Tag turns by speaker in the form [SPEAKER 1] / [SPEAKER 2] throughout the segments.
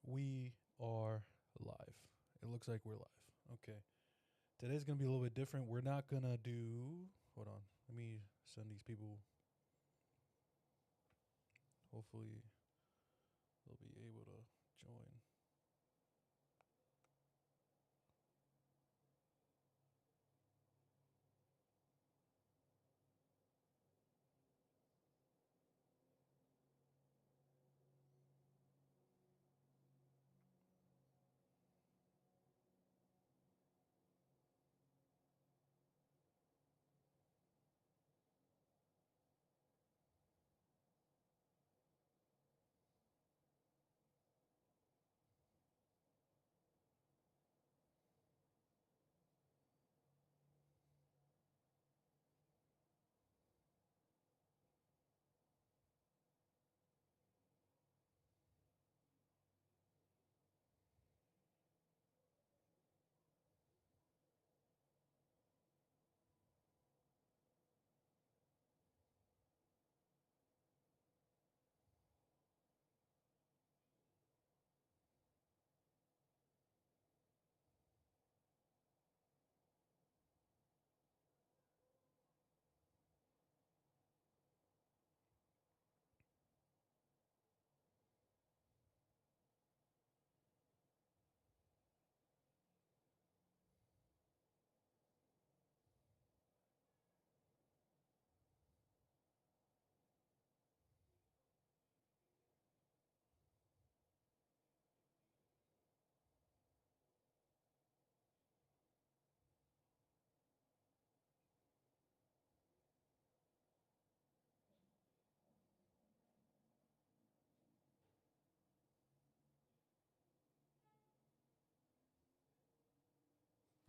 [SPEAKER 1] We are live. It looks like we're live. Okay. Today's going to be a little bit different. We're not going to do. Hold on. Let me send these people. Hopefully, they'll be able to join.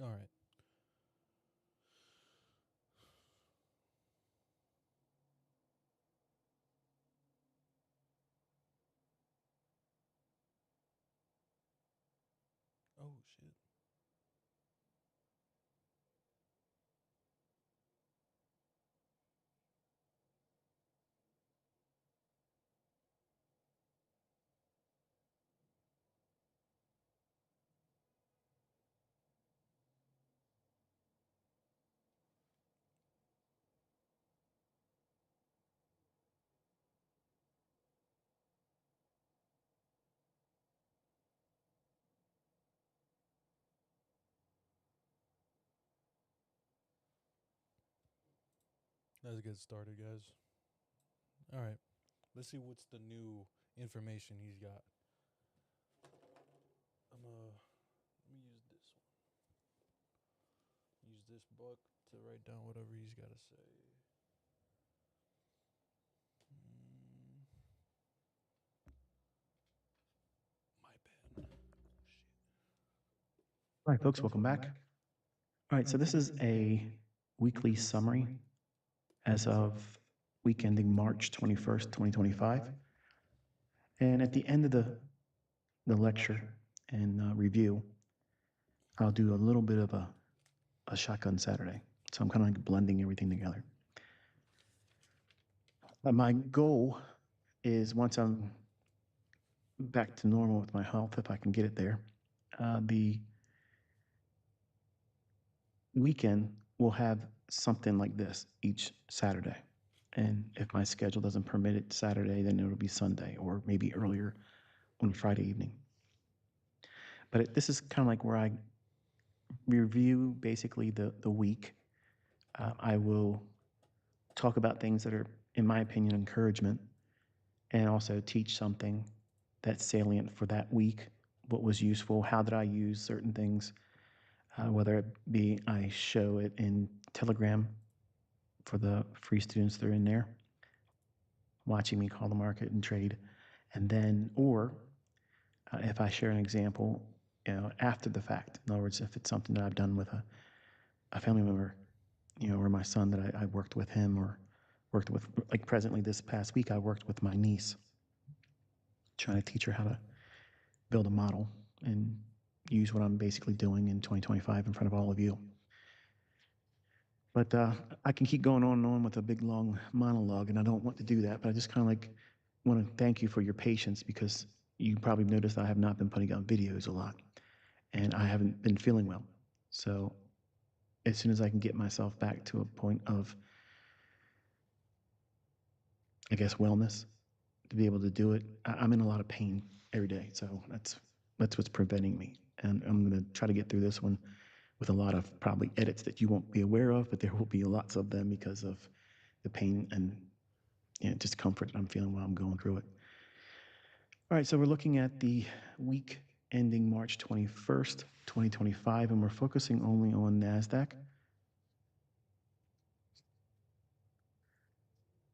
[SPEAKER 1] All right. Oh, shit. Let's get started, guys. All right. Let's see what's the new information he's got. Let me use this one. Use this book to write down whatever he's got to say. My pen. Shit.
[SPEAKER 2] All right, folks, welcome back. All right, so this is a weekly summary as of week ending March 21st, 2025. And at the end of the lecture and review, I'll do a little bit of a shotgun Saturday. So I'm kind of like blending everything together. My goal is once I'm back to normal with my health, if I can get it there, the weekend will have something like this each Saturday. And if my schedule doesn't permit it Saturday, then it'll be Sunday or maybe earlier on Friday evening. But this is kind of like where I review basically the week. I will talk about things that are, in my opinion, encouragement, and also teach something that's salient for that week. What was useful? How did I use certain things? Whether it be I show it in Telegram for the free students that are in there, watching me call the market and trade, and then, or if I share an example, after the fact. In other words, if it's something that I've done with a family member, or my son that I worked with him or worked with, like presently this past week, I worked with my niece, trying to teach her how to build a model and use what I'm basically doing in 2025 in front of all of you. But I can keep going on and on with a big long monologue, and I don't want to do that, but I just kind of like want to thank you for your patience because you probably noticed I have not been putting out videos a lot, and I haven't been feeling well. So as soon as I can get myself back to a point of, I guess, wellness, to be able to do it, I'm in a lot of pain every day. So that's what's preventing me. And I'm going to try to get through this one with a lot of probably edits that you won't be aware of, but there will be lots of them because of the pain and discomfort that I'm feeling while I'm going through it. All right, so we're looking at the week ending March 21st, 2025, and we're focusing only on NASDAQ.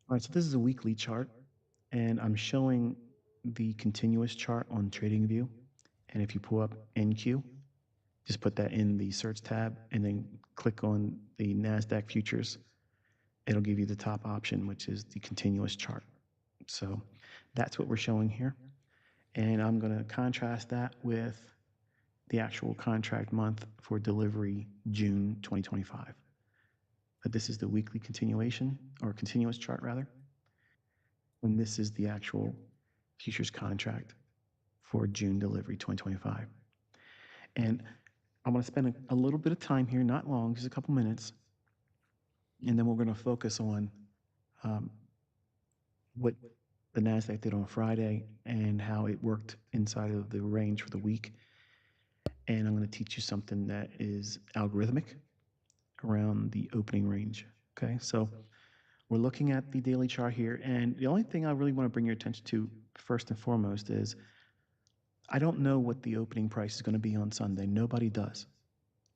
[SPEAKER 2] All right, so this is a weekly chart, and I'm showing the continuous chart on TradingView. And if you pull up NQ, just put that in the search tab and then click on the NASDAQ futures. It'll give you the top option, which is the continuous chart. So that's what we're showing here. And I'm going to contrast that with the actual contract month for delivery June 2025. But this is the weekly continuation, or continuous chart rather. And this is the actual futures contract for June delivery 2025. And I want to spend a little bit of time here, not long, just a couple minutes, and then we're going to focus on what the NASDAQ did on Friday and how it worked inside of the range for the week. And I'm going to teach you something that is algorithmic around the opening range. Okay, so we're looking at the daily chart here, and the only thing I really want to bring your attention to first and foremost is I don't know what the opening price is going to be on Sunday. Nobody does.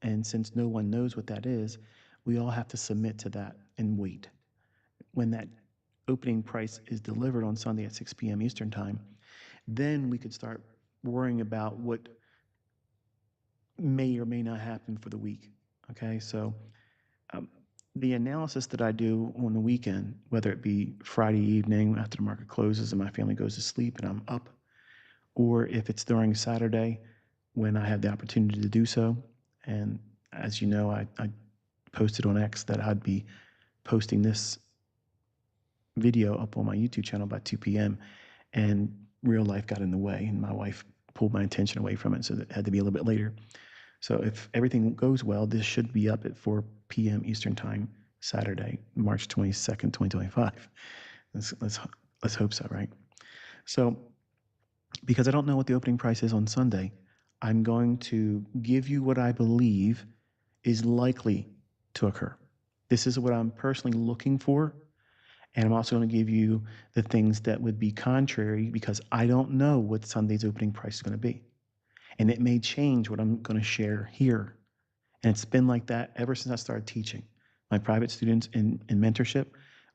[SPEAKER 2] And since no one knows what that is, we all have to submit to that and wait. When that opening price is delivered on Sunday at 6 p.m. Eastern Time, then we could start worrying about what may or may not happen for the week. Okay, so the analysis that I do on the weekend, whether it be Friday evening after the market closes and my family goes to sleep and I'm up, or if it's during Saturday when I have the opportunity to do so. And as you know, I posted on X that I'd be posting this video up on my YouTube channel by 2 p.m. and real life got in the way and my wife pulled my attention away from it, so it had to be a little bit later. So if everything goes well, this should be up at 4 p.m. Eastern Time, Saturday, March 22nd, 2025. Let's hope so, right? So because I don't know what the opening price is on Sunday, I'm going to give you what I believe is likely to occur. This is what I'm personally looking for. And I'm also going to give you the things that would be contrary because I don't know what Sunday's opening price is going to be. And it may change what I'm going to share here. And it's been like that ever since I started teaching. My private students in mentorship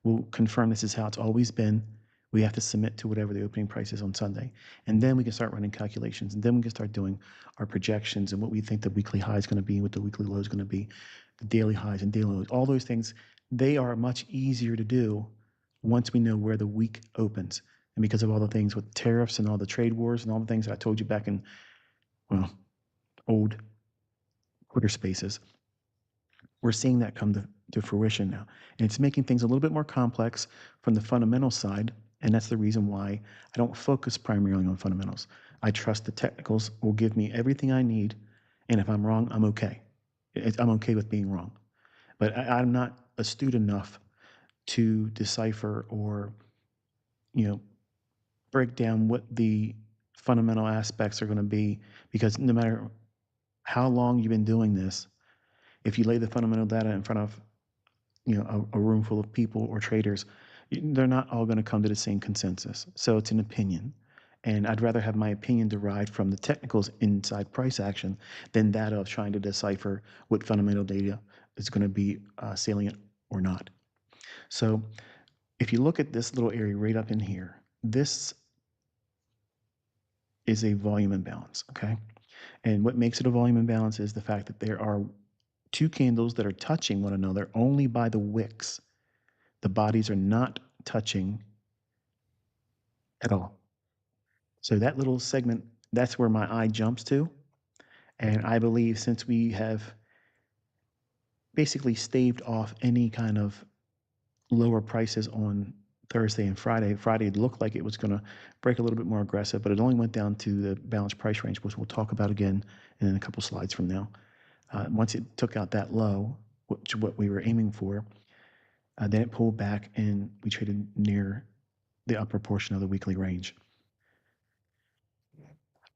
[SPEAKER 2] will confirm this is how it's always been. We have to submit to whatever the opening price is on Sunday. And then we can start running calculations. And then we can start doing our projections and what we think the weekly high is going to be, what the weekly low is going to be, the daily highs and daily lows. All those things, they are much easier to do once we know where the week opens. And because of all the things with tariffs and all the trade wars and all the things that I told you back in, well, old Twitter spaces, we're seeing that come to fruition now. And it's making things a little bit more complex from the fundamental side. And that's the reason why I don't focus primarily on fundamentals. I trust the technicals will give me everything I need. And if I'm wrong, I'm okay. I'm okay with being wrong. But I'm not astute enough to decipher or, break down what the fundamental aspects are going to be, because no matter how long you've been doing this, if you lay the fundamental data in front of a room full of people or traders, they're not all going to come to the same consensus. So it's an opinion. And I'd rather have my opinion derived from the technicals inside price action than that of trying to decipher what fundamental data is going to be salient or not. So if you look at this little area right up in here, this is a volume imbalance, okay? And what makes it a volume imbalance is the fact that there are two candles that are touching one another only by the wicks. The bodies are not touching at all. So that little segment, that's where my eye jumps to. And I believe since we have basically staved off any kind of lower prices on Thursday and Friday. Friday looked like it was going to break a little bit more aggressive, but it only went down to the balanced price range, which we'll talk about again in a couple slides from now. Once it took out that low, which what we were aiming for, then it pulled back and we traded near the upper portion of the weekly range.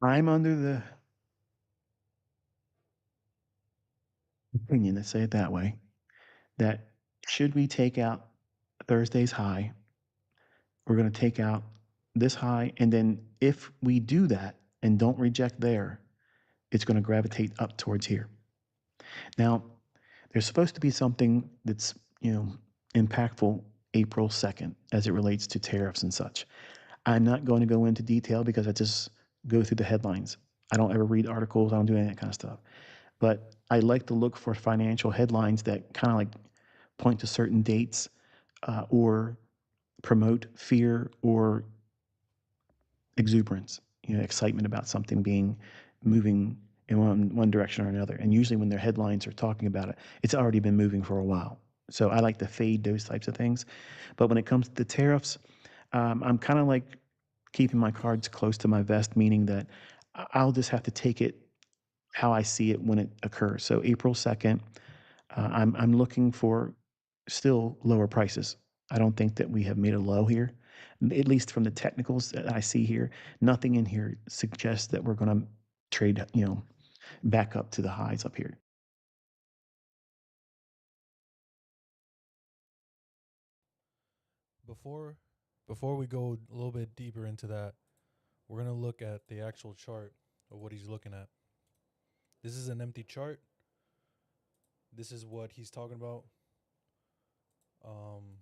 [SPEAKER 2] I'm under the opinion, let's say it that way, that should we take out Thursday's high, we're going to take out this high, and then if we do that and don't reject there, it's going to gravitate up towards here. Now, there's supposed to be something that's, impactful April 2nd as it relates to tariffs and such. I'm not going to go into detail because I just go through the headlines. I don't ever read articles, I don't do any of that kind of stuff. But I like to look for financial headlines that kind of like point to certain dates or promote fear or exuberance, excitement about something being moving in one direction or another. And usually when their headlines are talking about it, it's already been moving for a while. So I like to fade those types of things. But when it comes to the tariffs, I'm kind of like keeping my cards close to my vest, meaning that I'll just have to take it how I see it when it occurs. So April 2nd, I'm looking for still lower prices. I don't think that we have made a low here, at least from the technicals that I see here. Nothing in here suggests that we're going to trade, back up to the highs up here.
[SPEAKER 1] Before before we go a little bit deeper into that, we're gonna look at the actual chart of what he's looking at. This is an empty chart. This is what he's talking about. Um,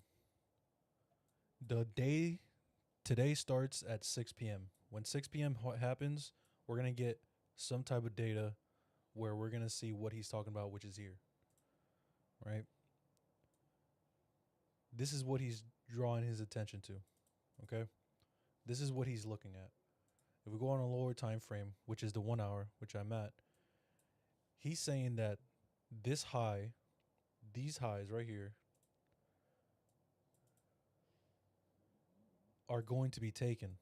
[SPEAKER 1] the day today starts at 6 p.m. When 6 p.m. Happens, we're gonna get some type of data where we're gonna see what he's talking about, which is here, right? This is what he's drawing his attention to. Okay, this is what he's looking at. If we go on a lower time frame, which is the 1 hour, which I'm at, he's saying that this high, these highs right here, are going to be taken,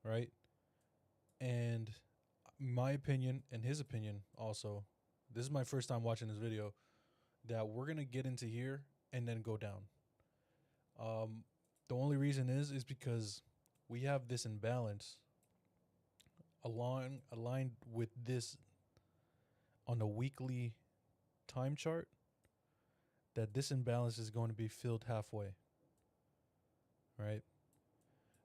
[SPEAKER 1] right? And my opinion and his opinion also, this is my first time watching this video, that we're gonna get into here and then go down. The only reason is because we have this imbalance aligned with this on the weekly time chart, that this imbalance is going to be filled halfway, right?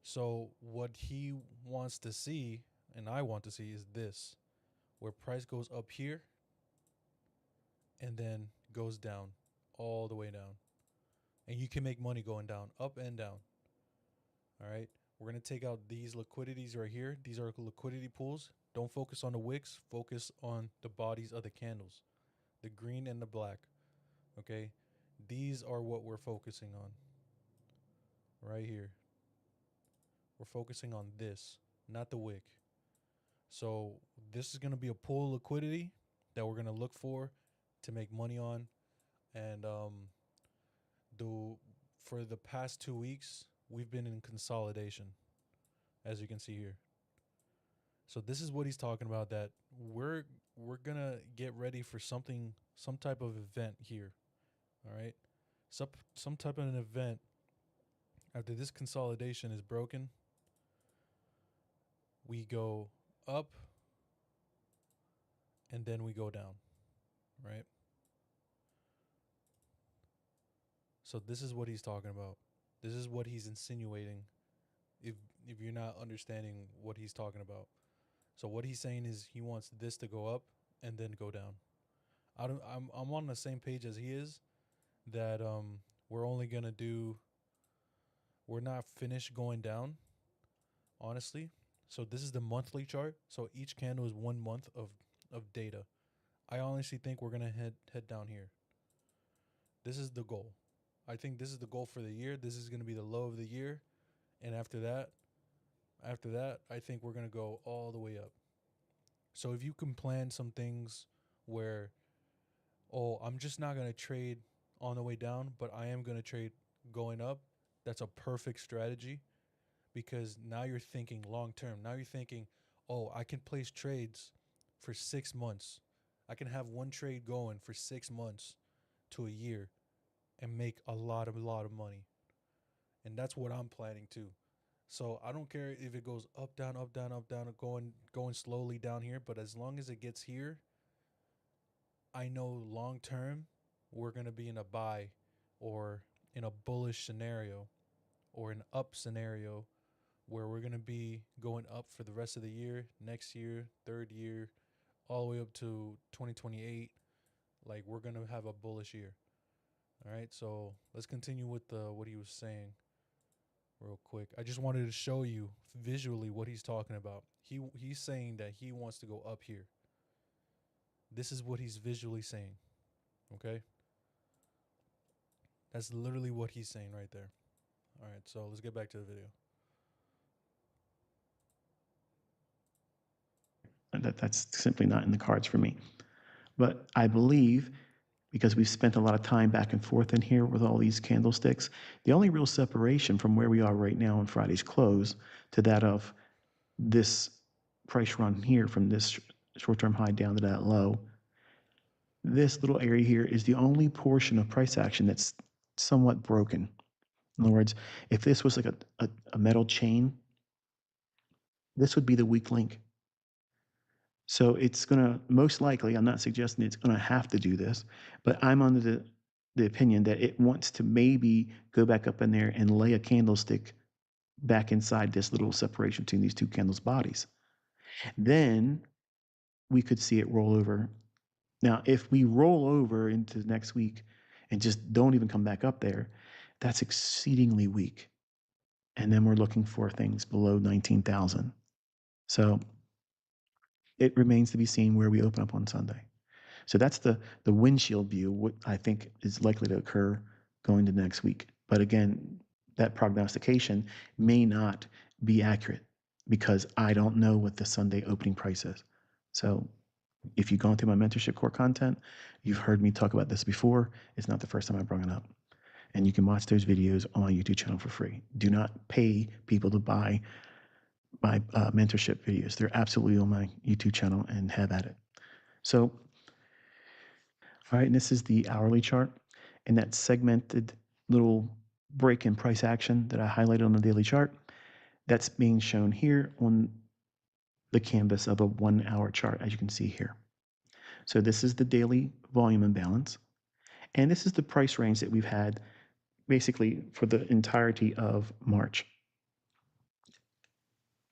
[SPEAKER 1] So what he wants to see and I want to see is this, where price goes up here and then goes down, all the way down. And you can make money going down, up and down. All right. We're going to take out these liquidities right here. These are liquidity pools. Don't focus on the wicks, focus on the bodies of the candles, the green and the black. Okay. These are what we're focusing on right here. We're focusing on this, not the wick. So this is going to be a pool of liquidity that we're going to look for to make money on. And the for the past 2 weeks, we've been in consolidation, as you can see here. So this is what he's talking about, that we're gonna get ready for something, some type of event here. All right. Some type of an event after this consolidation is broken, we go up and then we go down. Right. So this is what he's talking about. This is what he's insinuating if if you're not understanding what he's talking about. So what he's saying is he wants this to go up and then go down. I'm on the same page as he is, that we're only gonna do, we're not finished going down, honestly. So this is the monthly chart. So each candle is 1 month of data. I honestly think we're gonna head down here. This is the goal. I think this is the goal for the year. This is gonna be the low of the year. And after that, I think we're gonna go all the way up. So if you can plan some things where, oh, I'm just not gonna trade on the way down, but I am gonna trade going up, that's a perfect strategy, because now you're thinking long term. Now you're thinking, oh, I can place trades for 6 months. I can have one trade going for 6 months to a year and make a lot of money. And that's what I'm planning to. So I don't care if it goes up, down, up, down, up, down, going slowly down here. But as long as it gets here, I know long term we're gonna be in a buy or in a bullish scenario or an up scenario where we're gonna be going up for the rest of the year, next year, third year, all the way up to 2028. Like we're gonna have a bullish year. All right, so let's continue with what he was saying real quick. I just wanted to show you visually what he's talking about. He's saying that he wants to go up here. This is what he's visually saying. Okay, that's literally what he's saying right there. All right, so let's get back to the video.
[SPEAKER 2] That's simply not in the cards for me. But I believe, because we've spent a lot of time back and forth in here with all these candlesticks, the only real separation from where we are right now on Friday's close to that of this price run here from this short-term high down to that low, this little area here is the only portion of price action that's somewhat broken. In other words, if this was like a metal chain, this would be the weak link. So it's going to most likely, I'm not suggesting it's going to have to do this, but I'm under the opinion that it wants to maybe go back up in there and lay a candlestick back inside this little separation between these two candles' bodies. Then we could see it roll over. Now, if we roll over into next week and just don't even come back up there, that's exceedingly weak. And then we're looking for things below 19,000. So it remains to be seen where we open up on Sunday. So that's the windshield view, what I think is likely to occur going to next week. But again, that prognostication may not be accurate because I don't know what the Sunday opening price is. So if you've gone through my mentorship core content, you've heard me talk about this before. It's not the first time I brought it up. And you can watch those videos on my YouTube channel for free. Do not pay people to buy my mentorship videos. They're absolutely on my YouTube channel, and have at it. So, all right, and this is the hourly chart, and that segmented little break in price action that I highlighted on the daily chart, that's being shown here on the canvas of a 1 hour chart, as you can see here. So this is the daily volume imbalance, and this is the price range that we've had basically for the entirety of March.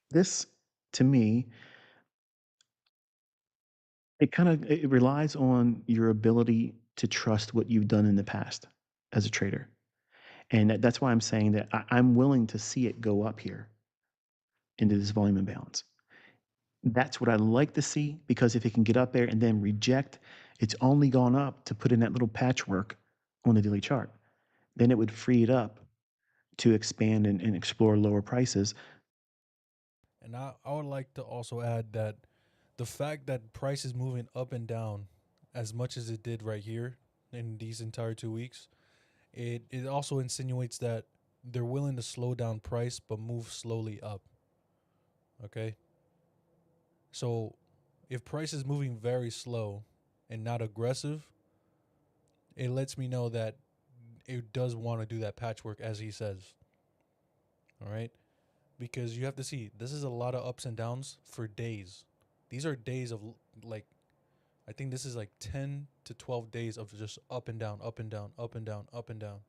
[SPEAKER 2] This, to me, it relies on your ability to trust what you've done in the past as a trader. And that's why I'm saying that I'm willing to see it go up here into this volume imbalance. That's what I like to see, because if it can get up there and then reject, it's only gone up to put in that little patchwork on the daily chart. Then it would free it up to expand and explore lower prices.
[SPEAKER 1] And I would like to also add that the fact that price is moving up and down as much as it did right here in these entire 2 weeks, it also insinuates that they're willing to slow down price but move slowly up. Okay? So if price is moving very slow and not aggressive, it lets me know that it does want to do that patchwork as he says. All right? Because you have to see, this is a lot of ups and downs for days. These are days of like, I think this is like 10 to 12 days of just up and down, up and down, up and down, up and down.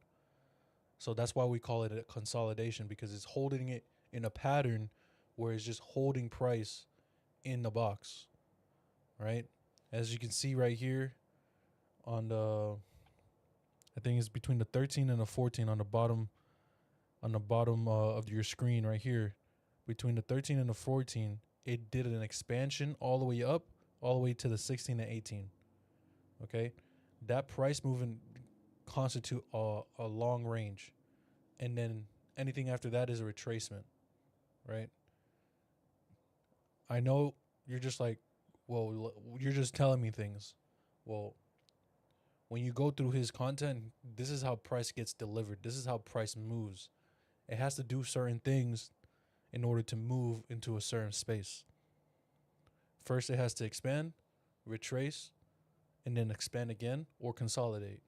[SPEAKER 1] So that's why we call it a consolidation, because it's holding it in a pattern where it's just holding price in the box, right? As you can see right here on I think it's between the 13 and the 14 on the bottom, of your screen right here. Between the 13 and the 14, it did an expansion all the way up, all the way to the 16 and 18. Okay, that price movement constitute a long range, and then anything after that is a retracement, right? I know you're just like, well, you're just telling me things. Well, when you go through his content, this is how price gets delivered. This is how price moves. it has to do certain things in order to move into a certain space. First, it has to expand, retrace, and then expand again or consolidate.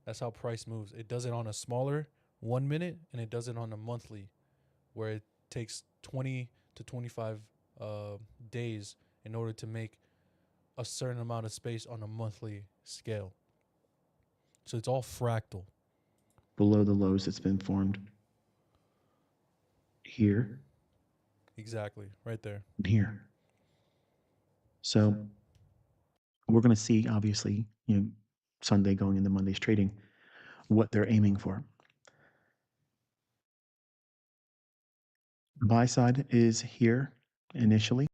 [SPEAKER 1] That's how price moves. It does it on a smaller 1 minute, and it does it on a monthly, where it takes 20 to 25 days in order to make a certain amount of space on a monthly scale. So it's all fractal.
[SPEAKER 2] Below the lows that's been formed here
[SPEAKER 1] Exactly, right there.
[SPEAKER 2] and here. So we're going to see, obviously, Sunday going into Monday's trading, what they're aiming for. Buy side is here initially.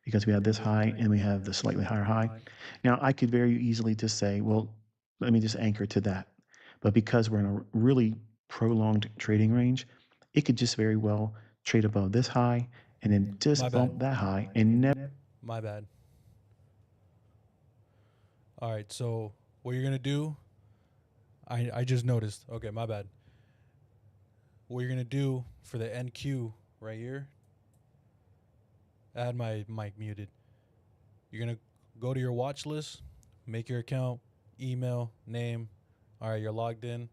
[SPEAKER 2] Because we have this high and we have the slightly higher high. Now, I could very easily just say, well, let me just anchor to that. But because we're in a really prolonged trading range, it could just very well trade above this high and then
[SPEAKER 1] My
[SPEAKER 2] just
[SPEAKER 1] bad.
[SPEAKER 2] bump that high and never.
[SPEAKER 1] My bad. All right, so what you're going to do, I just noticed. Okay, my bad. what you're gonna do for the NQ right here, I had my mic muted. You're gonna go to your watch list, make your account, email, name. All right, you're logged in.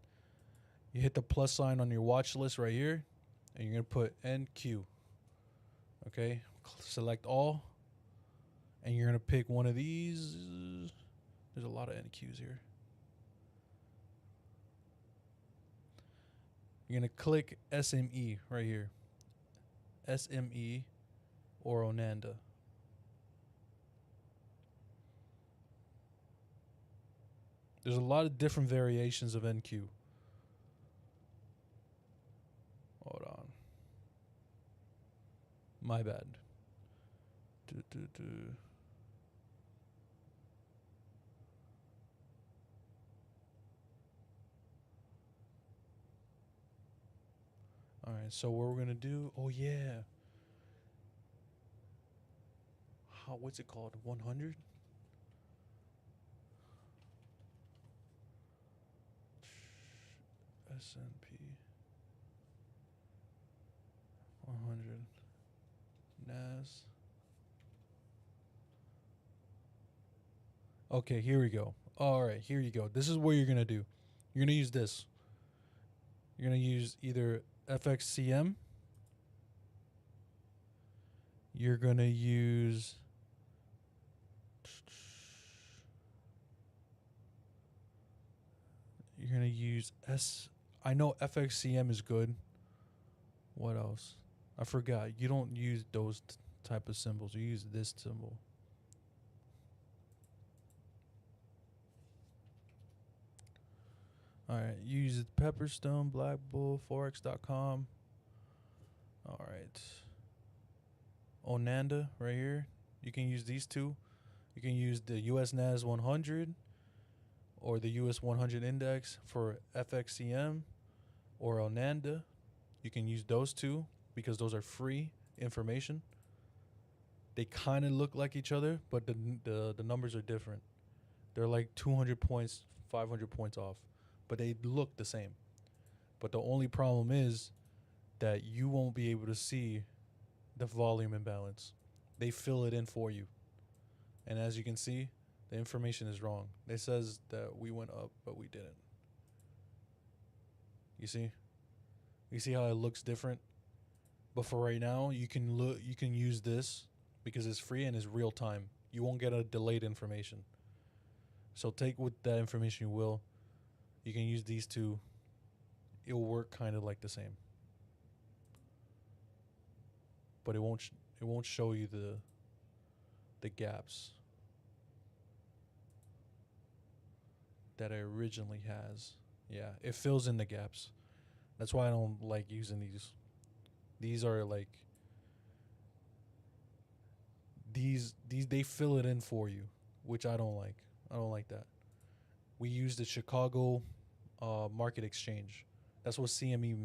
[SPEAKER 1] You hit the plus sign on your watch list right here, and you're gonna put NQ. Okay, select all, and you're gonna pick one of these. There's a lot of NQs here. You're gonna click SME right here. SME or Onanda. There's a lot of different variations of NQ. Hold on. My bad. All right, so what we're gonna do? Oh yeah. What's it called? 100. S&P 100 NAS. Okay, here we go. All right, here you go. This is what you're gonna do. You're gonna use this. You're gonna use either FXCM. You're gonna use S. I know FXCM is good. What else? I forgot. You don't use those type of symbols. You use this symbol. All right. You use Pepperstone, Black Bull, Forex.com. All right. Onanda right here. You can use these two. You can use the US NAS 100 or the US 100 index for FXCM or Onanda. You can use those two because those are free information. They kind of look like each other, but the numbers are different. They're like 200 points, 500 points off, but they look the same. But the only problem is that you won't be able to see the volume imbalance. They fill it in for you. And as you can see, the information is wrong. It says that we went up, but we didn't. You see? You see how it looks different? But for right now, you can use this because it's free and it's real time. You won't get a delayed information. So take with that information you will. You can use these two. It'll work kind of like the same. But it won't show you the gaps that it originally has. Yeah, it fills in the gaps. That's why I don't like using these. These are like these they fill it in for you, which I don't like. I don't like that. We use the Chicago Market Exchange. That's what CME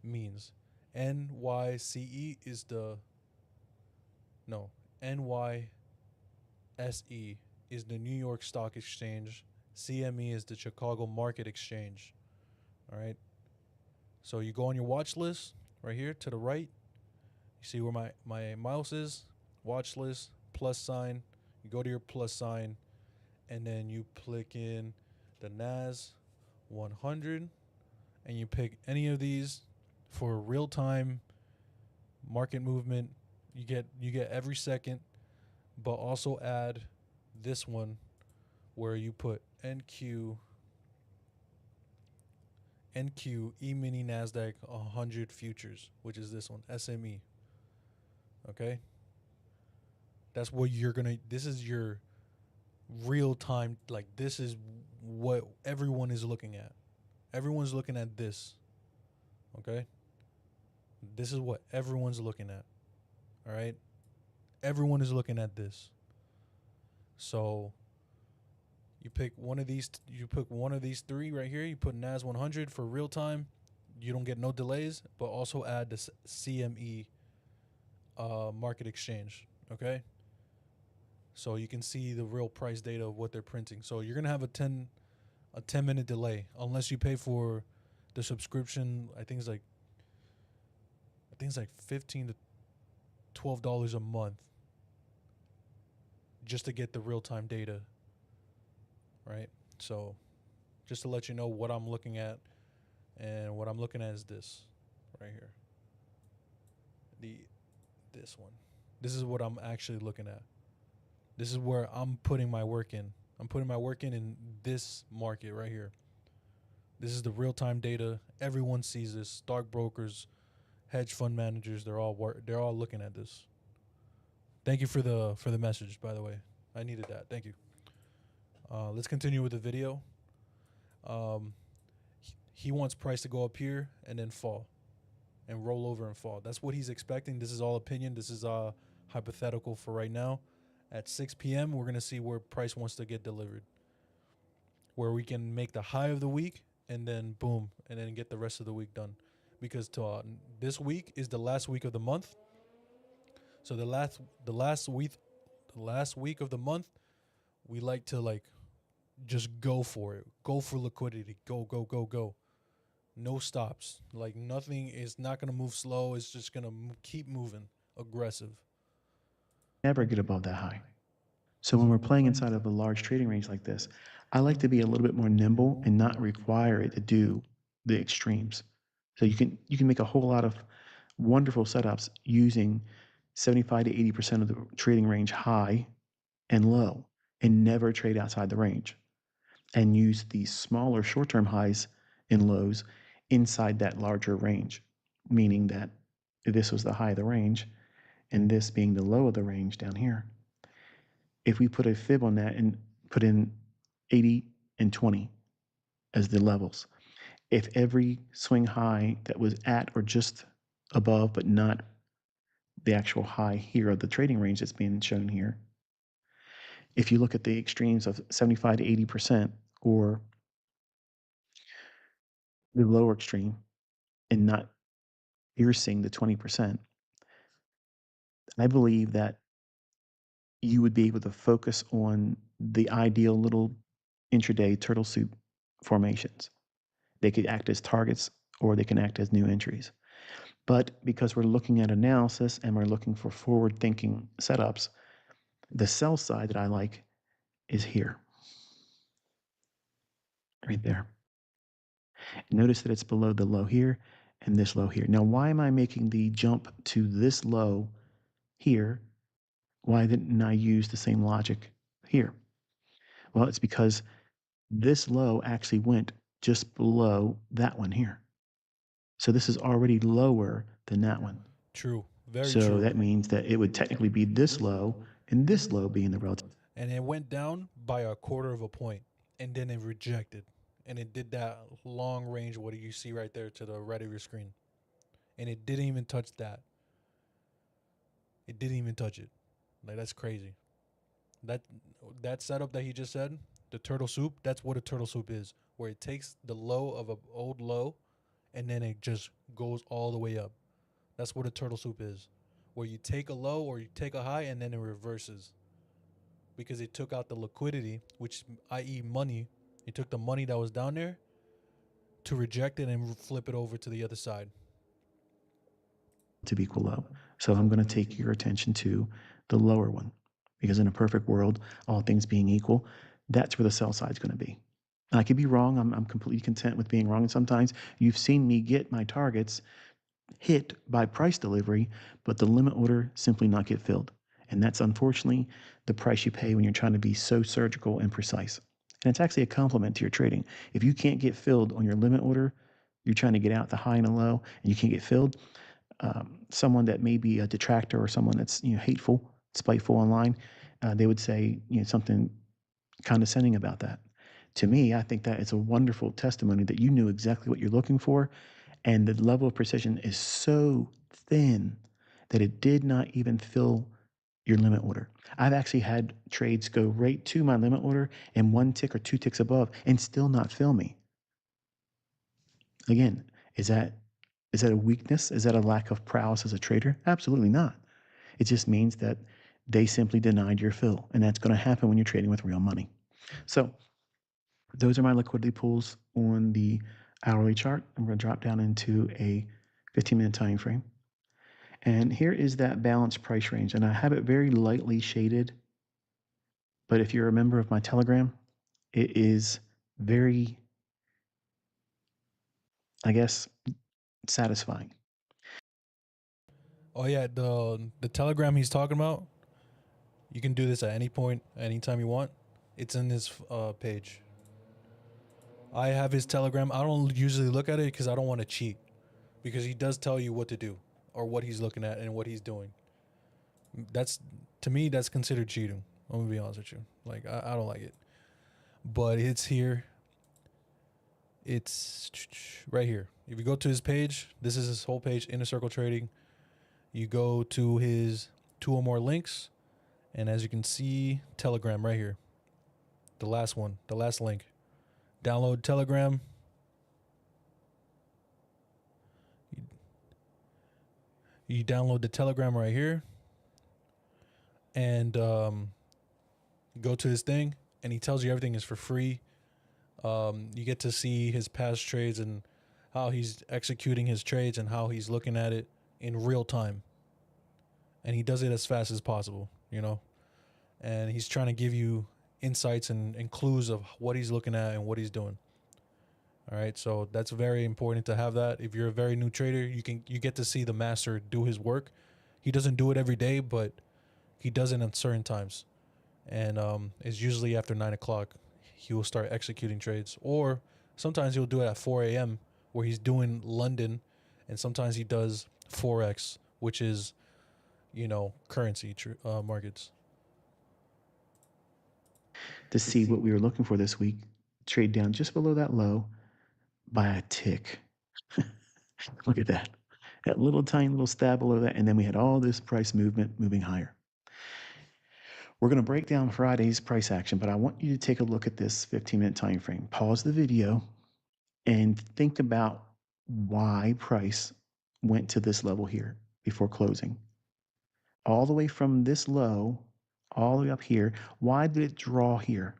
[SPEAKER 1] means. NYCE is the no NYSE is the New York Stock Exchange. CME is the Chicago Market Exchange. All right. So you go on your watch list right here to the right. You see where my mouse is? Watch list, plus sign. You go to your plus sign, and then you click in the NAS 100, and you pick any of these for real-time market movement. You get every second, but also add this one where you put NQ E-mini NASDAQ 100 futures, which is this one, SME. Okay? That's what this is your real time, like this is what everyone is looking at. Everyone's looking at this. Okay? This is what everyone's looking at. All right? Everyone is looking at this. So you pick one of these. You pick one of these three right here. You put NAS 100 for real time. You don't get no delays, but also add the CME market exchange. Okay. So you can see the real price data of what they're printing. So you're gonna have a 10 minute delay unless you pay for The subscription, I think, is like $15 to $12 a month just to get the real time data, right? So just to let you know what I'm looking at, and what I'm looking at is this right here. The this one. This is what I'm actually looking at. This is where I'm putting my work in. I'm putting my work in this market right here. This is the real time data. Everyone sees this. Stockbrokers, hedge fund managers, they're all looking at this. Thank you for the message, by the way. I needed that. Thank you. Let's continue with the video. Um, he wants price to go up here and then fall, and roll over and fall. That's what he's expecting. This is all opinion. This is hypothetical for right now. At 6 p.m., we're gonna see where price wants to get delivered, where we can make the high of the week and then boom, and then get the rest of the week done. Because this week is the last week of the month. So the last week of the month, we like to just go for it. Go for liquidity. Go, go, go, go. No stops. Like nothing is not going to move slow. It's just going to keep moving aggressive.
[SPEAKER 2] Never get above that high. So when we're playing inside of a large trading range like this, I like to be a little bit more nimble and not require it to do the extremes. So you can make a whole lot of wonderful setups using 75 to 80% of the trading range high and low, and never trade outside the range, and use these smaller short-term highs and lows inside that larger range, meaning that this was the high of the range and this being the low of the range down here. If we put a fib on that and put in 80 and 20 as the levels, if every swing high that was at or just above, but not the actual high here of the trading range that's being shown here, if you look at the extremes of 75 to 80% or the lower extreme and not piercing the 20%, I believe that you would be able to focus on the ideal little intraday turtle soup formations. They could act as targets or they can act as new entries. But because we're looking at analysis and we're looking for forward thinking setups, the sell side that I like is here, right there. Notice that it's below the low here and this low here. Now, why am I making the jump to this low here? Why didn't I use the same logic here? Well, it's because this low actually went just below that one here. So this is already lower than that one.
[SPEAKER 1] True. Very
[SPEAKER 2] so
[SPEAKER 1] true.
[SPEAKER 2] that means that it would technically be this low and this low being the relative.
[SPEAKER 1] And it went down by a quarter of a point, and then it rejected. And it did that long range, what do you see right there to the right of your screen? And it didn't even touch that. It didn't even touch it. Like, that's crazy. That setup that he just said, the turtle soup, that's what a turtle soup is, where it takes the low of an old low and then it just goes all the way up. That's what a turtle soup is, where you take a low or you take a high and then it reverses, because it took out the liquidity, which, i.e., money. It took the money that was down there to reject it and flip it over to the other side.
[SPEAKER 2] To be equal low. So I'm going to take your attention to the lower one, because in a perfect world, all things being equal, that's where the sell side is going to be. And I could be wrong. I'm completely content with being wrong. And sometimes you've seen me get my targets hit by price delivery, but the limit order simply not get filled. And that's unfortunately the price you pay when you're trying to be so surgical and precise. And it's actually a compliment to your trading. If you can't get filled on your limit order, you're trying to get out the high and the low, and you can't get filled. Someone that may be a detractor or someone that's hateful, spiteful online, they would say something condescending about that. To me, I think that it's a wonderful testimony that you knew exactly what you're looking for, and the level of precision is so thin that it did not even fill your limit order. I've actually had trades go right to my limit order and one tick or two ticks above and still not fill me. Again, is that a weakness? Is that a lack of prowess as a trader? Absolutely not. It just means that they simply denied your fill, and that's going to happen when you're trading with real money. So those are my liquidity pools on the hourly chart. I'm going to drop down into a 15-minute time frame. And here is that balanced price range. And I have it very lightly shaded. But if you're a member of my Telegram, it is very, I guess, satisfying.
[SPEAKER 1] Oh yeah, the Telegram he's talking about. You can do this at any point, anytime you want. It's in his page. I have his Telegram. I don't usually look at it because I don't want to cheat. Because he does tell you what to do or what he's looking at and what he's doing. That's, to me, that's considered cheating. I'm gonna be honest with you. Like I don't like it. But it's here. It's right here. If you go to his page, this is his whole page, Inner Circle Trading. You go to his 2 or more links, and as you can see, Telegram right here. The last one, the last link. Download Telegram. You download the Telegram right here, and go to his thing, and he tells you everything is for free. You get to see his past trades and how he's executing his trades and how he's looking at it in real time. And he does it as fast as possible, you know? And he's trying to give you insights and clues of what he's looking at and what he's doing. All right, so that's very important to have that. If you're a very new trader, you get to see the master do his work. He doesn't do it every day, but he does it at certain times. And it's usually after 9 o'clock. He will start executing trades. Or sometimes he'll do it at 4 a.m. where he's doing London. And sometimes he does Forex, which is, currency markets.
[SPEAKER 2] To see what we were looking for this week, trade down just below that low by a tick. Look at that. That little tiny little stab below that. And then we had all this price movement moving higher. We're going to break down Friday's price action, but I want you to take a look at this 15-minute time frame. Pause the video and think about why price went to this level here before closing. All the way from this low, all the way up here. Why did it draw here?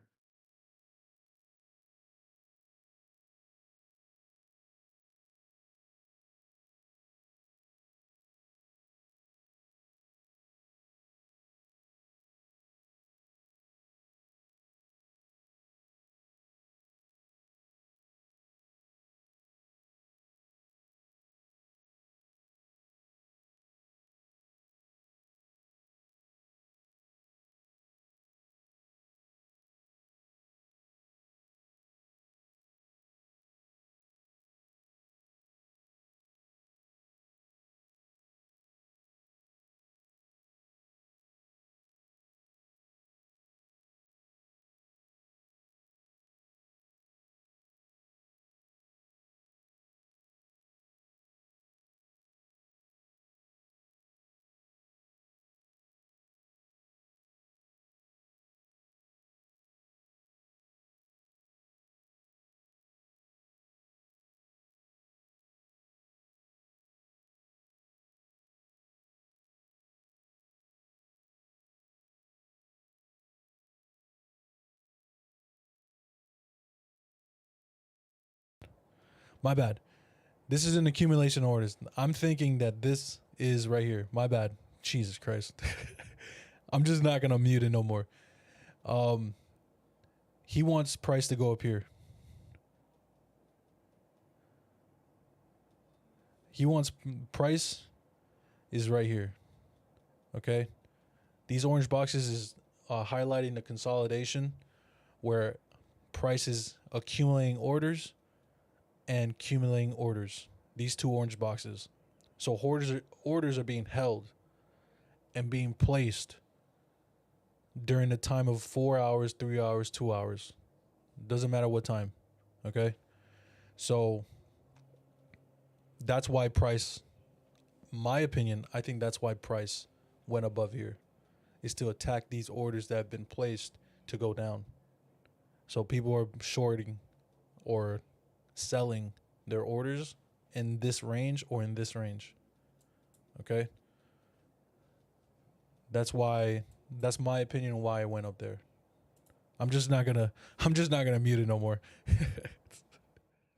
[SPEAKER 1] My bad. This is an accumulation of orders. I'm thinking that this is right here. My bad. Jesus Christ. I'm just not going to mute it no more. He wants price to go up here. He wants price is right here. Okay. These orange boxes is highlighting the consolidation where price is accumulating orders and accumulating orders. These 2 orange boxes. So orders are being held and being placed during the time of 4 hours, 3 hours, 2 hours. Doesn't matter what time. Okay. So that's why price, my opinion, I think that's why price went above here, is to attack these orders that have been placed to go down. So people are shorting or selling their orders in this range or in this range. Okay. That's my opinion on why it went up there. I'm just not gonna mute it no more.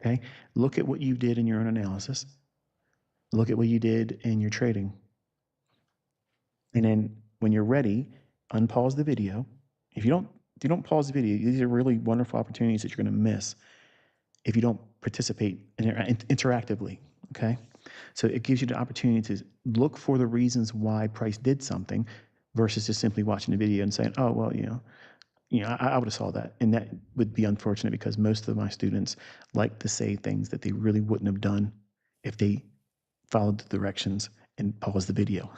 [SPEAKER 2] Okay. Look at what you did in your own analysis. Look at what you did in your trading. And then when you're ready, unpause the video. If you don't pause the video, these are really wonderful opportunities that you're going to miss if you don't participate interactively. Okay. So it gives you the opportunity to look for the reasons why price did something versus just simply watching the video and saying, oh, well, I would have saw that. And that would be unfortunate because most of my students like to say things that they really wouldn't have done if they followed the directions and paused the video.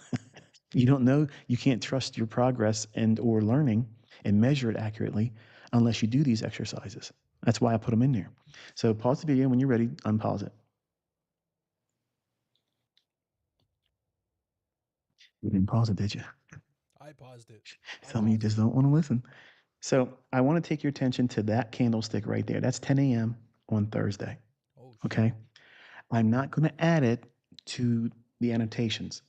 [SPEAKER 2] You don't know, you can't trust your progress and or learning and measure it accurately unless you do these exercises. That's why I put them in there. So pause the video. When you're ready, unpause it. You didn't pause it, did you?
[SPEAKER 1] I paused it.
[SPEAKER 2] Some of you just don't want to listen. So I want to take your attention to that candlestick right there. That's 10 a.m. on Thursday.
[SPEAKER 1] Oh,
[SPEAKER 2] Okay. I'm not going to add it to the annotations,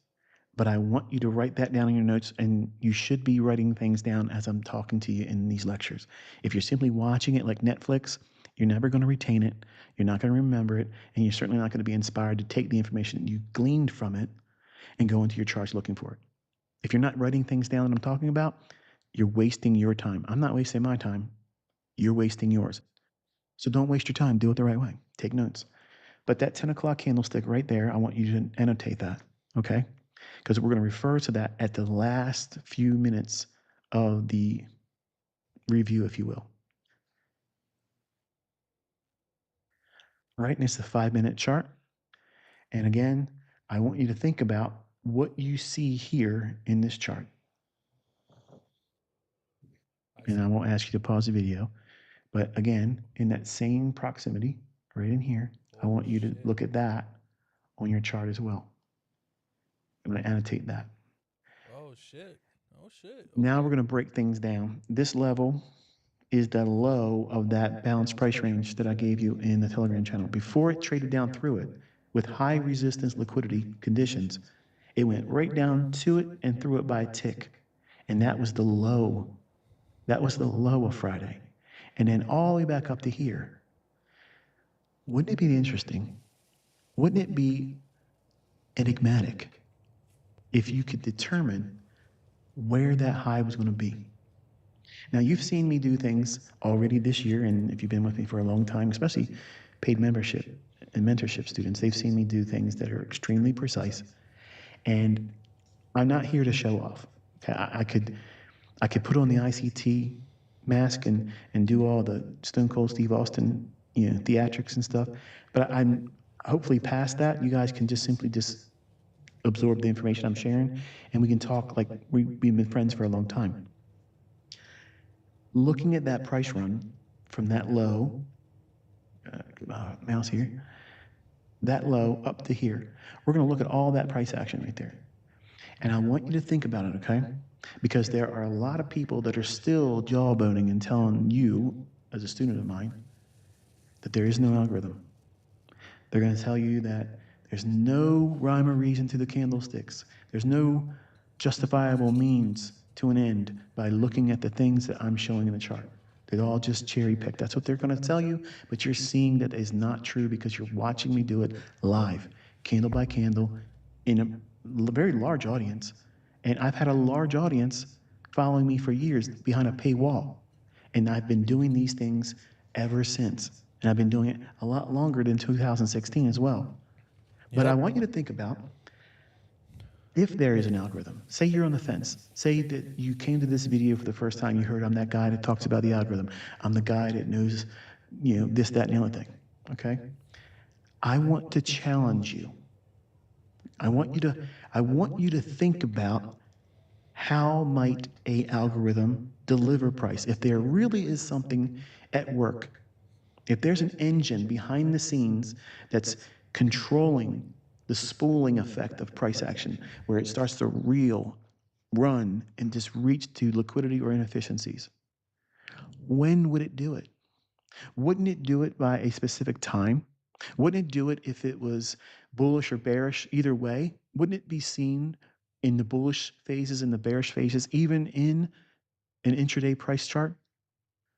[SPEAKER 2] but I want you to write that down in your notes, and you should be writing things down as I'm talking to you in these lectures. If you're simply watching it like Netflix, you're never going to retain it. You're not going to remember it, and you're certainly not going to be inspired to take the information you gleaned from it and go into your charts looking for it. If you're not writing things down that I'm talking about, you're wasting your time. I'm not wasting my time. You're wasting yours. So don't waste your time. Do it the right way. Take notes. But that 10 o'clock candlestick right there, I want you to annotate that, okay? Because we're going to refer to that at the last few minutes of the review, if you will. All right, and it's a 5-minute chart. And again, I want you to think about what you see here in this chart. And I won't ask you to pause the video. But again, in that same proximity, right in here, I want you to look at that on your chart as well. I'm going to annotate that.
[SPEAKER 1] Oh shit. Oh shit. Okay.
[SPEAKER 2] Now we're going to break things down. This level is the low of that balanced price range that I gave you in the Telegram channel. Before it traded down through it with high resistance liquidity conditions, it went right down to it and through it by a tick. And that was the low. That was the low of Friday. And then all the way back up to here. Wouldn't it be interesting? Wouldn't it be enigmatic if you could determine where that high was going to be? Now, you've seen me do things already this year, and if you've been with me for a long time, especially paid membership and mentorship students, they've seen me do things that are extremely precise. And I'm not here to show off. Okay, I could put on the ICT mask and do all the Stone Cold Steve Austin, theatrics and stuff, but I'm hopefully past that. You guys can just simply just absorb the information I'm sharing, and we can talk like we've been friends for a long time. Looking at that price run from that low, mouse here, that low up to here, we're going to look at all that price action right there. And I want you to think about it, okay? Because there are a lot of people that are still jawboning and telling you, as a student of mine, that there is no algorithm. They're going to tell you that there's no rhyme or reason to the candlesticks. There's no justifiable means to an end by looking at the things that I'm showing in the chart. They're all just cherry picked. That's what they're going to tell you, but you're seeing that is not true because you're watching me do it live, candle by candle, in a very large audience. And I've had a large audience following me for years behind a paywall. And I've been doing these things ever since. And I've been doing it a lot longer than 2016 as well. But I want you to think about, if there is an algorithm, say you're on the fence, say that you came to this video for the first time, you heard I'm that guy that talks about the algorithm, I'm the guy that knows, this, that, and the other thing, okay? I want to challenge you. I want you to think about how might a algorithm deliver price if there really is something at work. If there's an engine behind the scenes that's controlling the spooling effect of price action, where it starts to reel, run, and just reach to liquidity or inefficiencies, when would it do it? Wouldn't it do it by a specific time? Wouldn't it do it if it was bullish or bearish? Either way, wouldn't it be seen in the bullish phases and the bearish phases, even in an intraday price chart?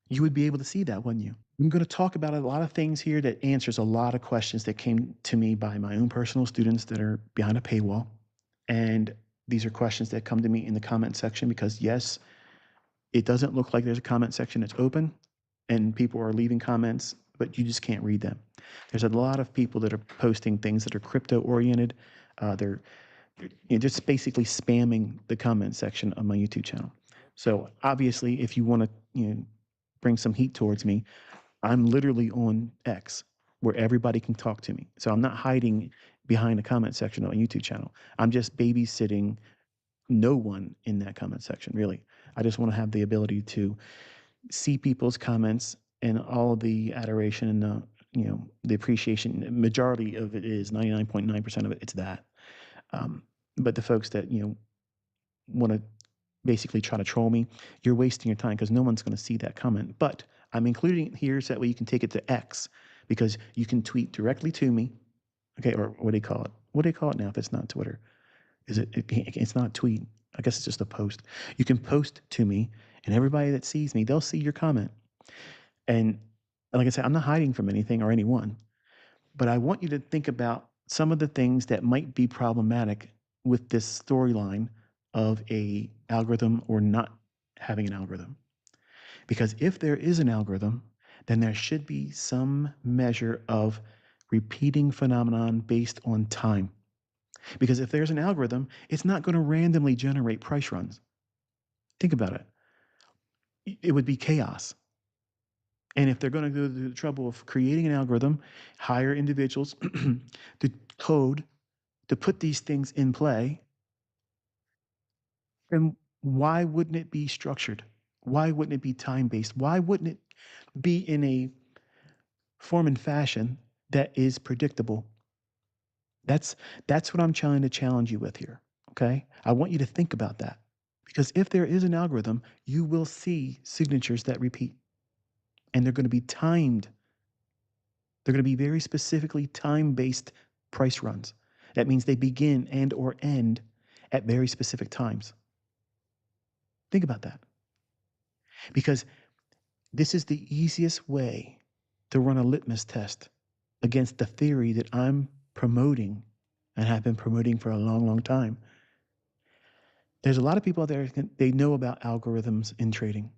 [SPEAKER 2] You would be able to see that, wouldn't you? I'm going to talk about a lot of things here that answers a lot of questions that came to me by my own personal students that are behind a paywall. And these are questions that come to me in the comment section because, yes, it doesn't look like there's a comment section that's open and people are leaving comments, but you just can't read them. There's a lot of people that are posting things that are crypto oriented. They're just basically spamming the comment section of my YouTube channel. So obviously, if you want to bring some heat towards me, I'm literally on X where everybody can talk to me. So I'm not hiding behind the comment section of a YouTube channel. I'm just babysitting no one in that comment section, really. I just want to have the ability to see people's comments and all the adoration and the appreciation. Majority of it is 99.9% of it. It's that. But the folks that want to basically try to troll me, you're wasting your time because no one's going to see that comment. But I'm including it here so that way you can take it to X because you can tweet directly to me. Okay, or what do they call it? What do they call it now if it's not Twitter? It's not a tweet. I guess it's just a post. You can post to me, and everybody that sees me, they'll see your comment. And like I said, I'm not hiding from anything or anyone, but I want you to think about some of the things that might be problematic with this storyline of a algorithm or not having an algorithm. Because if there is an algorithm, then there should be some measure of repeating phenomenon based on time. Because if there's an algorithm, it's not going to randomly generate price runs. Think about it. It would be chaos. And if they're going to go through the trouble of creating an algorithm, hire individuals to code, to put these things in play, then why wouldn't it be structured? Why wouldn't it be time based? Why wouldn't it be in a form and fashion that is predictable? That's what I'm trying to challenge you with here. Okay. I want you to think about that. Because if there is an algorithm, you will see signatures that repeat. And they're going to be timed. They're going to be very specifically time-based price runs. That means they begin and or end at very specific times. Think about that. Because this is the easiest way to run a litmus test against the theory that I'm promoting and have been promoting for a long, long time. There's a lot of people out there, they know about algorithms in trading.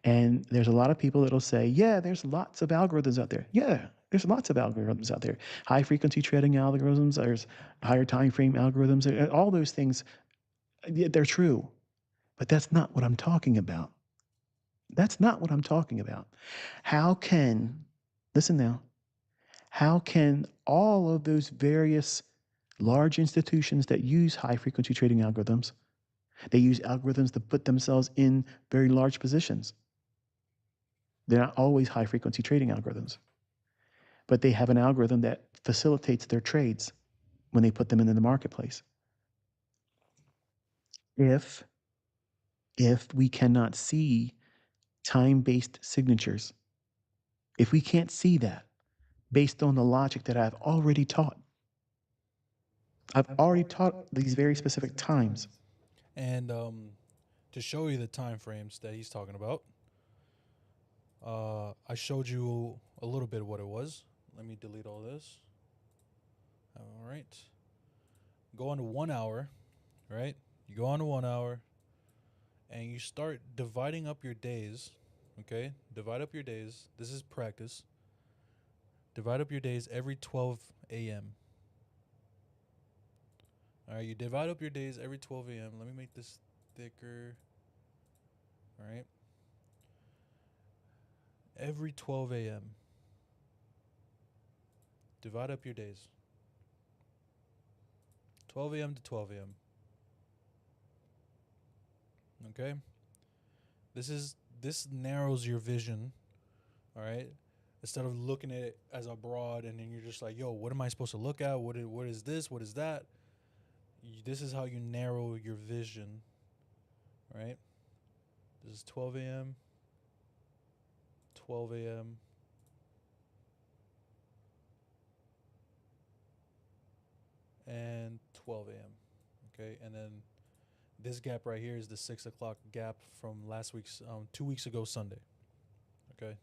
[SPEAKER 2] And there's a lot of people that'll say, yeah, there's lots of algorithms out there. Yeah, there's lots of algorithms out there. High frequency trading algorithms, there's higher time frame algorithms, all those things, they're true. But that's not what I'm talking about. That's not what I'm talking about. How can, listen now, how can all of those various large institutions that use high frequency trading algorithms, they use algorithms to put themselves in very large positions. They're not always high frequency trading algorithms, but they have an algorithm that facilitates their trades when they put them into the marketplace. If we cannot see time-based signatures, if we can't see that based on the logic that I've already taught, I've already taught these very specific times.
[SPEAKER 1] And to show you the time frames that he's talking about, I showed you a little bit of what it was. Let me delete all this. All right. Go on to 1 hour, right? You go on to 1 hour and you start dividing up your days, okay? Divide up your days. This is practice. Divide up your days every 12 a.m. All right, you divide up your days every 12 a.m. Let me make this thicker. All right. Every 12 a.m. Divide up your days. 12 a.m. to 12 a.m. Okay? This narrows your vision, all right? Instead of looking at it as a broad and then you're just like, "Yo, what am I supposed to look at? What is this? What is that?" This is how you narrow your vision, right? This is 12 a.m. 12 a.m. and 12 a.m. Okay, and then this gap right here is the 6 o'clock gap from last week's 2 weeks ago Sunday. Okay.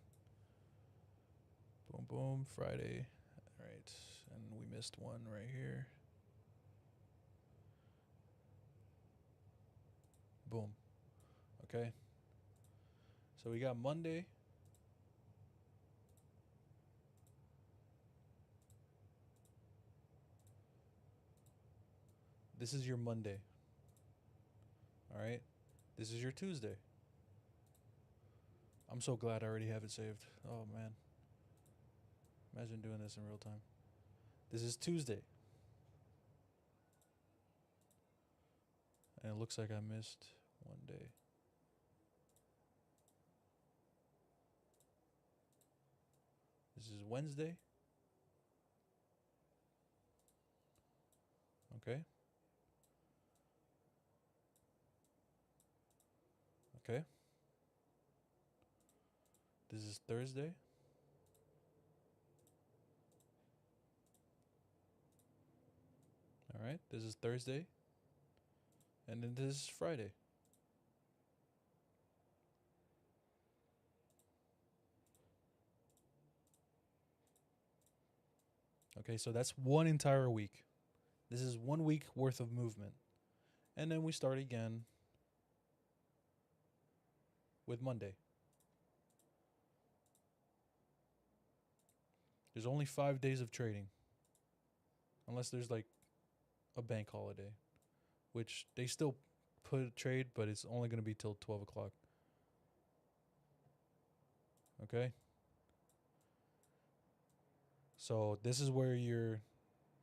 [SPEAKER 1] Boom, boom. Friday. All right. And we missed one right here. Boom. Okay. So we got Monday. This is your Monday. All right. This is your Tuesday. I'm so glad I already have it saved. Oh, man. Imagine doing this in real time. This is Tuesday. And it looks like I missed one day. This is Wednesday. Okay. Okay. This is Thursday. All right. This is Thursday. And then this is Friday. Okay. So that's one entire week. This is 1 week worth of movement. And then we start again with Monday. There's only 5 days of trading, unless there's like a bank holiday, which they still put a trade, but it's only going to be till 12 o'clock. Okay? So this is where you're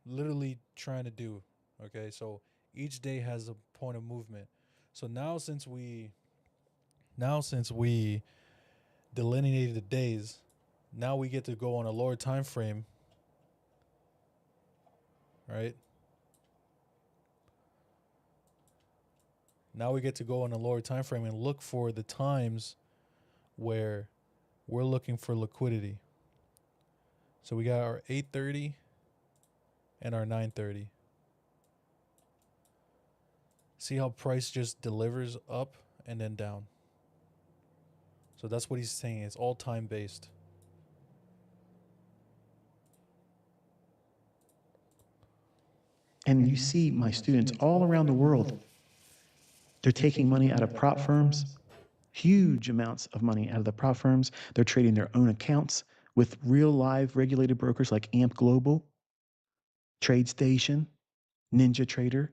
[SPEAKER 1] literally trying to do. Okay? So each day has a point of movement. So now since we delineated the days, now we get to go on a lower time frame, right? Now we get to go on a lower time frame and look for the times where we're looking for liquidity. So we got our 8:30 and our 9:30. See how price just delivers up and then down. So that's what he's saying. It's all time based.
[SPEAKER 2] And you see my students all around the world, they're taking money out of prop firms, huge amounts of money out of the prop firms. They're trading their own accounts with real live regulated brokers like AMP Global, TradeStation, Ninja Trader,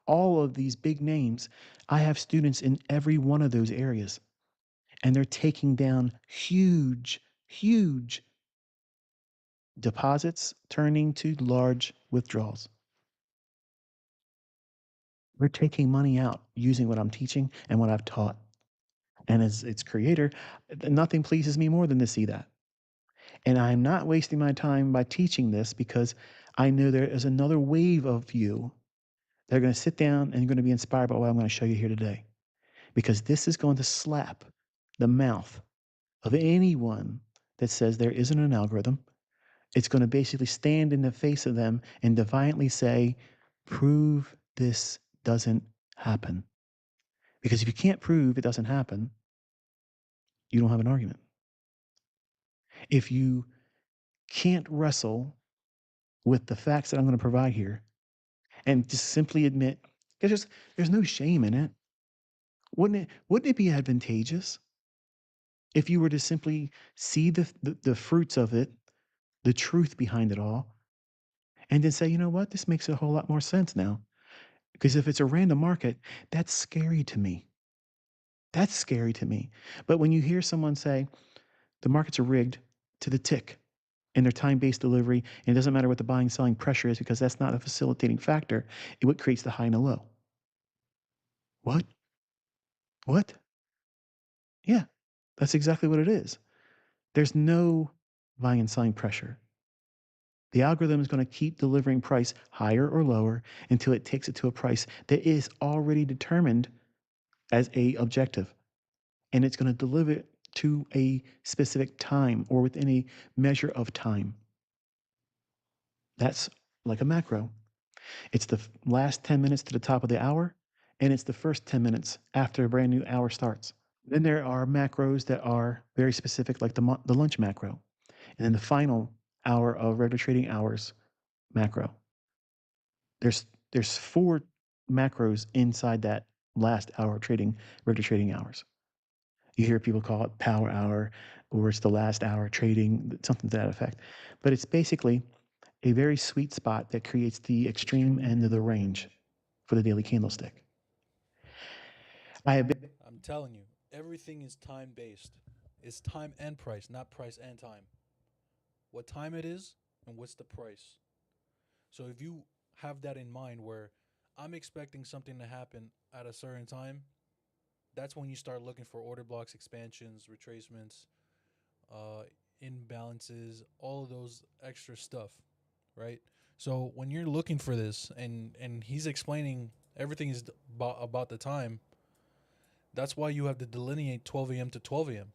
[SPEAKER 2] all of these big names. I have students in every one of those areas, and they're taking down huge, huge deposits turning to large withdrawals. We're taking money out using what I'm teaching and what I've taught. And as its creator, nothing pleases me more than to see that. And I'm not wasting my time by teaching this because I know there is another wave of you that are going to sit down and you're going to be inspired by what I'm going to show you here today. Because this is going to slap the mouth of anyone that says there isn't an algorithm. It's going to basically stand in the face of them and defiantly say, prove this doesn't happen. Because if you can't prove it doesn't happen, you don't have an argument. If you can't wrestle with the facts that I'm going to provide here and just simply admit, there's no shame in it. Wouldn't it be advantageous if you were to simply see the fruits of it, the truth behind it all, and then say, you know what, this makes a whole lot more sense now. Because if it's a random market, that's scary to me. That's scary to me. But when you hear someone say the markets are rigged to the tick in their time-based delivery, and it doesn't matter what the buying selling pressure is because that's not a facilitating factor, it what creates the high and the low. What? What? Yeah, that's exactly what it is. There's no buying and selling pressure. The algorithm is going to keep delivering price higher or lower until it takes it to a price that is already determined as a objective. And it's going to deliver it to a specific time or within a measure of time. That's like a macro. It's the last 10 minutes to the top of the hour, and it's the first 10 minutes after a brand new hour starts. Then there are macros that are very specific, like the lunch macro. And then the final hour of regular trading hours macro. There's four macros inside that last hour of trading, regular trading hours. You hear people call it power hour, or it's the last hour of trading, something to that effect. But it's basically a very sweet spot that creates the extreme end of the range for the daily candlestick. I have been
[SPEAKER 1] I'm telling you, everything is time based. It's time and price, not price and time. What time it is and what's the price. So if you have that in mind where I'm expecting something to happen at a certain time, that's when you start looking for order blocks, expansions, retracements, uh, imbalances, all of those extra stuff, right? So when you're looking for this and he's explaining everything is about the time, that's why you have to delineate 12 a.m. to 12 a.m.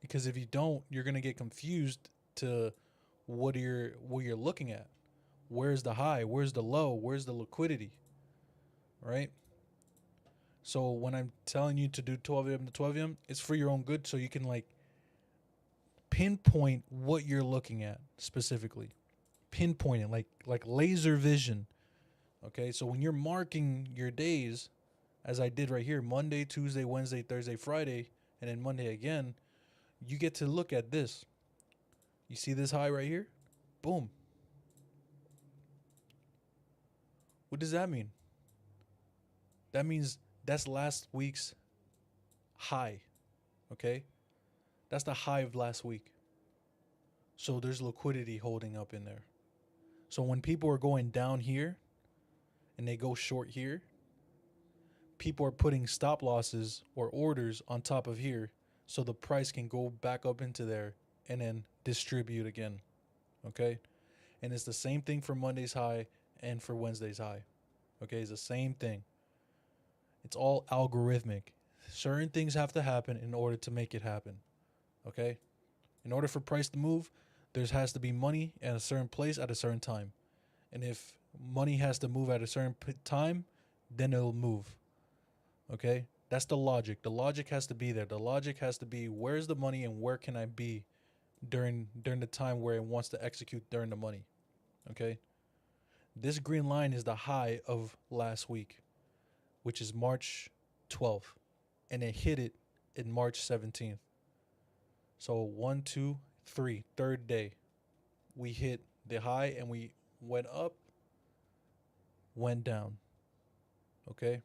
[SPEAKER 1] Because if you don't, you're gonna get confused to what you're looking at. Where's the high? Where's the low? Where's the liquidity? Right? So when I'm telling you to do 12 a.m. to 12 a.m., it's for your own good so you can like pinpoint what you're looking at specifically. Pinpoint it like laser vision. Okay? So when you're marking your days as I did right here, Monday, Tuesday, Wednesday, Thursday, Friday, and then Monday again, you get to look at this. You see this high right here? Boom. What does that mean? That means that's last week's high. Okay? That's the high of last week. So there's liquidity holding up in there. So when people are going down here and they go short here, people are putting stop losses or orders on top of here so the price can go back up into there and then distribute again. Okay? And it's the same thing for Monday's high and for Wednesday's high. Okay? It's the same thing. It's all algorithmic. Certain things have to happen in order to make it happen. Okay? In order for price to move, there has to be money at a certain place at a certain time. And if money has to move at a certain time, then it'll move. Okay? That's the logic. The logic has to be there. The logic has to be where's the money and where can I be during the time where it wants to execute during the money. Okay? This green line is the high of last week, which is March 12th, and it hit it in March 17th. So 1, 2, 3, third day, we hit the high and we went up, went down. Okay?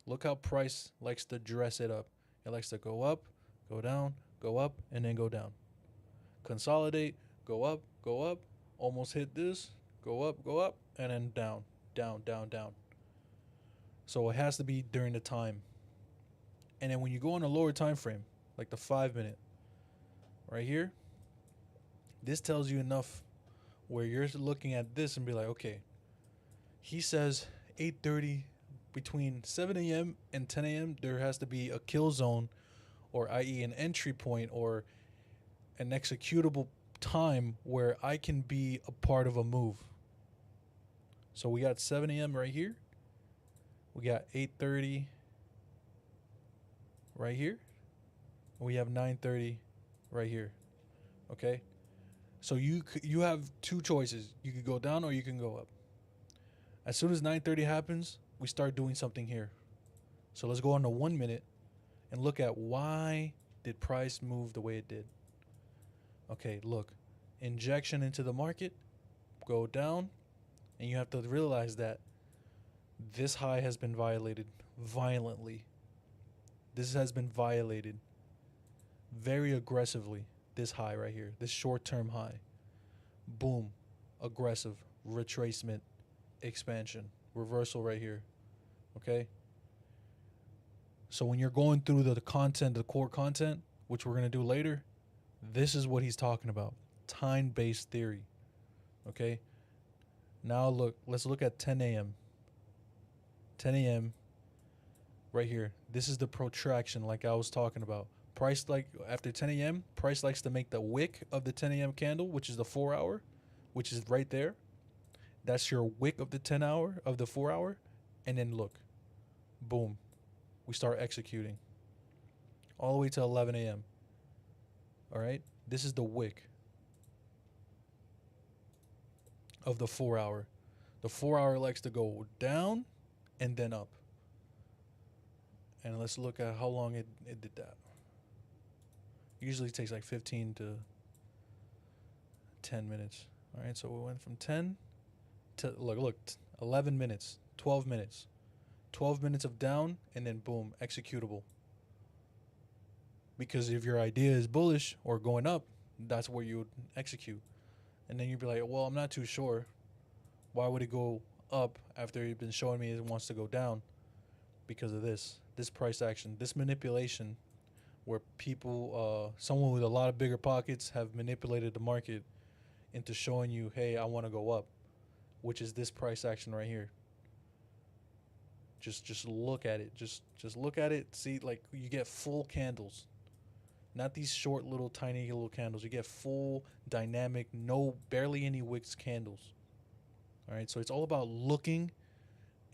[SPEAKER 1] Look how price likes to dress it up. It likes to go up, go down, go up, and then go down. Consolidate, go up, almost hit this, go up, and then down, down, down, down. So it has to be during the time. And then when you go on a lower time frame, like the 5 minute, right here, this tells you enough where you're looking at this and be like, okay, he says 8:30 between 7 a.m. and 10 a.m. there has to be a kill zone, or i.e. an entry point or an executable time where I can be a part of a move. So we got 7 a.m. right here. We got 8:30 right here. We have 9:30 right here. Okay? So you have two choices. You could go down or you can go up. As soon as 9:30 happens, we start doing something here. So let's go on to 1 minute and look at why did price move the way it did. Okay, look. Injection into the market, go down, and you have to realize that this high has been violated violently. This has been violated very aggressively. This high right here, this short-term high. Boom, aggressive retracement, expansion, reversal right here. Okay? So when you're going through the content, the core content, which we're going to do later, this is what he's talking about. Time-based theory. Okay? Now look, let's look at 10 a.m. 10 a.m. right here. This is the protraction like I was talking about. Price, like after 10 a.m., price likes to make the wick of the 10 a.m. candle, which is the 4 hour, which is right there. That's your wick of the 10 hour, of the 4 hour. And then look, boom, we start executing. all the way to 11 a.m. All right? This is the wick of the 4 hour. The 4 hour likes to go down and then up. And let's look at how long it did that. Usually takes like 15 to 10 minutes. All right, so we went from 10 to, look, 11 minutes, 12 minutes. 12 minutes of down, and then boom, executable. Because if your idea is bullish or going up, that's where you would execute. And then you'd be like, well, I'm not too sure. Why would it go up after you've been showing me it wants to go down? Because of this price action, this manipulation, where people, someone with a lot of bigger pockets have manipulated the market into showing you, hey, I want to go up, which is this price action right here. Just look at it. Just look at it. See, like, you get full candles, not these short little tiny little candles. You get full dynamic, no barely any wicks candles. All right, so it's all about looking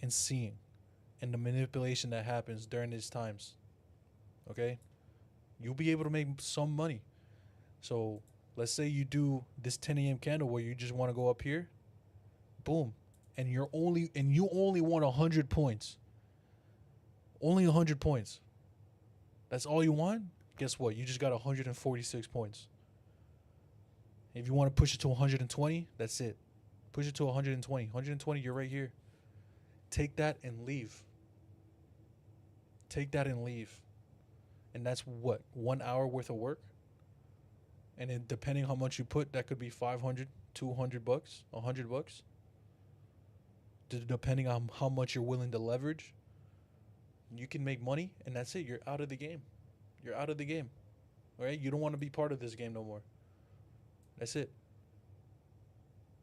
[SPEAKER 1] and seeing, and the manipulation that happens during these times. Okay, you'll be able to make some money. So let's say you do this 10 a.m. candle where you just want to go up here, boom, and you only want 100 points. Only 100 points. That's all you want? Guess what? You just got 146 points. If you want to push it to 120, that's it. Push it to 120. 120, you're right here. Take that and leave. Take that and leave. And that's what? 1 hour worth of work? And then depending how much you put, that could be 500, 200 bucks, 100 bucks. Depending on how much you're willing to leverage, you can make money, and that's it. You're out of the game. You're out of the game. All right? You don't want to be part of this game no more. That's it.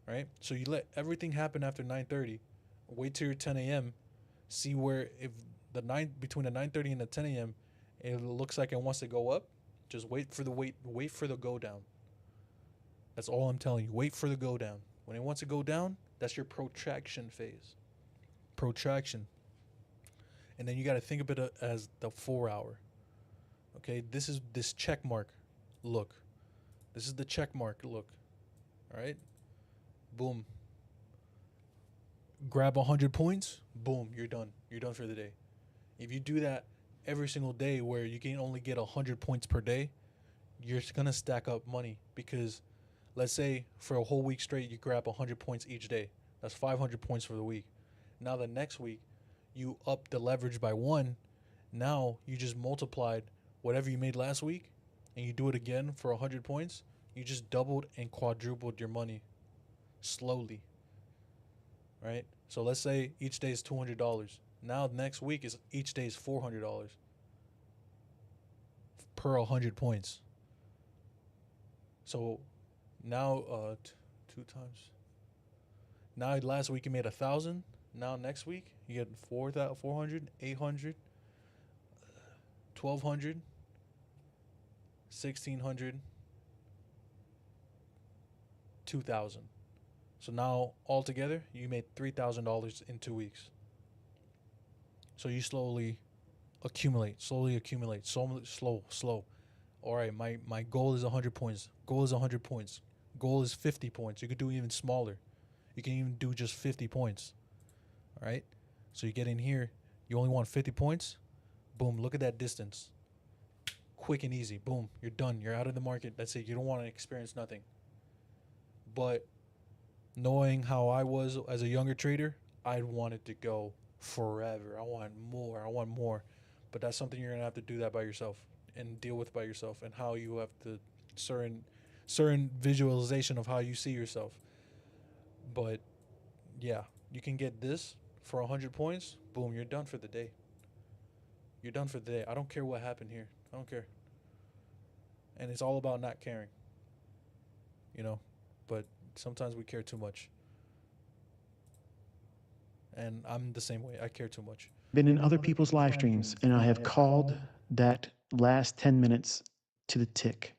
[SPEAKER 1] All right? So you let everything happen after 9:30. Wait till your 10 a.m. See where, if between the 9:30 and the 10 a.m. it looks like it wants to go up, just wait for the go down. That's all I'm telling you. Wait for the go down. When it wants to go down, that's your protraction phase. Protraction. And then you got to think of it as the 4 hour. Okay, this is this check mark look. This is the check mark look. All right? Boom. Grab 100 points, boom, you're done. You're done for the day. If you do that every single day where you can only get 100 points per day, you're going to stack up money, because let's say for a whole week straight you grab 100 points each day. That's 500 points for the week. Now the next week you up the leverage by 1. Now you just multiplied whatever you made last week, and you do it again for 100 points. You just doubled and quadrupled your money slowly. Right? So let's say each day is $200. Now next week is each day is $400 per 100 points. So now 2 times. Now last week you made 1,000. Now next week you get 400, 800, 1,200, 1,600, 2,000. So now altogether you made $3,000 in 2 weeks. So you slowly accumulate, slow. All right, my goal is 100 points. Goal is 100 points. Goal is 50 points. You could do even smaller. You can even do just 50 points. All right? So you get in here, you only want 50 points. Boom, look at that distance. Quick and easy. Boom, you're done. You're out of the market. That's it. You don't want to experience nothing. But knowing how I was as a younger trader, I wanted to go forever. I want more. But that's something you're going to have to do that by yourself and deal with by yourself, and how you have to certain visualization of how you see yourself. But yeah, you can get this for 100 points. Boom, you're done for the day. You're done for the day. I don't care what happened here. I don't care. And it's all about not caring. But sometimes we care too much. And I'm the same way. I care too much.
[SPEAKER 2] Been in other people's live streams, and I have called that last 10 minutes to the tick,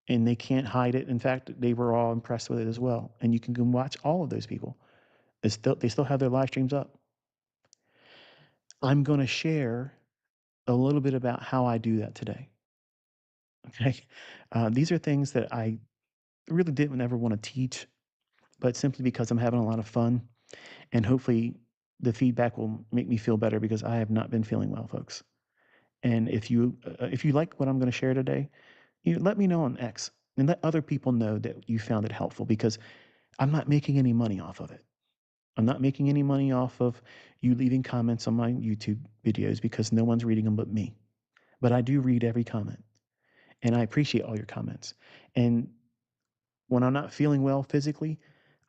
[SPEAKER 2] and they can't hide it. In fact, they were all impressed with it as well. And you can go watch all of those people. They still have their live streams up. I'm going to share a little bit about how I do that today. Okay. These are things that I really didn't ever want to teach, but simply because I'm having a lot of fun and hopefully the feedback will make me feel better because I have not been feeling well, folks. And if you like what I'm going to share today, let me know on X and let other people know that you found it helpful because I'm not making any money off of it. I'm not making any money off of you leaving comments on my YouTube videos because no one's reading them but me. But I do read every comment and I appreciate all your comments. And when I'm not feeling well physically,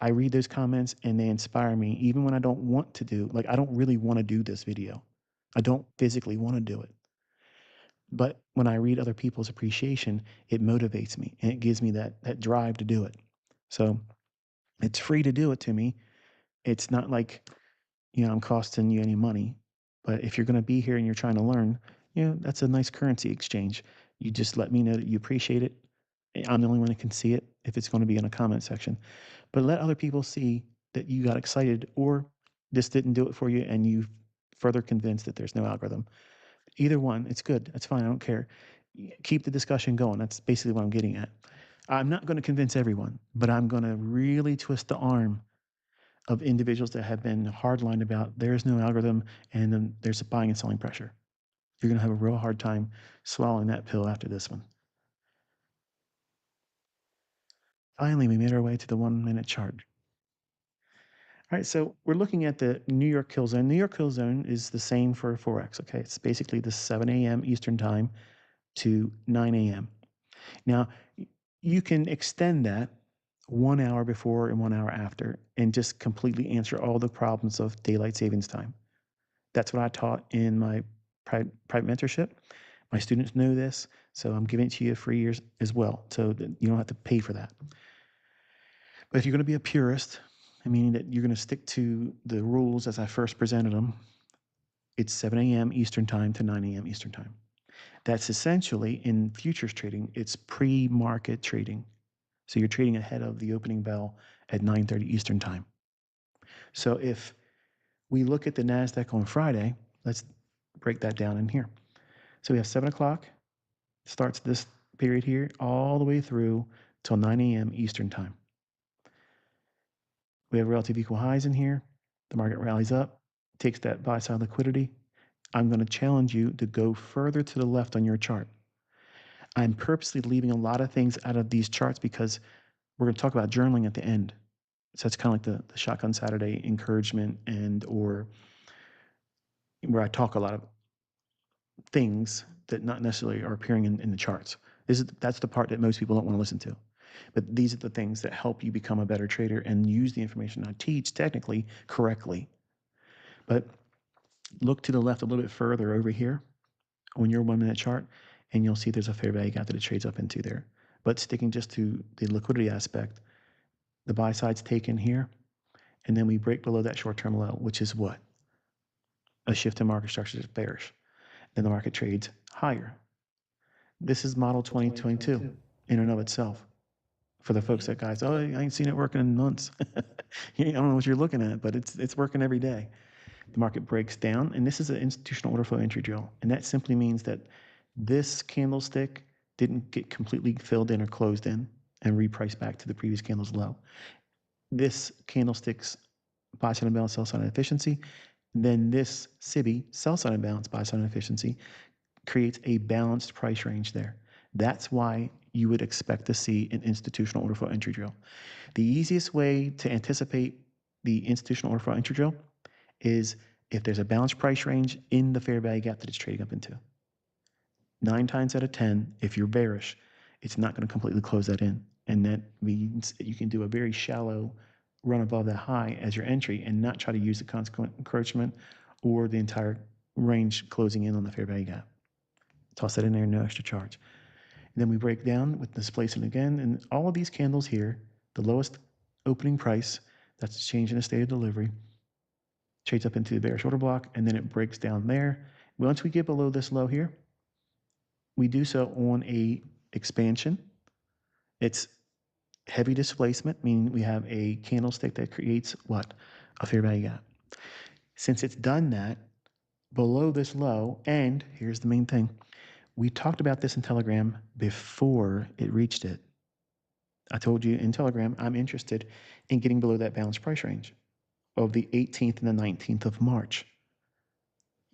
[SPEAKER 2] I read those comments and they inspire me even when I don't want to do, like I don't really want to do this video. I don't physically want to do it. But when I read other people's appreciation, it motivates me and it gives me that drive to do it. So it's free to do it to me. It's not like, I'm costing you any money. But if you're going to be here and you're trying to learn, that's a nice currency exchange. You just let me know that you appreciate it. I'm the only one that can see it if it's going to be in a comment section. But let other people see that you got excited or this didn't do it for you and you further convinced that there's no algorithm. Either one, it's good. That's fine. I don't care. Keep the discussion going. That's basically what I'm getting at. I'm not going to convince everyone, but I'm going to really twist the arm of individuals that have been hardline about there's no algorithm and then there's a buying and selling pressure. You're going to have a real hard time swallowing that pill after this one. Finally, we made our way to the 1 minute chart. All right, so we're looking at the New York kill zone. New York kill zone is the same for Forex, okay? It's basically the 7 a.m. Eastern time to 9 a.m. Now, you can extend that 1 hour before and 1 hour after and just completely answer all the problems of daylight savings time. That's what I taught in my private mentorship. My students know this, so I'm giving it to you for years as well, so that you don't have to pay for that. But if you're going to be a purist, meaning that you're going to stick to the rules as I first presented them, it's 7 a.m. Eastern time to 9 a.m. Eastern time. That's essentially, in futures trading, it's pre-market trading. So you're trading ahead of the opening bell at 9:30 Eastern time. So if we look at the NASDAQ on Friday, let's break that down in here. So we have 7 o'clock, starts this period here, all the way through till 9 a.m. Eastern time. We have relative equal highs in here. The market rallies up, takes that buy side liquidity. I'm going to challenge you to go further to the left on your chart. I'm purposely leaving a lot of things out of these charts because we're going to talk about journaling at the end. So it's kind of like the Shotgun Saturday encouragement and or where I talk a lot of things that not necessarily are appearing in the charts. That's the part that most people don't want to listen to. But these are the things that help you become a better trader and use the information I teach technically correctly. But look to the left a little bit further over here on your 1 minute chart, and you'll see there's a fair value gap that it trades up into there. But sticking just to the liquidity aspect, the buy side's taken here, and then we break below that short-term low, which is what? A shift in market structure is bearish. Then the market trades higher. This is model 2022 in and of itself. For the folks that guys, oh, I ain't seen it working in months. I don't know what you're looking at, but it's working every day. The market breaks down, and this is an institutional order flow entry drill. And that simply means that this candlestick didn't get completely filled in or closed in and repriced back to the previous candle's low. This candlestick's buy side imbalance, sell side inefficiency. Then this SIBI, sell side imbalance, buy side inefficiency, creates a balanced price range there. That's why you would expect to see an institutional order flow entry drill. The easiest way to anticipate the institutional order flow entry drill is if there's a balanced price range in the fair value gap that it's trading up into. 9 times out of 10, if you're bearish, it's not going to completely close that in. And that means that you can do a very shallow run above that high as your entry and not try to use the consequent encroachment or the entire range closing in on the fair value gap. Toss that in there, no extra charge. And then we break down with displacement again, and all of these candles here, the lowest opening price, that's the change in the state of delivery, trades up into the bearish order block, and then it breaks down there. Once we get below this low here, we do so on a expansion. It's heavy displacement, meaning we have a candlestick that creates what? A fair value gap. Since it's done that, below this low, and here's the main thing. We talked about this in Telegram before it reached it. I told you in Telegram, I'm interested in getting below that balanced price range of the 18th and the 19th of March.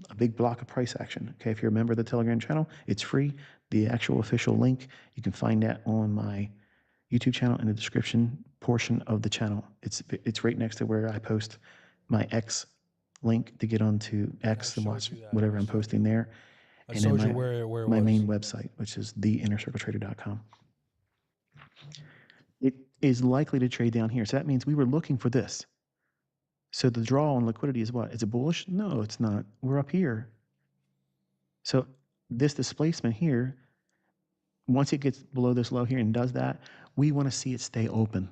[SPEAKER 2] A big block of price action. Okay, if you're a member of the Telegram channel, it's free. The actual official link, you can find that on my YouTube channel in the description portion of the channel. It's right next to where I post my X link to get onto X and watch whatever I'm posting there.
[SPEAKER 1] I
[SPEAKER 2] And then
[SPEAKER 1] showed you where it
[SPEAKER 2] my
[SPEAKER 1] was.
[SPEAKER 2] main website, which is theinnercircletrader.com. It is likely to trade down here. So that means we were looking for this. So the draw on liquidity is what? Is it bullish? No, it's not. We're up here. So this displacement here, once it gets below this low here and does that, we want to see it stay open.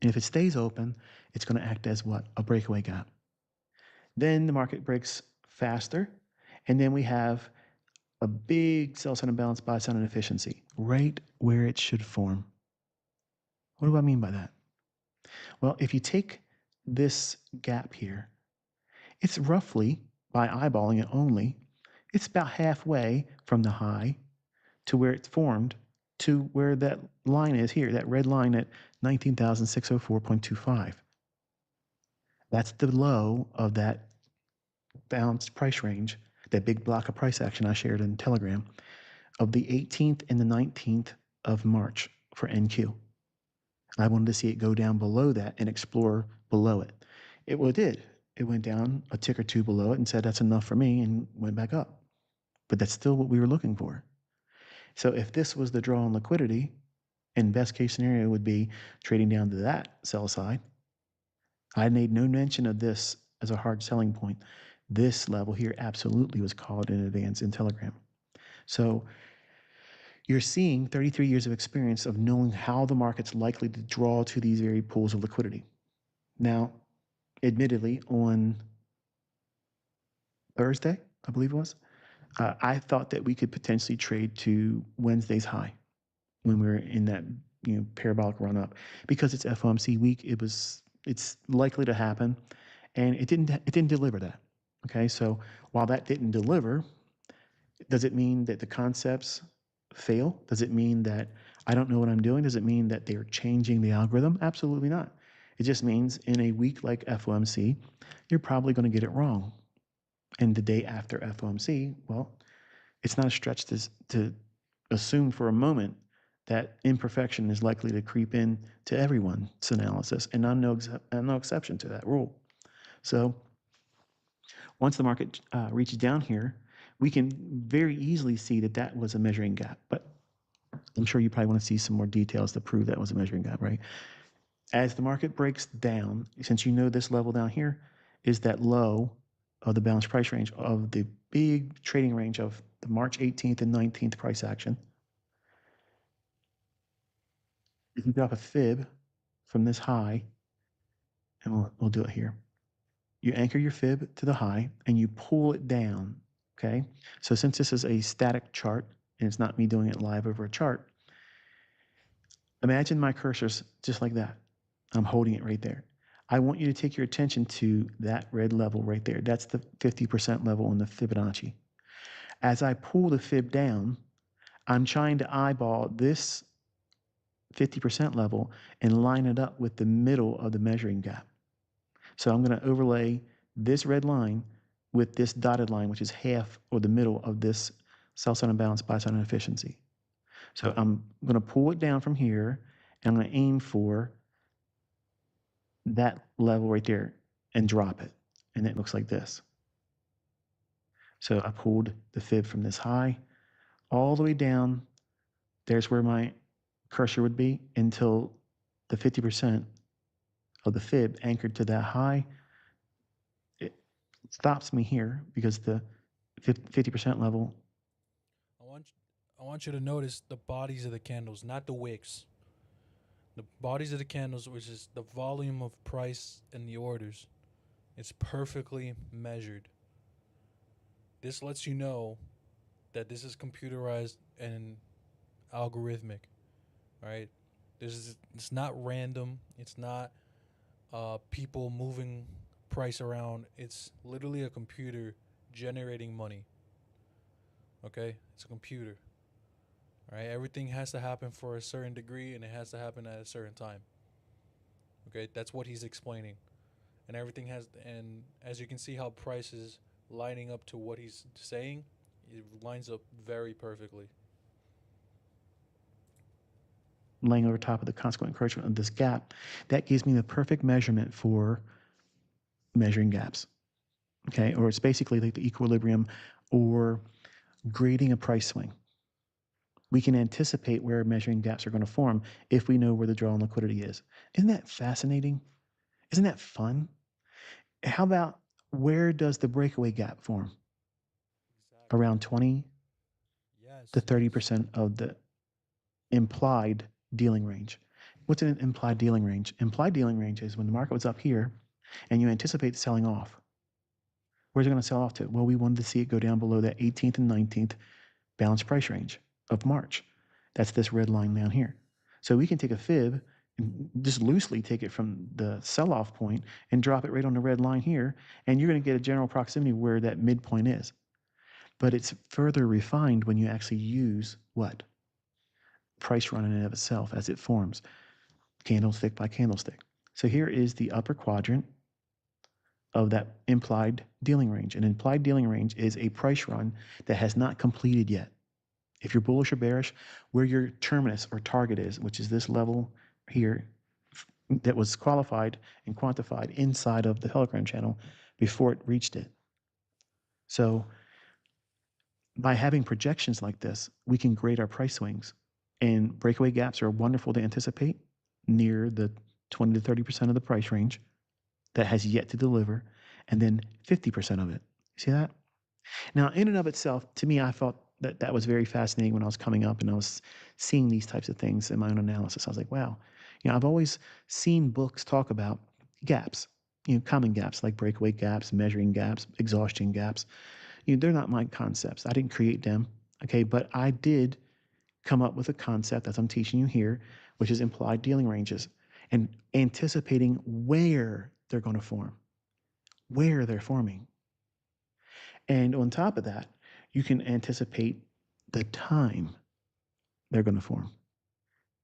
[SPEAKER 2] And if it stays open, it's going to act as what? A breakaway gap. Then the market breaks faster, and then we have a big sell sign imbalance, buy sign inefficiency, right where it should form. What do I mean by that? Well, if you take this gap here, it's roughly, by eyeballing it only, it's about halfway from the high to where it's formed to where that line is here, that red line at 19,604.25. That's the low of that balanced price range, that big block of price action I shared in Telegram, of the 18th and the 19th of March for NQ. I wanted to see it go down below that and explore below it. It did. It went down a tick or two below it and said that's enough for me and went back up. But that's still what we were looking for. So if this was the draw on liquidity, and best case scenario would be trading down to that sell side. I made no mention of this as a hard selling point. This level here absolutely was called in advance in Telegram. So you're seeing 33 years of experience of knowing how the market's likely to draw to these very pools of liquidity. Now, admittedly, on Thursday, I believe it was, I thought that we could potentially trade to Wednesday's high when we were in that parabolic run up, because it's FOMC week. It's likely to happen, and it didn't deliver that. Okay, so while that didn't deliver, does it mean that the concepts fail? Does it mean that I don't know what I'm doing? Does it mean that they're changing the algorithm? Absolutely not. It just means in a week like FOMC, you're probably going to get it wrong. And the day after FOMC, well, it's not a stretch to assume for a moment that imperfection is likely to creep in to everyone's analysis, and I'm no exception to that rule. So once the market reaches down here, we can very easily see that that was a measuring gap. But I'm sure you probably want to see some more details to prove that was a measuring gap, right? As the market breaks down, since you know this level down here is that low of the balanced price range of the big trading range of the March 18th and 19th price action, if you drop a fib from this high, and we'll do it here. You anchor your fib to the high and you pull it down, okay? So since this is a static chart and it's not me doing it live over a chart, imagine my cursor's just like that. I'm holding it right there. I want you to take your attention to that red level right there. That's the 50% level on the Fibonacci. As I pull the fib down, I'm trying to eyeball this 50% level and line it up with the middle of the measuring gap. So I'm going to overlay this red line with this dotted line, which is half or the middle of this sell sign imbalance, buy sign inefficiency. So I'm going to pull it down from here, and I'm going to aim for that level right there and drop it. And it looks like this. So I pulled the fib from this high all the way down. There's where my cursor would be until the 50% of the fib anchored to that high. It stops me here because the 50% level.
[SPEAKER 1] I want you to notice the bodies of the candles, not the wicks. The bodies of the candles, which is the volume of price in the orders, it's perfectly measured. This lets you know that this is computerized and algorithmic, right? It's not random. It's not people moving price around. It's literally a computer generating money. Okay? It's a computer. All right? Everything has to happen for a certain degree and it has to happen at a certain time. Okay? That's what he's explaining. And everything has, and as you can see how price is lining up to what he's saying, it lines up very perfectly.
[SPEAKER 2] Laying over top of the consequent encroachment of this gap, that gives me the perfect measurement for measuring gaps. Okay, or it's basically like the equilibrium or grading a price swing. We can anticipate where measuring gaps are going to form if we know where the draw on liquidity is. Isn't that fascinating? Isn't that fun? How about where does the breakaway gap form?
[SPEAKER 1] Exactly.
[SPEAKER 2] Around 20
[SPEAKER 1] Yes.
[SPEAKER 2] to 30% of the implied dealing range. What's an implied dealing range? Implied dealing range is when the market was up here and you anticipate selling off. Where's it going to sell off to? Well, we wanted to see it go down below that 18th and 19th balanced price range of March. That's this red line down here. So we can take a fib and just loosely take it from the sell-off point and drop it right on the red line here, and you're going to get a general proximity where that midpoint is. But it's further refined when you actually use what? Price run in and of itself as it forms, candlestick by candlestick. So here is the upper quadrant of that implied dealing range. An implied dealing range is a price run that has not completed yet. If you're bullish or bearish, where your terminus or target is, which is this level here that was qualified and quantified inside of the Telegram channel before it reached it. So by having projections like this, we can grade our price swings. And breakaway gaps are wonderful to anticipate near the 20 to 30% of the price range that has yet to deliver, and then 50% of it. See that? Now, in and of itself, to me, I felt that that was very fascinating when I was coming up and I was seeing these types of things in my own analysis. I was like, wow, I've always seen books talk about gaps, common gaps like breakaway gaps, measuring gaps, exhaustion gaps. They're not my concepts. I didn't create them, okay? But I did come up with a concept as I'm teaching you here, which is implied dealing ranges and anticipating where they're going to form, where they're forming. And on top of that, you can anticipate the time they're going to form.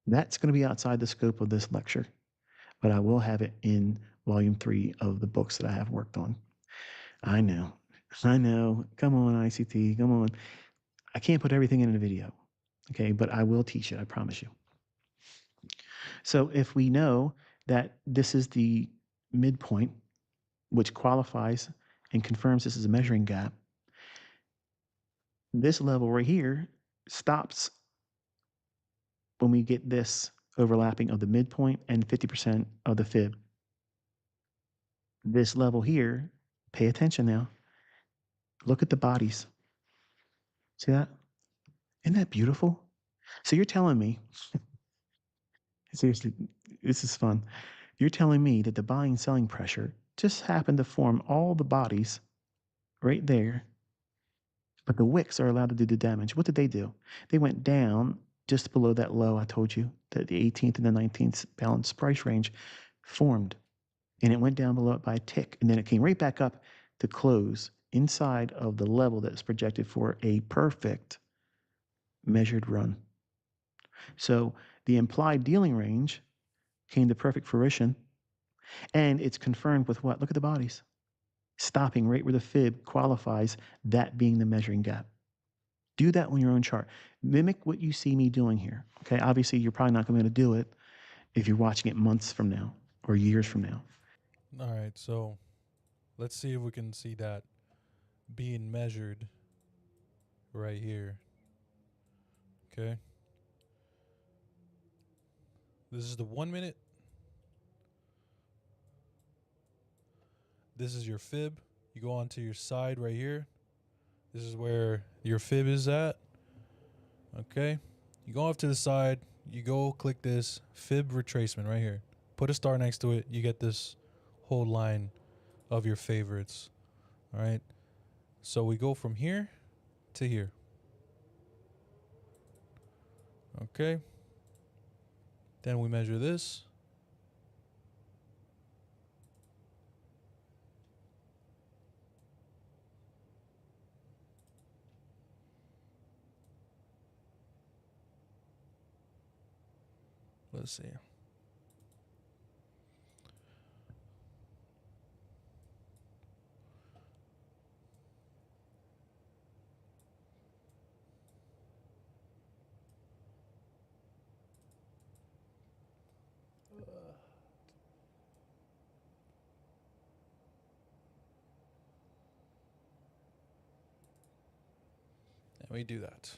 [SPEAKER 2] That's going to be outside the scope of this lecture, but I will have it in volume 3 of the books that I have worked on. I know. Come on, ICT, come on. I can't put everything in a video, okay? But I will teach it, I promise you. So if we know that this is the midpoint, which qualifies and confirms this is a measuring gap, this level right here stops when we get this overlapping of the midpoint and 50% of the fib. This level here, pay attention now. Look at the bodies. See that? Isn't that beautiful? So you're telling me, seriously, this is fun. You're telling me that the buying and selling pressure just happened to form all the bodies right there, but the wicks are allowed to do the damage. What did they do? They went down just below that low I told you, that the 18th and the 19th balanced price range formed. And it went down below it by a tick. And then it came right back up to close inside of the level that is projected for a perfect measured run. So the implied dealing range came to perfect fruition. And it's confirmed with what? Look at the bodies. Stopping right where the fib qualifies, that being the measuring gap. Do that on your own chart. Mimic what you see me doing here. Okay, obviously you're probably not going to do it if you're watching it months from now or years from now.
[SPEAKER 1] All right, so let's see if we can see that being measured right here. Okay. This is the 1 minute. This is your fib. You go onto your side right here. This is where your fib is at. Okay. You go off to the side. You go click this fib retracement right here. Put a star next to it. You get this whole line of your favorites. All right. So we go from here to here. Okay. Then we measure this. Let's see. And we do that.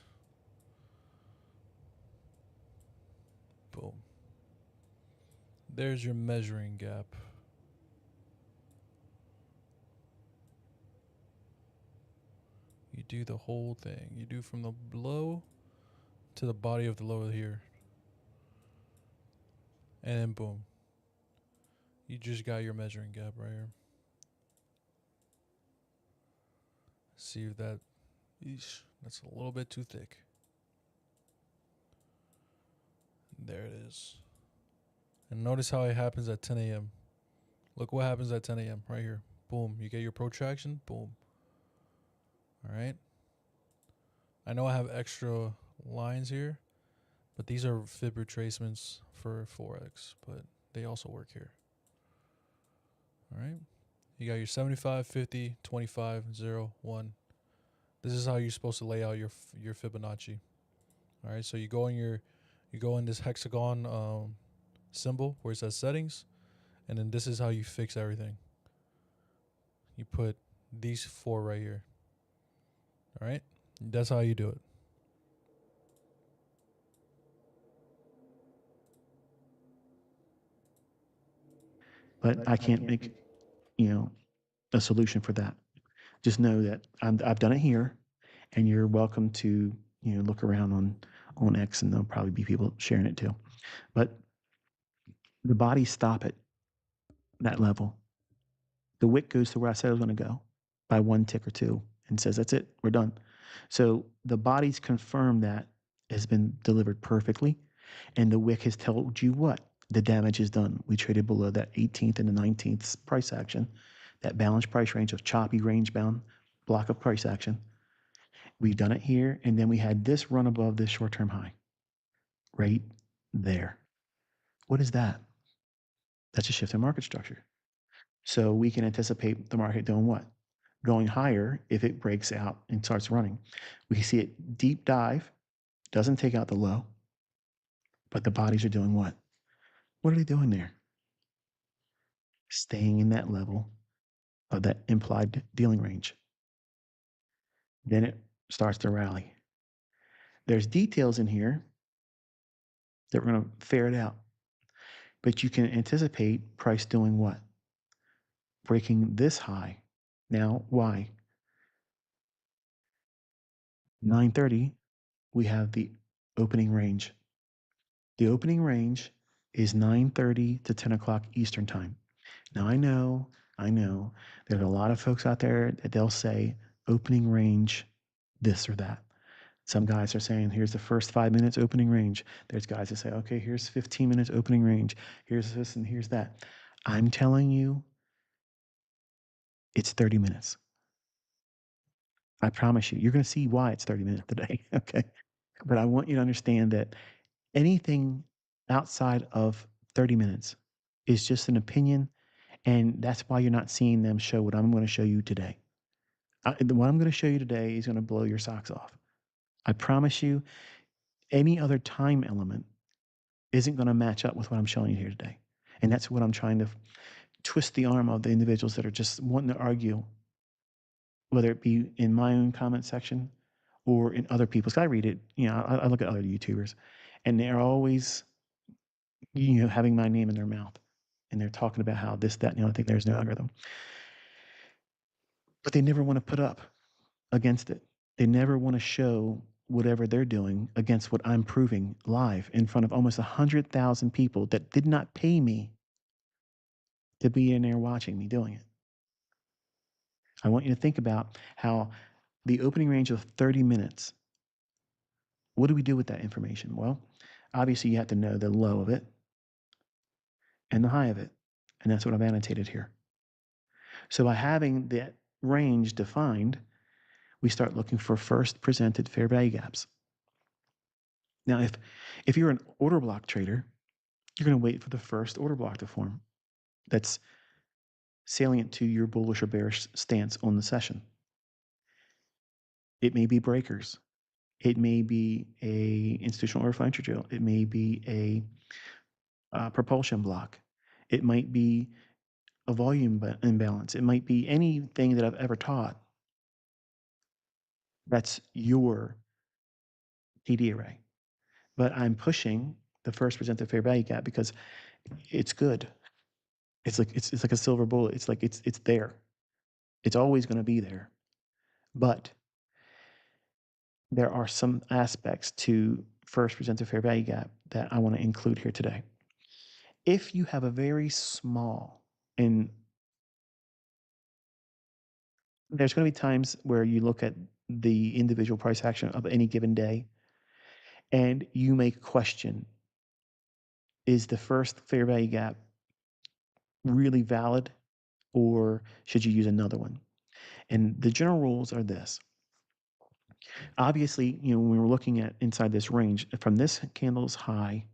[SPEAKER 1] Boom. There's your measuring gap. You do the whole thing. You do from the low to the body of the low here. And then boom. You just got your measuring gap right here. See if that, that's a little bit too thick. There it is. And notice how it happens at 10 a.m. Look what happens at 10 a.m. right here. Boom. You get your protraction. Boom. All right. I know I have extra lines here, but these are fib retracements for Forex, but they also work here. All right. You got your 75, 50, 25, 0, 1. This is how you're supposed to lay out your Fibonacci. All right. So you go in this hexagon symbol where it says settings, and then this is how you fix everything. You put these 4 right here. All right. That's how you do it.
[SPEAKER 2] But I can't make, a solution for that. Just know that I've done it here, and you're welcome to, look around on X, and there'll probably be people sharing it too. But the bodies stop at that level. The wick goes to where I said it was going to go by 1 tick or 2 and says, that's it, we're done. So the bodies confirm that has been delivered perfectly. And the wick has told you what? The damage is done. We traded below that 18th and the 19th price action, that balanced price range of choppy range bound block of price action. We've done it here. And then we had this run above this short-term high right there. What is that? That's a shift in market structure. So we can anticipate the market doing what? Going higher if it breaks out and starts running. We see it deep dive, doesn't take out the low, but the bodies are doing what? What are they doing there? Staying in that level of that implied dealing range. Then it starts to rally. There's details in here that we're going to ferret out, but you can anticipate price doing what? Breaking this high. Now, why? 9:30, we have the opening range. The opening range is 9:30 to 10 o'clock Eastern time. Now, I know there's a lot of folks out there that they'll say opening range this or that. Some guys are saying, here's the first 5 minutes opening range. There's guys that say, okay, here's 15 minutes opening range. Here's this and here's that. I'm telling you, it's 30 minutes. I promise you, you're going to see why it's 30 minutes today. Okay. But I want you to understand that anything outside of 30 minutes is just an opinion. And that's why you're not seeing them show what I'm going to show you today. What I'm going to show you today is going to blow your socks off. I promise you, any other time element isn't going to match up with what I'm showing you here today. And that's what I'm trying to twist the arm of the individuals that are just wanting to argue, whether it be in my own comment section or in other people's. I read it, I look at other YouTubers, and they're always, having my name in their mouth. And they're talking about how this, that, and the other thing, there's no algorithm. But they never want to put up against it. They never want to show whatever they're doing against what I'm proving live in front of almost 100,000 people that did not pay me to be in there watching me doing it. I want you to think about how the opening range of 30 minutes, what do we do with that information? Well, obviously you have to know the low of it and the high of it. And that's what I've annotated here. So by having that range defined, we start looking for first presented fair value gaps. Now, if you're an order block trader, You're going to wait for the first order block to form that's salient to your bullish or bearish stance on the session. It may be breakers. It may be a institutional order flow drill. It may be a propulsion block. It might be a volume imbalance. It might be anything that I've ever taught. That's your TD array. But I'm pushing the first presented fair value gap because it's good. It's like a silver bullet. It's like it's there. It's always going to be there. But there are some aspects to first presented fair value gap that I want to include here today. If you have a very small, and there's going to be times where you look at the individual price action of any given day and you may question, is the first fair value gap really valid, or should you use another one? And the general rules are this. Obviously, when we're looking at inside this range, from this candle's high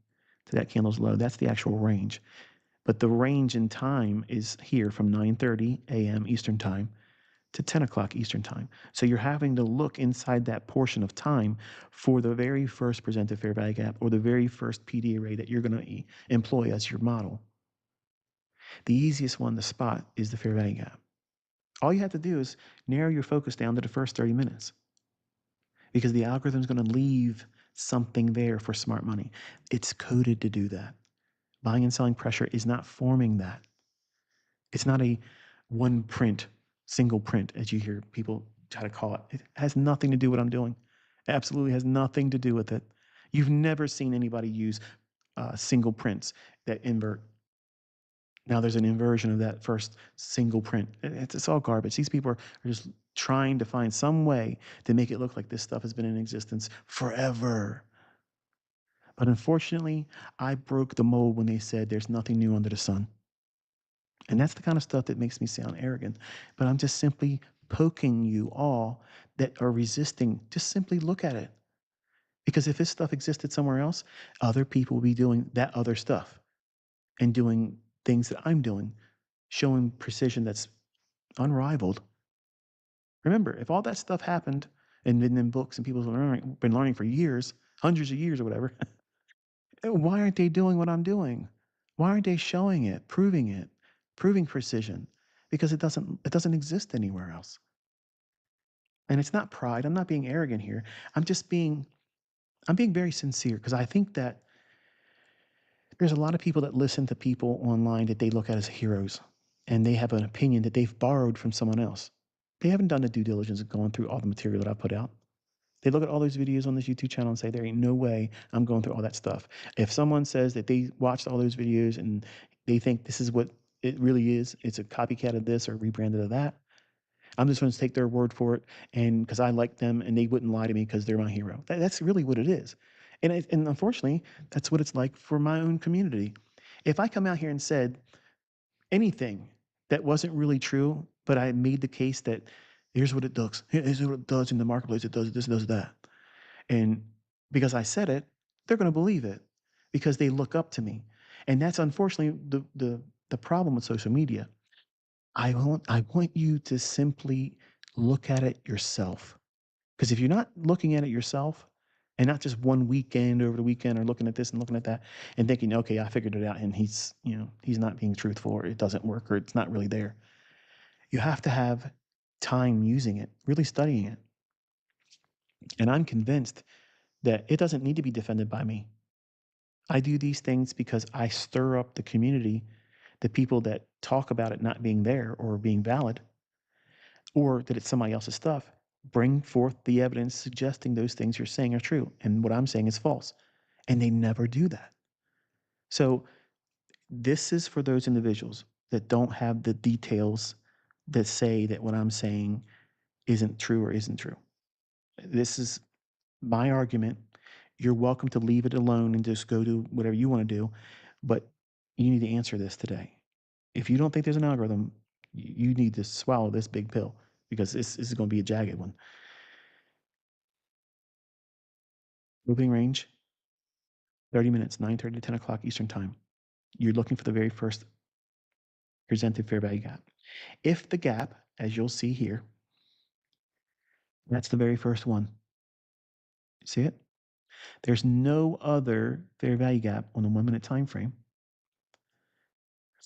[SPEAKER 2] to that candle's low, that's the actual range. But the range in time is here from 9:30 a.m. Eastern time to 10 o'clock Eastern time. So you're having to look inside that portion of time for the very first presented fair value gap or the very first PD array that you're going to employ as your model. The easiest one to spot is the fair value gap. All you have to do is narrow your focus down to the first 30 minutes because the algorithm is going to leave something there for smart money. It's coded to do that. Buying and selling pressure is not forming that. It's not a one print, single print, as you hear people try to call it. It has nothing to do with what I'm doing. It absolutely has nothing to do with it. You've never seen anybody use single prints that invert. Now there's an inversion of that first single print. It's all garbage. These people are just trying to find some way to make it look like this stuff has been in existence forever. But unfortunately, I broke the mold when they said there's nothing new under the sun. And that's the kind of stuff that makes me sound arrogant. But I'm just simply poking you all that are resisting. Just simply look at it. Because if this stuff existed somewhere else, other people will be doing that other stuff and doing things that I'm doing, showing precision that's unrivaled. Remember, if all that stuff happened and been in books and people have been learning for years, hundreds of years or whatever, why aren't they doing what I'm doing? Why aren't they showing it, proving precision? Because it doesn't exist anywhere else. And it's not pride. I'm not being arrogant here. I'm being very sincere because I think that there's a lot of people that listen to people online that they look at as heroes and they have an opinion that they've borrowed from someone else. They haven't done the due diligence of going through all the material that I put out. They look at all those videos on this YouTube channel and say, there ain't no way I'm going through all that stuff. If someone says that they watched all those videos and they think this is what it really is, it's a copycat of this or rebranded of that, I'm just going to take their word for it, and because I like them and they wouldn't lie to me because they're my hero. That's really what it is. And unfortunately, that's what it's like for my own community. If I come out here and said anything that wasn't really true, but I made the case that here's what it does, here's what it does in the marketplace, it does this, it does that. And because I said it, they're going to believe it because they look up to me. And that's unfortunately the problem with social media. I want you to simply look at it yourself. Because if you're not looking at it yourself and not just one weekend over the weekend or looking at this and looking at that and thinking, okay, I figured it out and he's not being truthful or it doesn't work or it's not really there. You have to have time using it, really studying it. And I'm convinced that it doesn't need to be defended by me. I do these things because I stir up the community, the people that talk about it not being there or being valid, or that it's somebody else's stuff. Bring forth the evidence suggesting those things you're saying are true and what I'm saying is false. And they never do that. So this is for those individuals that don't have the details that say that what I'm saying isn't true or isn't true. This is my argument. You're welcome to leave it alone and just go do whatever you want to do, but you need to answer this today. If you don't think there's an algorithm, you need to swallow this big pill because this is going to be a jagged one. Moving range, 30 minutes, 9:30 to 10 o'clock Eastern time. you're looking for the very first presented fair value gap. If the gap, as you'll see here, that's the very first one. See it? There's no other fair value gap on the 1 minute time frame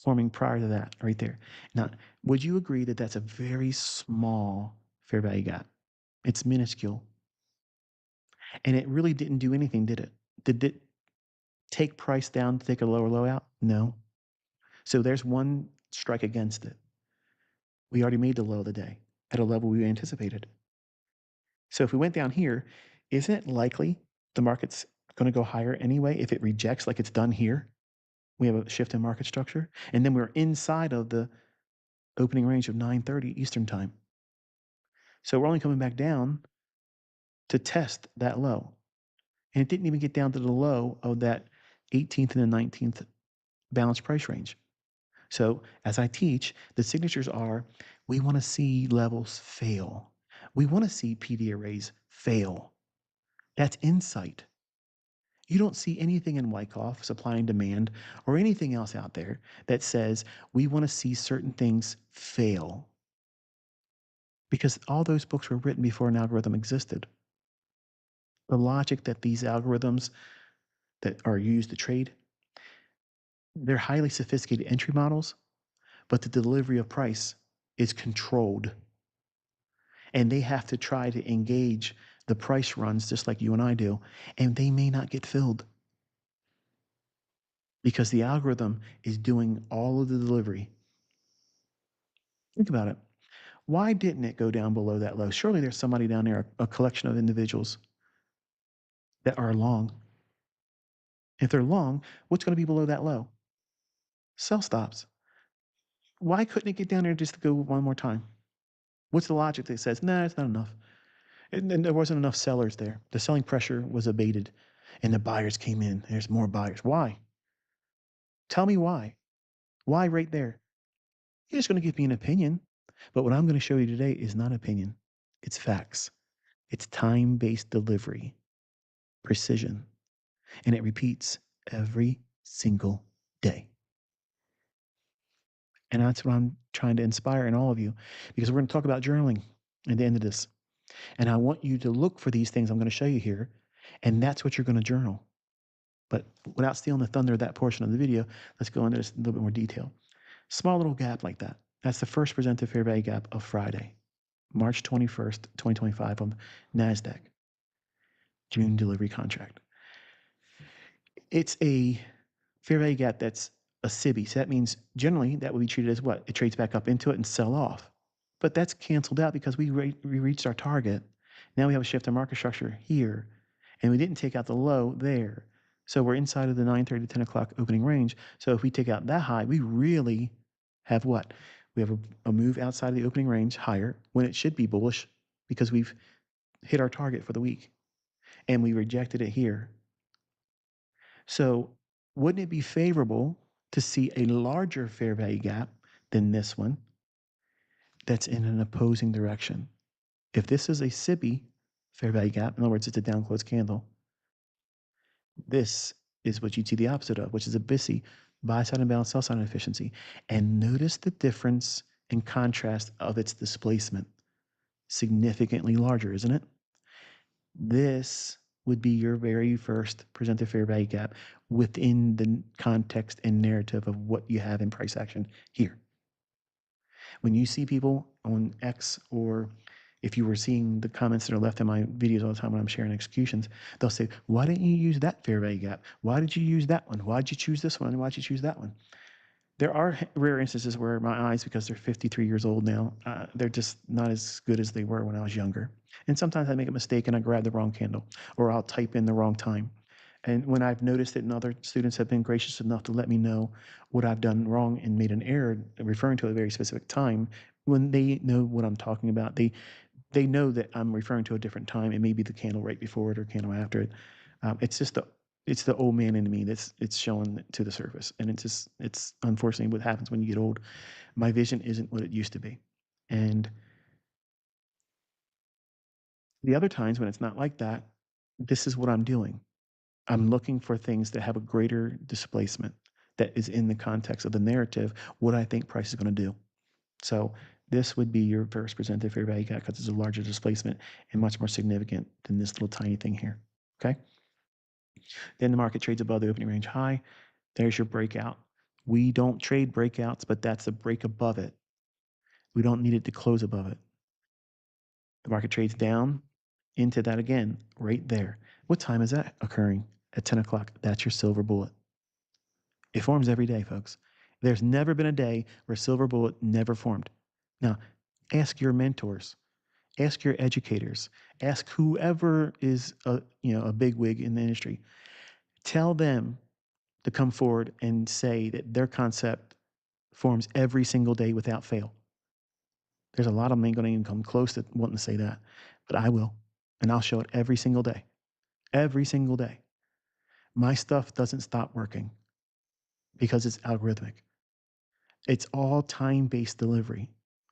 [SPEAKER 2] forming prior to that right there. Now, would you agree that that's a very small fair value gap? It's minuscule. And it really didn't do anything, did it? Did it take price down to take a lower low out? No. So there's one strike against it. We already made the low of the day at a level we anticipated. So if we went down here, isn't it likely the market's going to go higher anyway if it rejects like it's done here? We have a shift in market structure. And then we're inside of the opening range of 9:30 Eastern time. So we're only coming back down to test that low. And it didn't even get down to the low of that 18th and the 19th balanced price range. So as I teach, the signatures are, we want to see levels fail. We want to see PD arrays fail. That's insight. You don't see anything in Wyckoff, supply and demand, or anything else out there that says we want to see certain things fail. Because all those books were written before an algorithm existed. The logic that these algorithms that are used to trade, they're highly sophisticated entry models, but the delivery of price is controlled. And they have to try to engage the price runs just like you and I do, and they may not get filled because the algorithm is doing all of the delivery. Think about it. Why didn't it go down below that low? Surely there's somebody down there, a collection of individuals that are long. If they're long, what's going to be below that low? Sell stops. Why couldn't it get down there just to go one more time? What's the logic that says, nah, it's not enough? And there wasn't enough sellers there. The selling pressure was abated and the buyers came in. There's more buyers. Why? Tell me why. Why right there? You're just going to give me an opinion. But what I'm going to show you today is not opinion, it's facts. It's time based delivery, precision, and it repeats every single day. And that's what I'm trying to inspire in all of you because we're going to talk about journaling at the end of this. And I want you to look for these things I'm going to show you here. And that's what you're going to journal. But without stealing the thunder of that portion of the video, let's go into this a little bit more detail. Small little gap like that. That's the first presented fair value gap of Friday, March 21st, 2025 on NASDAQ, June delivery contract. It's a fair value gap that's a SIBI. So that means generally that would be treated as what? It trades back up into it and sell off. But that's canceled out because we reached our target. Now we have a shift in market structure here, and we didn't take out the low there. So we're inside of the 9:30 to 10 o'clock opening range. So if we take out that high, we really have what? We have a move outside of the opening range higher when it should be bullish because we've hit our target for the week and we rejected it here. So wouldn't it be favorable to see a larger fair value gap than this one that's in an opposing direction? If this is a SIBI fair value gap, in other words, it's a down close candle, this is what you'd see the opposite of, which is a BISI, buy side imbalance, sell side inefficiency. And notice the difference in contrast of its displacement. Significantly larger, isn't it? This would be your very first presented fair value gap within the context and narrative of what you have in price action here. When you see people on X, or if you were seeing the comments that are left in my videos all the time when I'm sharing executions, they'll say, why didn't you use that fair value gap? Why did you use that one? Why did you choose this one? Why did you choose that one? There are rare instances where my eyes, because they're 53 years old now, they're just not as good as they were when I was younger. And sometimes I make a mistake and I grab the wrong candle, or I'll type in the wrong time. And when I've noticed it, and other students have been gracious enough to let me know what I've done wrong and made an error referring to a very specific time, when they know what I'm talking about, they know that I'm referring to a different time. It may be the candle right before it or candle after it. It's just it's the old man in me that's it's showing to the surface, and it's unfortunately what happens when you get old. My vision isn't what it used to be, and the other times when it's not like that, this is what I'm doing. I'm looking for things that have a greater displacement. that is in the context of the narrative, what I think price is going to do. So this would be your first presented fair value gap because it's a larger displacement and much more significant than this little tiny thing here. Okay. Then the market trades above the opening range high. There's your breakout. We don't trade breakouts, but that's a break above it. We don't need it to close above it. The market trades down into that again, right there. What time is that occurring? At 10 o'clock. That's your silver bullet. It forms every day, folks. There's never been a day where silver bullet never formed. Now, ask your mentors, ask your educators, ask whoever is a bigwig in the industry. Tell them to come forward and say that their concept forms every single day without fail. There's a lot of them ain't going to even come close to wanting to say that, but I will, and I'll show it every single day. Every single day. My stuff doesn't stop working because it's algorithmic. It's all time-based delivery,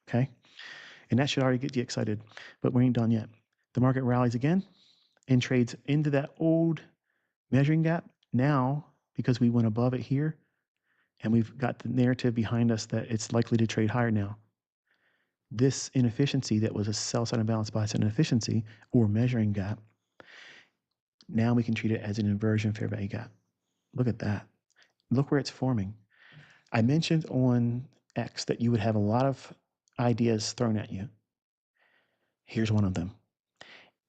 [SPEAKER 2] okay? And that should already get you excited, but we ain't done yet. The market rallies again and trades into that old measuring gap. Now, because we went above it here, and we've got the narrative behind us that it's likely to trade higher now. This inefficiency that was a sell side imbalance, buy side inefficiency or measuring gap, now we can treat it as an inversion fair value gap. Look at that. Look where it's forming. I mentioned on X that you would have a lot of ideas thrown at you. Here's one of them.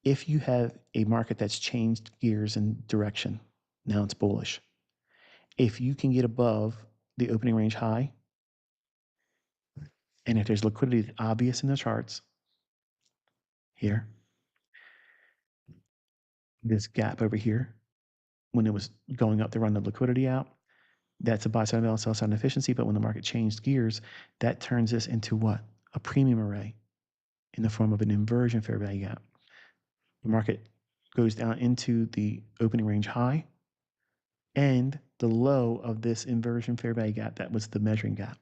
[SPEAKER 2] If you have a market that's changed gears and direction, now it's bullish. If you can get above the opening range high, and if there's liquidity that's obvious in the charts, here, this gap over here, when it was going up to run the liquidity out, that's a buy side imbalance, sell side inefficiency. But when the market changed gears, that turns this into what? A premium array in the form of an inversion fair value gap. The market goes down into the opening range high and the low of this inversion fair value gap. That was the measuring gap.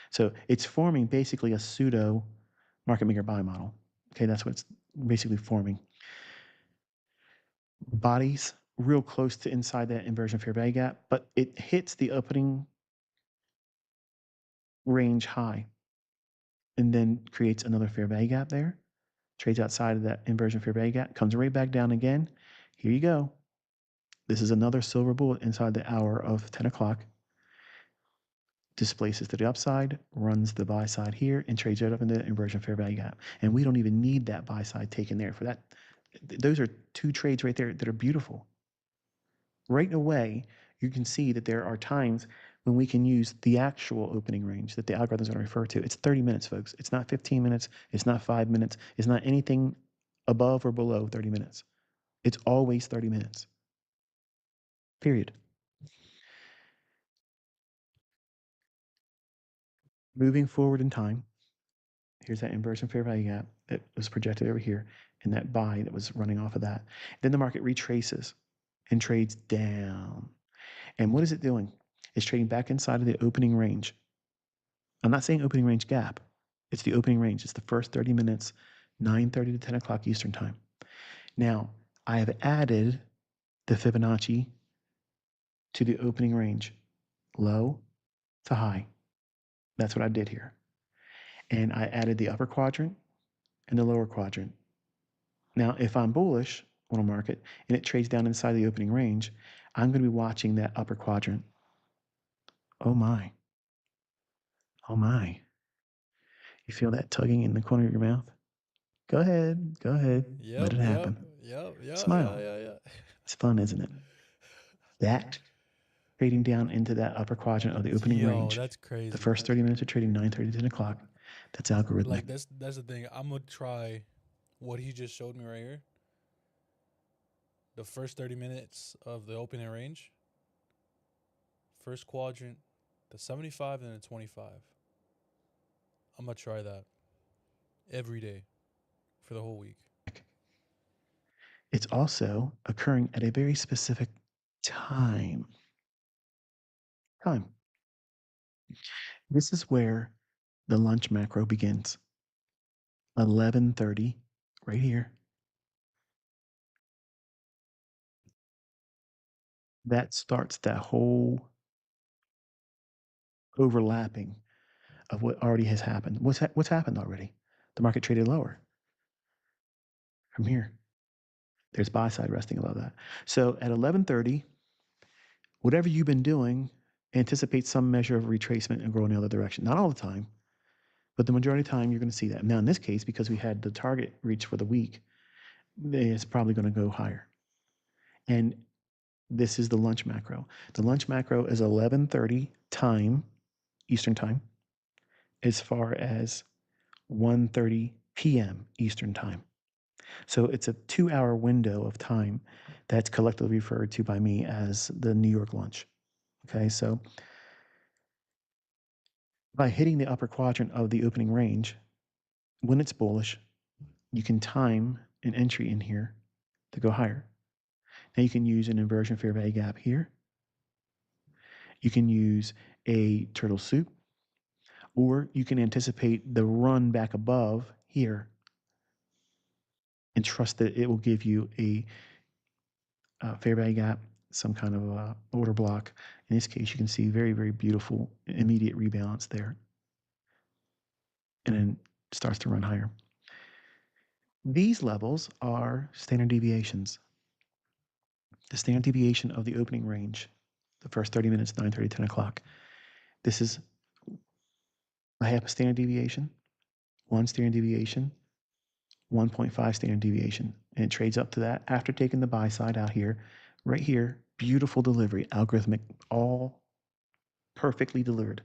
[SPEAKER 2] So it's forming basically a pseudo market maker buy model. Okay, that's what it's basically forming. Bodies real close to inside that inversion fair value gap, but it hits the opening range high and then creates another fair value gap there, trades outside of that inversion fair value gap, comes right back down again. Here you go. This is another silver bullet inside the hour of 10 o'clock. Displaces to the upside, runs the buy side here, and trades right up into the inversion fair value gap. And we don't even need that buy side taken there for that. Those are two trades right there that are beautiful. Right away, you can see that there are times when we can use the actual opening range that the algorithm is going to refer to. It's 30 minutes, folks. It's not 15 minutes. It's not 5 minutes. It's not anything above or below 30 minutes. It's always 30 minutes. Period. Moving forward in time, here's that inversion fair value gap that was projected over here and that buy that was running off of that. Then the market retraces and trades down. And what is it doing? It's trading back inside of the opening range. I'm not saying opening range gap. It's the opening range. It's the first 30 minutes, 9:30 to 10 o'clock Eastern time. Now, I have added the Fibonacci to the opening range, low to high. That's what I did here. And I added the upper quadrant and the lower quadrant. Now, if I'm bullish on a market and it trades down inside the opening range, I'm going to be watching that upper quadrant. Oh my. Oh my. You feel that tugging in the corner of your mouth? Go ahead. Go ahead. Let
[SPEAKER 1] Yep,
[SPEAKER 2] it
[SPEAKER 1] yep,
[SPEAKER 2] happen.
[SPEAKER 1] yep, yeah,
[SPEAKER 2] Smile.
[SPEAKER 1] yeah, yeah, yeah.
[SPEAKER 2] It's fun, isn't it? That trading down into that upper quadrant of the opening
[SPEAKER 1] Yo,
[SPEAKER 2] range,
[SPEAKER 1] that's
[SPEAKER 2] the
[SPEAKER 1] crazy.
[SPEAKER 2] first 30 minutes of trading, 9:30 to 10 o'clock, that's algorithmic.
[SPEAKER 1] Like that's the thing. I'm gonna try what he just showed me right here. The first 30 minutes of the opening range, first quadrant, the 75 and the 25. I'm gonna try that every day for the whole week.
[SPEAKER 2] It's also occurring at a very specific time. Time. This is where the lunch macro begins. 11:30, right here. That starts that whole overlapping of what already has happened. What's happened already? The market traded lower from here. There's buy side resting above that. So at 11:30, whatever you've been doing, anticipate some measure of retracement and grow in the other direction. Not all the time, but the majority of the time you're going to see that. Now in this case, because we had the target reach for the week, it's probably going to go higher. And this is the lunch macro. The lunch macro is 11:30 time, Eastern time, as far as 1:30 p.m. Eastern time. So it's a 2-hour window of time that's collectively referred to by me as the New York lunch. Okay, so by hitting the upper quadrant of the opening range, when it's bullish, you can time an entry in here to go higher. Now you can use an inversion fair value gap here. You can use a turtle soup, or you can anticipate the run back above here and trust that it will give you a fair value gap, some kind of order block. In this case, you can see very, very beautiful immediate rebalance there. And then starts to run higher. These levels are standard deviations. The standard deviation of the opening range, the first 30 minutes, 9:30, 10 o'clock. This is I have a standard deviation, one standard deviation, 1.5 standard deviation. And it trades up to that after taking the buy side out here. Right here, beautiful delivery, algorithmic, all perfectly delivered.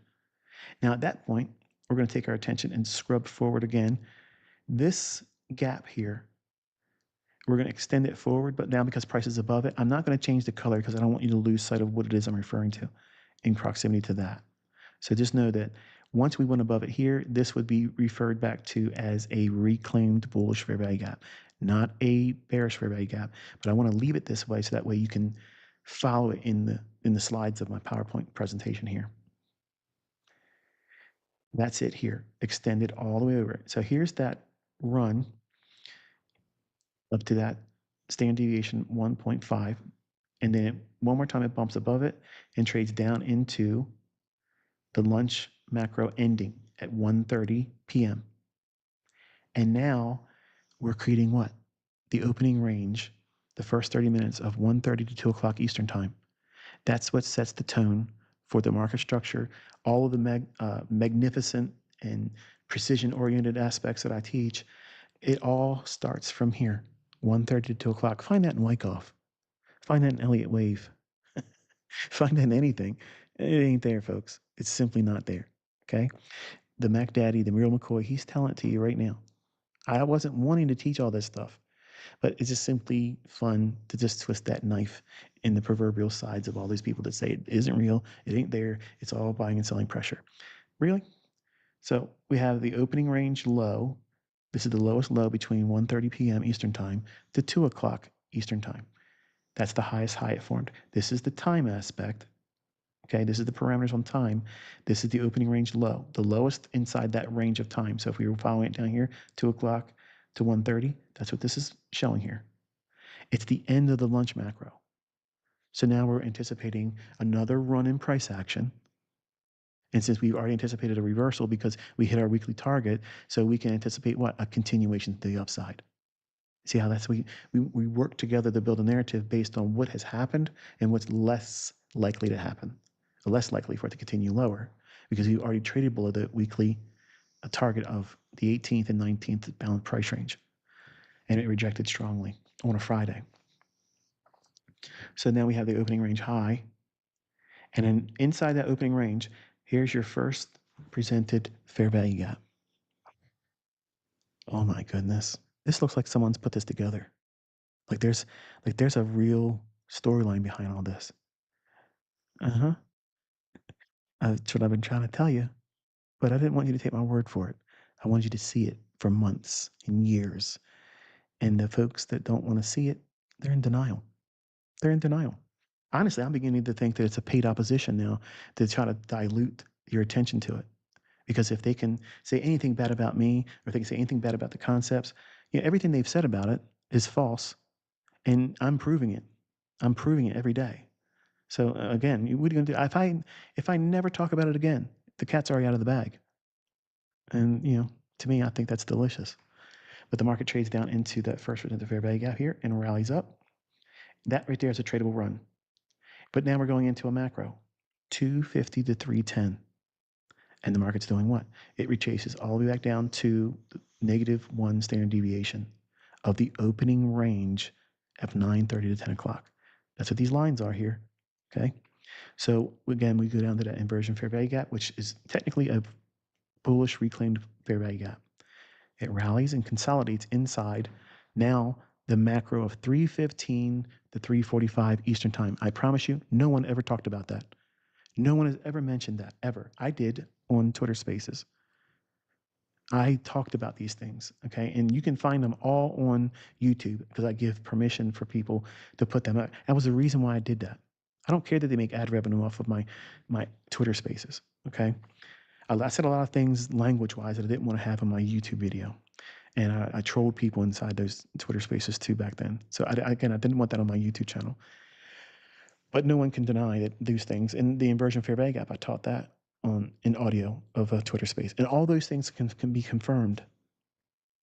[SPEAKER 2] Now at that point, we're going to take our attention and scrub forward again. This gap here, we're going to extend it forward, but now because price is above it, I'm not going to change the color because I don't want you to lose sight of what it is I'm referring to in proximity to that. So just know that once we went above it here, this would be referred back to as a reclaimed bullish fair value gap, not a bearish fair value gap. But I want to leave it this way so that way you can follow it in the slides of my PowerPoint presentation here. That's it here, extended all the way over. So here's that run up to that standard deviation 1.5. And then one more time it bumps above it and trades down into the lunch macro ending at 1:30 p.m. And now we're creating what? The opening range, the first 30 minutes of 1:30 to 2 o'clock Eastern time. That's what sets the tone for the market structure. All of the magnificent and precision-oriented aspects that I teach, it all starts from here, 1:30 to 2 o'clock. Find that in Wyckoff. Find that in Elliott Wave. Find that in anything. It ain't there, folks. It's simply not there. Okay? The Mac Daddy, the Muriel McCoy, he's telling it to you right now. I wasn't wanting to teach all this stuff, but it's just simply fun to just twist that knife in the proverbial sides of all these people that say it isn't real, it ain't there, it's all buying and selling pressure. Really? So we have the opening range low. This is the lowest low between 1:30 p.m. Eastern time to 2 o'clock Eastern time. That's the highest high it formed. This is the time aspect. Okay, this is the parameters on time. This is the opening range low, the lowest inside that range of time. So if we were following it down here, 2 o'clock to 1:30, that's what this is showing here. It's the end of the lunch macro. So now we're anticipating another run in price action. And since we've already anticipated a reversal because we hit our weekly target, so we can anticipate what? A continuation to the upside. See how that's we work together to build a narrative based on what has happened and what's less likely to happen, or less likely for it to continue lower, because we already traded below the weekly target of the 18th and 19th bound price range, and it rejected strongly on a Friday. So now we have the opening range high, and then inside that opening range, here's your first presented fair value gap. Oh my goodness, this looks like someone's put this together. Like there's a real storyline behind all this. Uh-huh. That's what I've been trying to tell you, but I didn't want you to take my word for it. I wanted you to see it for months and years. And the folks that don't want to see it, they're in denial. They're in denial. Honestly, I'm beginning to think that it's a paid opposition now to try to dilute your attention to it. Because if they can say anything bad about me, or if they can say anything bad about the concepts, everything they've said about it is false. And I'm proving it. I'm proving it every day. So again, what are you going to do? If I never talk about it again, the cat's already out of the bag. And, to me, I think that's delicious. But the market trades down into that first into fair value gap here and rallies up. That right there is a tradable run. But now we're going into a macro, 250 to 310. And the market's doing what? It retraces all the way back down to -1 standard deviation of the opening range of 9:30 to 10 o'clock. That's what these lines are here. Okay. So again, we go down to that inversion fair value gap, which is technically a bullish reclaimed fair value gap. It rallies and consolidates inside now the macro of 315 to 345 Eastern time. I promise you, no one ever talked about that. No one has ever mentioned that, ever. I did on Twitter Spaces. I talked about these things, okay? And you can find them all on YouTube because I give permission for people to put them up. That was the reason why I did that. I don't care that they make ad revenue off of my Twitter Spaces, okay? I said a lot of things language-wise that I didn't want to have in my YouTube video. And I trolled people inside those Twitter Spaces too back then. So again, I didn't want that on my YouTube channel. But no one can deny that those things. And the inversion fair value gap, I taught that in audio of a Twitter Space. And all those things can be confirmed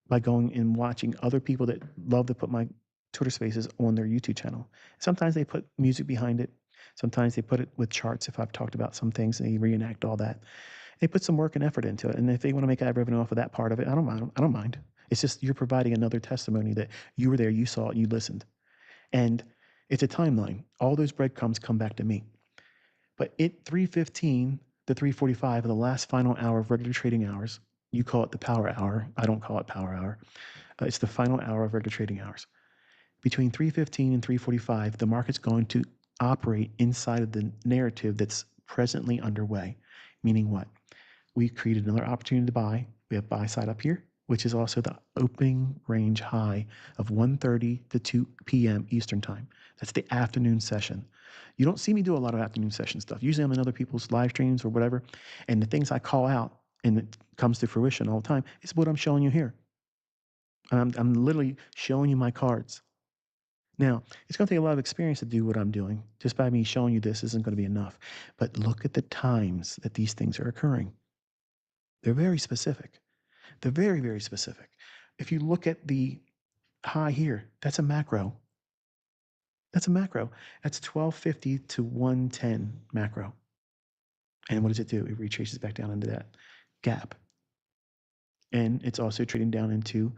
[SPEAKER 2] by going and watching other people that love to put my Twitter Spaces on their YouTube channel. Sometimes they put music behind it. Sometimes they put it with charts if I've talked about some things and they reenact all that. They put some work and effort into it. And if they want to make ad revenue off of that part of it, I don't mind. It's just you're providing another testimony that you were there, you saw it, you listened. And it's a timeline. All those breadcrumbs come back to me. But at 3:15 to 3:45, the last final hour of regular trading hours, you call it the power hour. I don't call it power hour. It's the final hour of regular trading hours. Between 3:15 and 3:45, the market's going to operate inside of the narrative that's presently underway. Meaning what? We created another opportunity to buy. We have buy side up here, which is also the opening range high of 1:30 to 2 p.m. Eastern time. That's the afternoon session. You don't see me do a lot of afternoon session stuff. Usually I'm in other people's live streams or whatever. And the things I call out and it comes to fruition all the time is what I'm showing you here. I'm literally showing you my cards. Now, it's going to take a lot of experience to do what I'm doing. Just by me showing you this isn't going to be enough. But look at the times that these things are occurring. They're very specific. They're very, very specific. If you look at the high here, that's a macro. That's a macro. That's 1250 to 110 macro. And what does it do? It retraces back down into that gap. And it's also trading down into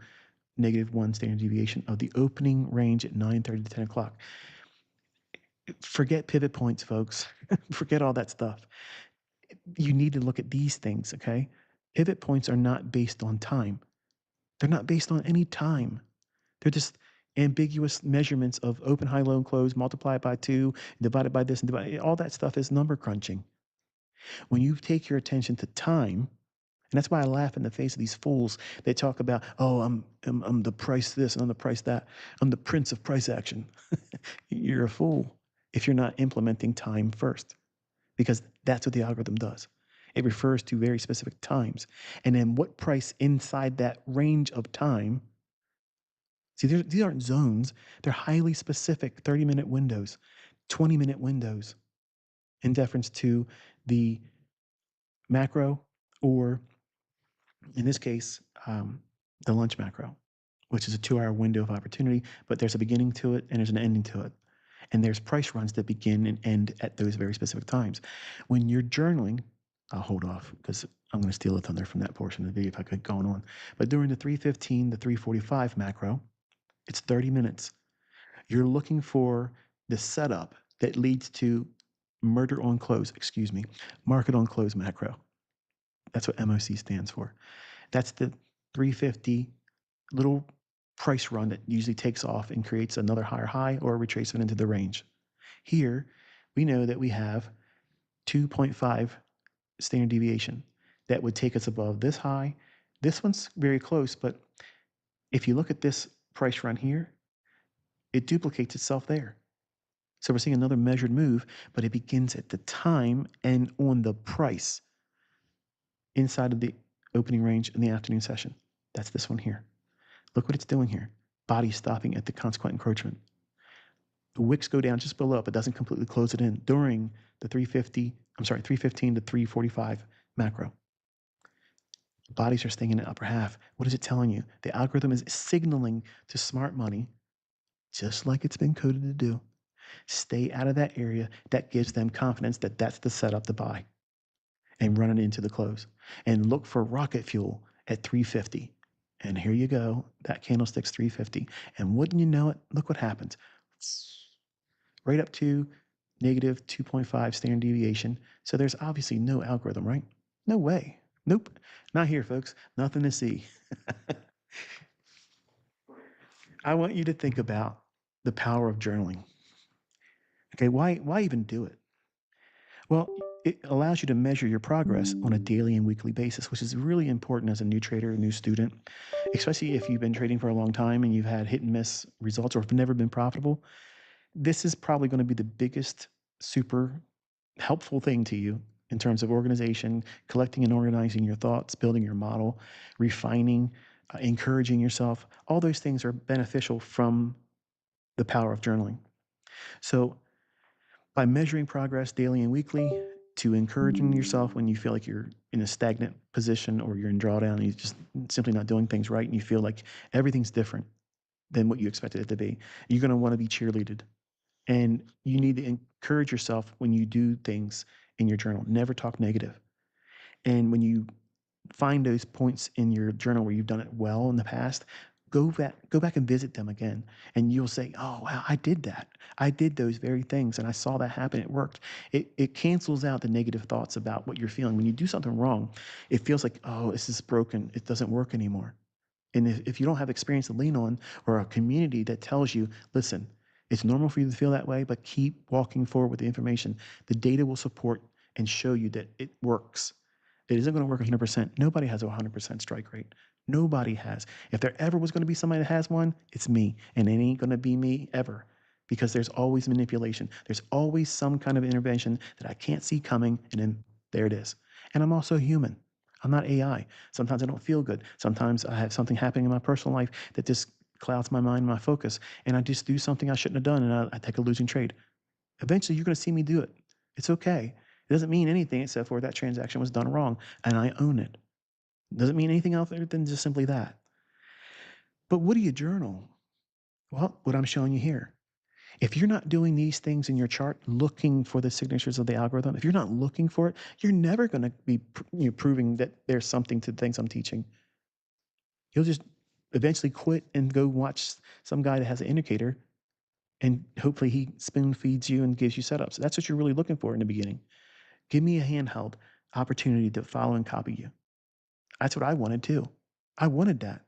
[SPEAKER 2] -1 standard deviation of the opening range at 9:30 to 10 o'clock. Forget pivot points, folks. Forget all that stuff. You need to look at these things, okay? Pivot points are not based on time. They're not based on any time. They're just ambiguous measurements of open, high, low, and close, multiplied by 2, divided by this, and all that stuff is number crunching. When you take your attention to time, and that's why I laugh in the face of these fools. They talk about, oh, I'm the price this and I'm the price that. I'm the prince of price action. You're a fool if you're not implementing time first, because that's what the algorithm does. It refers to very specific times. And then what price inside that range of time. See, these aren't zones. They're highly specific 30-minute windows, 20-minute windows in deference to the macro, or in this case, the lunch macro, which is a 2-hour window of opportunity, but there's a beginning to it and there's an ending to it. And there's price runs that begin and end at those very specific times. When you're journaling, I'll hold off because I'm going to steal the thunder from that portion of the video if I could go on. But during the 3:15 to 3:45 macro, it's 30 minutes. You're looking for the setup that leads to market on close macro. That's what MOC stands for. That's the 350 little price run that usually takes off and creates another higher high or a retracement into the range. Here, we know that we have 2.5 standard deviation that would take us above this high. This one's very close, but if you look at this price run here, it duplicates itself there. So we're seeing another measured move, but it begins at the time and on the price inside of the opening range in the afternoon session. That's this one here. Look what it's doing here. Body stopping at the consequent encroachment. The wicks go down just below, but doesn't completely close it in during the 315 to 345 macro. Bodies are staying in the upper half. What is it telling you? The algorithm is signaling to smart money, just like it's been coded to do. Stay out of that area. That gives them confidence that that's the setup to buy and run it into the close. And look for rocket fuel at 350. And here you go. That candlestick's 350. And wouldn't you know it? Look what happens. Right up to negative 2.5 standard deviation. So there's obviously no algorithm, right? No way. Nope. Not here, folks. Nothing to see. I want you to think about the power of journaling. Okay, why even do it? Well, it allows you to measure your progress on a daily and weekly basis, which is really important as a new trader, a new student, especially if you've been trading for a long time and you've had hit and miss results or have never been profitable. This is probably going to be the biggest super helpful thing to you in terms of organization, collecting and organizing your thoughts, building your model, refining, encouraging yourself. All those things are beneficial from the power of journaling. So by measuring progress daily and weekly, to encouraging yourself when you feel like you're in a stagnant position or you're in drawdown and you're just simply not doing things right and you feel like everything's different than what you expected it to be, you're going to want to be cheerleaded. And you need to encourage yourself when you do things in your journal. Never talk negative. And when you find those points in your journal where you've done it well in the past, go back and visit them again. And you'll say, oh, wow, I did that. I did those very things and I saw that happen. It worked. It cancels out the negative thoughts about what you're feeling. When you do something wrong, it feels like, oh, this is broken. It doesn't work anymore. And if you don't have experience to lean on or a community that tells you, listen, it's normal for you to feel that way, but keep walking forward with the information. The data will support and show you that it works. It isn't going to work 100%. Nobody has a 100% strike rate. Nobody has. If there ever was going to be somebody that has one, it's me. And it ain't going to be me ever because there's always manipulation. There's always some kind of intervention that I can't see coming. And then there it is. And I'm also human. I'm not AI. Sometimes I don't feel good. Sometimes I have something happening in my personal life that just clouds my mind, my focus, and I just do something I shouldn't have done, and I take a losing trade. Eventually, you're going to see me do it. It's okay. It doesn't mean anything except for that transaction was done wrong, and I own it. It doesn't mean anything else other than just simply that. But what do you journal? Well, what I'm showing you here. If you're not doing these things in your chart, looking for the signatures of the algorithm, if you're not looking for it, you're never going to be proving that there's something to the things I'm teaching. You'll just eventually quit and go watch some guy that has an indicator and hopefully he spoon feeds you and gives you setups. That's what you're really looking for in the beginning. Give me a handheld opportunity to follow and copy you. That's what I wanted too. I wanted that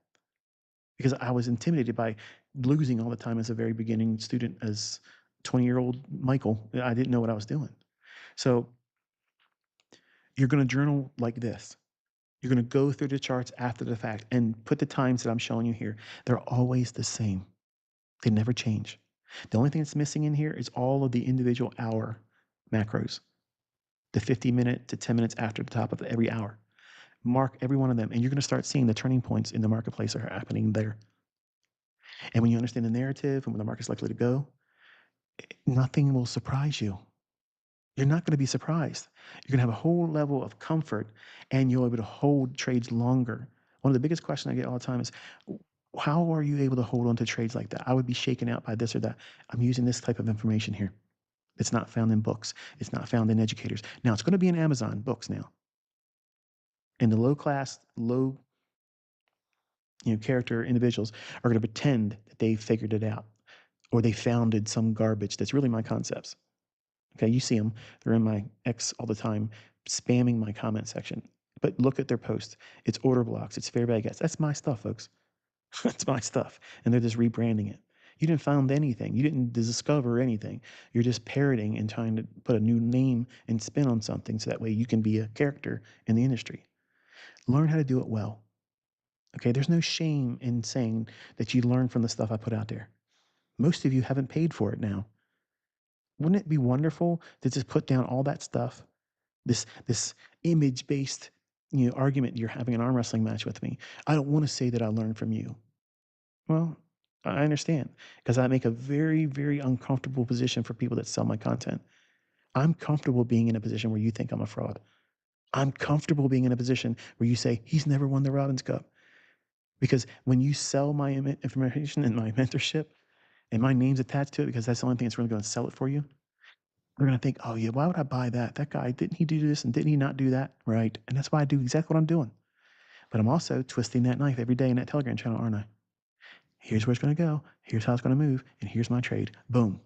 [SPEAKER 2] because I was intimidated by losing all the time as a very beginning student, as 20-year-old Michael. I didn't know what I was doing. So you're going to journal like this. You're going to go through the charts after the fact and put the times that I'm showing you here. They're always the same. They never change. The only thing that's missing in here is all of the individual hour macros, the 50-minute to 10 minutes after the top of every hour. Mark every one of them, and you're going to start seeing the turning points in the marketplace are happening there. And when you understand the narrative and where the market's likely to go, nothing will surprise you. You're not going to be surprised. You're going to have a whole level of comfort, and you'll be able to hold trades longer. One of the biggest questions I get all the time is, how are you able to hold on to trades like that? I would be shaken out by this or that. I'm using this type of information here. It's not found in books. It's not found in educators. Now, it's going to be in Amazon books now. And the low class, low character individuals are going to pretend that they figured it out or they founded some garbage that's really my concepts. Okay, you see them. They're in my X all the time, spamming my comment section. But look at their posts. It's order blocks. It's fair value guess. That's my stuff, folks. That's my stuff. And they're just rebranding it. You didn't found anything. You didn't discover anything. You're just parroting and trying to put a new name and spin on something so that way you can be a character in the industry. Learn how to do it well. Okay, there's no shame in saying that you learn from the stuff I put out there. Most of you haven't paid for it now. Wouldn't it be wonderful to just put down all that stuff, this image-based argument you're having an arm wrestling match with me? I don't want to say that I learned from you. Well, I understand because I make a very, very uncomfortable position for people that sell my content. I'm comfortable being in a position where you think I'm a fraud. I'm comfortable being in a position where you say, he's never won the Robbins Cup. Because when you sell my information and my mentorship and my name's attached to it, because that's the only thing that's really going to sell it for you, they're going to think, oh yeah, why would I buy that? That guy, didn't he do this and didn't he not do that? Right. And that's why I do exactly what I'm doing. But I'm also twisting that knife every day in that Telegram channel, aren't I? Here's where it's going to go. Here's how it's going to move. And here's my trade. Boom.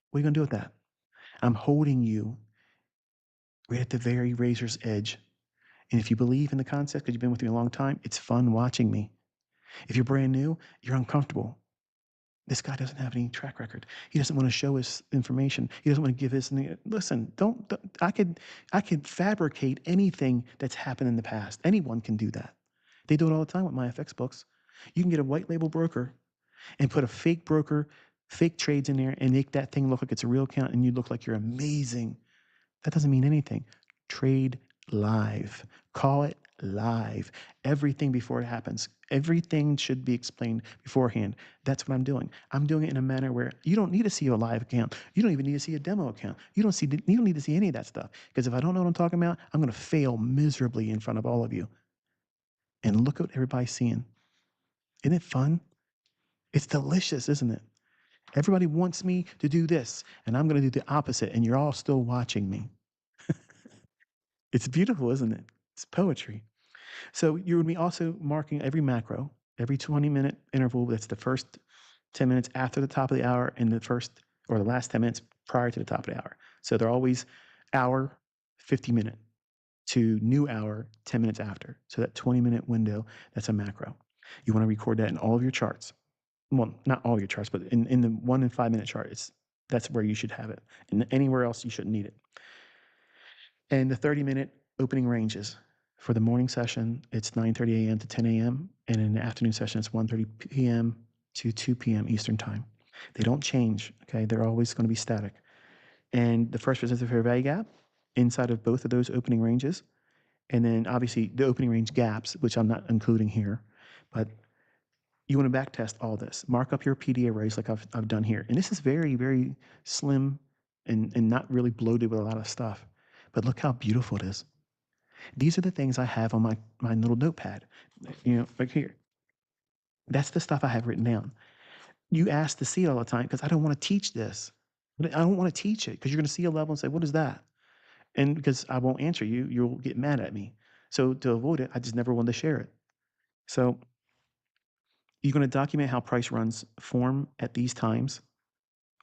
[SPEAKER 2] What are you going to do with that? I'm holding you right at the very razor's edge. And if you believe in the concept because you've been with me a long time, it's fun watching me. If you're brand new, you're uncomfortable. This guy doesn't have any track record. He doesn't want to show us information. He doesn't want to give us. Listen, don't. I could fabricate anything that's happened in the past. Anyone can do that. They do it all the time with my FX books. You can get a white label broker and put a fake broker, fake trades in there, and make that thing look like it's a real account, and you look like you're amazing. That doesn't mean anything. Trade live. Call it live. Everything before it happens. Everything should be explained beforehand. That's what I'm doing. I'm doing it in a manner where you don't need to see a live account. You don't even need to see a demo account. You don't need to see any of that stuff. Because if I don't know what I'm talking about, I'm going to fail miserably in front of all of you. And look at what everybody's seeing. Isn't it fun? It's delicious, isn't it? Everybody wants me to do this, and I'm going to do the opposite, and you're all still watching me. It's beautiful, isn't it? It's poetry. So you're going to be also marking every macro, every 20-minute interval. That's the first 10 minutes after the top of the hour and the first or the last 10 minutes prior to the top of the hour. So they're always hour, 50-minute to new hour, 10 minutes after. So that 20-minute window, that's a macro. You want to record that in all of your charts. Well, not all your charts, but in the 1 and 5 minute chart, that's where you should have it. And anywhere else, you shouldn't need it. And the 30-minute opening ranges. For the morning session, it's 9:30 a.m. to 10 a.m. And in the afternoon session, it's 1:30 p.m. to 2 p.m. Eastern time. They don't change, okay? They're always going to be static. And the first presents a fair value gap inside of both of those opening ranges. And then obviously the opening range gaps, which I'm not including here, but you want to back test all this. Mark up your PD arrays like I've done here. And this is very, very slim and not really bloated with a lot of stuff. But look how beautiful it is. These are the things I have on my little notepad, right here. That's the stuff I have written down. You ask to see it all the time because I don't want to teach this. I don't want to teach it because you're going to see a level and say, what is that? And because I won't answer you, you'll get mad at me. So to avoid it, I just never wanted to share it. So you're going to document how price runs form at these times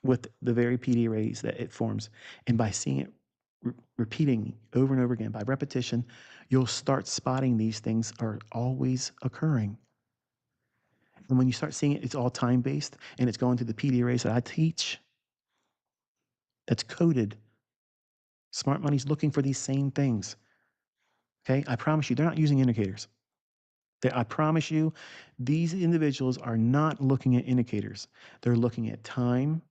[SPEAKER 2] with the very PD arrays that it forms. And by seeing it repeating over and over again by repetition, you'll start spotting these things are always occurring. And when you start seeing it, it's all time-based and it's going to the PD arrays that I teach. That's coded. Smart money's looking for these same things. Okay, I promise you, they're not using indicators. I promise you, these individuals are not looking at indicators. They're looking at time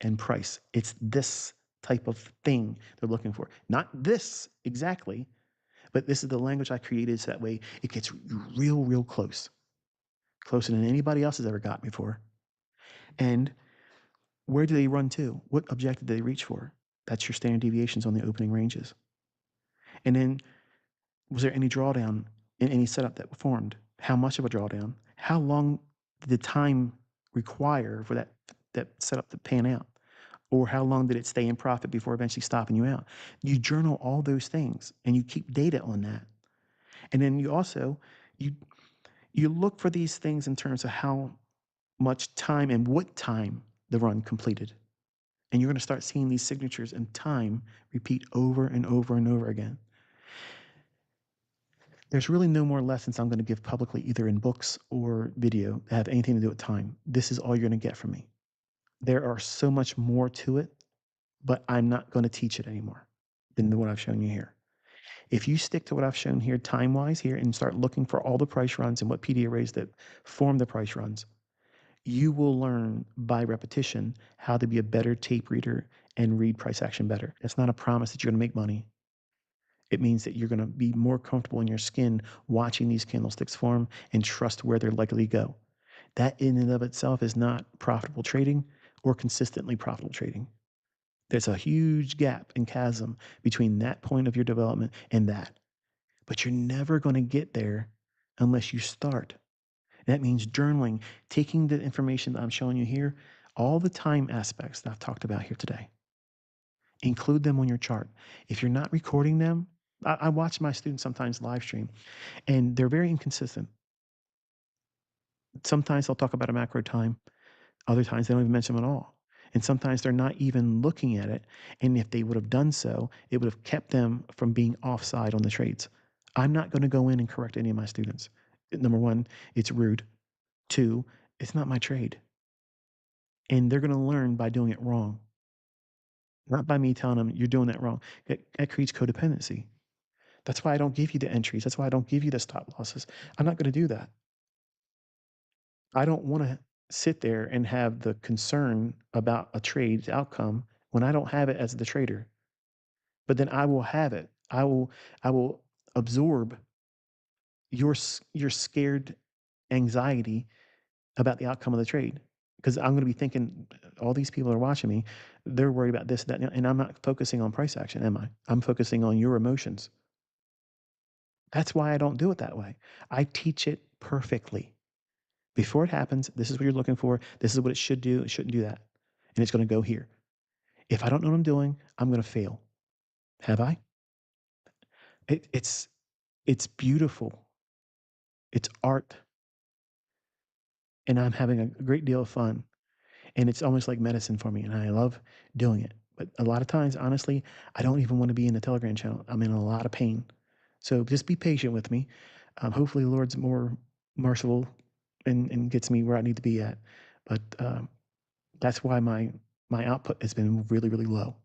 [SPEAKER 2] and price. It's this type of thing they're looking for. Not this exactly, but this is the language I created so that way it gets real, real close. Closer than anybody else has ever got before. And where do they run to? What objective do they reach for? That's your standard deviations on the opening ranges. And then, was there any drawdown in any setup that formed? How much of a drawdown? How long did the time require for that setup to pan out? Or how long did it stay in profit before eventually stopping you out? You journal all those things and you keep data on that. And then you also, you look for these things in terms of how much time and what time the run completed. And you're going to start seeing these signatures and time repeat over and over and over again. There's really no more lessons I'm going to give publicly, either in books or video, that have anything to do with time. This is all you're going to get from me. There are so much more to it, but I'm not going to teach it anymore than what I've shown you here. If you stick to what I've shown here time-wise here and start looking for all the price runs and what PD arrays that form the price runs, you will learn by repetition how to be a better tape reader and read price action better. It's not a promise that you're going to make money. It means that you're going to be more comfortable in your skin watching these candlesticks form and trust where they're likely to go. That in and of itself is not profitable trading or consistently profitable trading. There's a huge gap and chasm between that point of your development and that. But you're never going to get there unless you start. And that means journaling, taking the information that I'm showing you here, all the time aspects that I've talked about here today, include them on your chart. If you're not recording them, I watch my students sometimes live stream, and they're very inconsistent. Sometimes they'll talk about a macro time, other times they don't even mention them at all. And sometimes they're not even looking at it. And if they would have done so, it would have kept them from being offside on the trades. I'm not going to go in and correct any of my students. Number one, it's rude. Two, it's not my trade. And they're going to learn by doing it wrong, not by me telling them you're doing that wrong. That creates codependency. That's why I don't give you the entries. That's why I don't give you the stop losses. I'm not going to do that. I don't want to sit there and have the concern about a trade's outcome when I don't have it as the trader. But then I will have it. I will absorb your scared anxiety about the outcome of the trade, because I'm going to be thinking all these people are watching me. They're worried about this, that, and I'm not focusing on price action, am I? I'm focusing on your emotions. That's why I don't do it that way. I teach it perfectly. Before it happens, this is what you're looking for. This is what it should do. It shouldn't do that. And it's going to go here. If I don't know what I'm doing, I'm going to fail. Have I? It's beautiful. It's art. And I'm having a great deal of fun. And it's almost like medicine for me. And I love doing it. But a lot of times, honestly, I don't even want to be in the Telegram channel. I'm in a lot of pain. So just be patient with me. Hopefully, the Lord's more merciful and gets me where I need to be at. But that's why my output has been really, really low.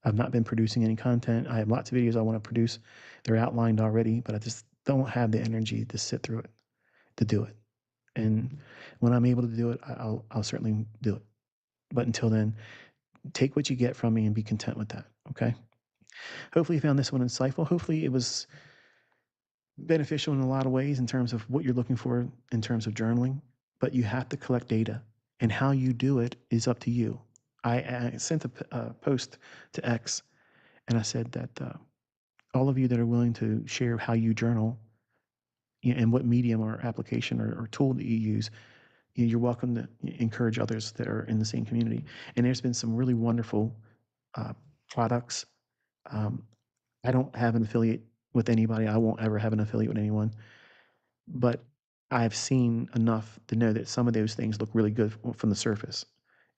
[SPEAKER 2] I've not been producing any content. I have lots of videos I want to produce. They're outlined already, but I just don't have the energy to sit through it, to do it. And when I'm able to do it, I'll certainly do it. But until then, take what you get from me and be content with that. Okay. Hopefully you found this one insightful. Hopefully it was beneficial in a lot of ways in terms of what you're looking for in terms of journaling, but you have to collect data, and how you do it is up to you. I sent a post to X, and I said that all of you that are willing to share how you journal, and what medium or application or tool that you use, you're welcome to encourage others that are in the same community. And there's been some really wonderful products. I don't have an affiliate with anybody. I won't ever have an affiliate with anyone. But I've seen enough to know that some of those things look really good from the surface.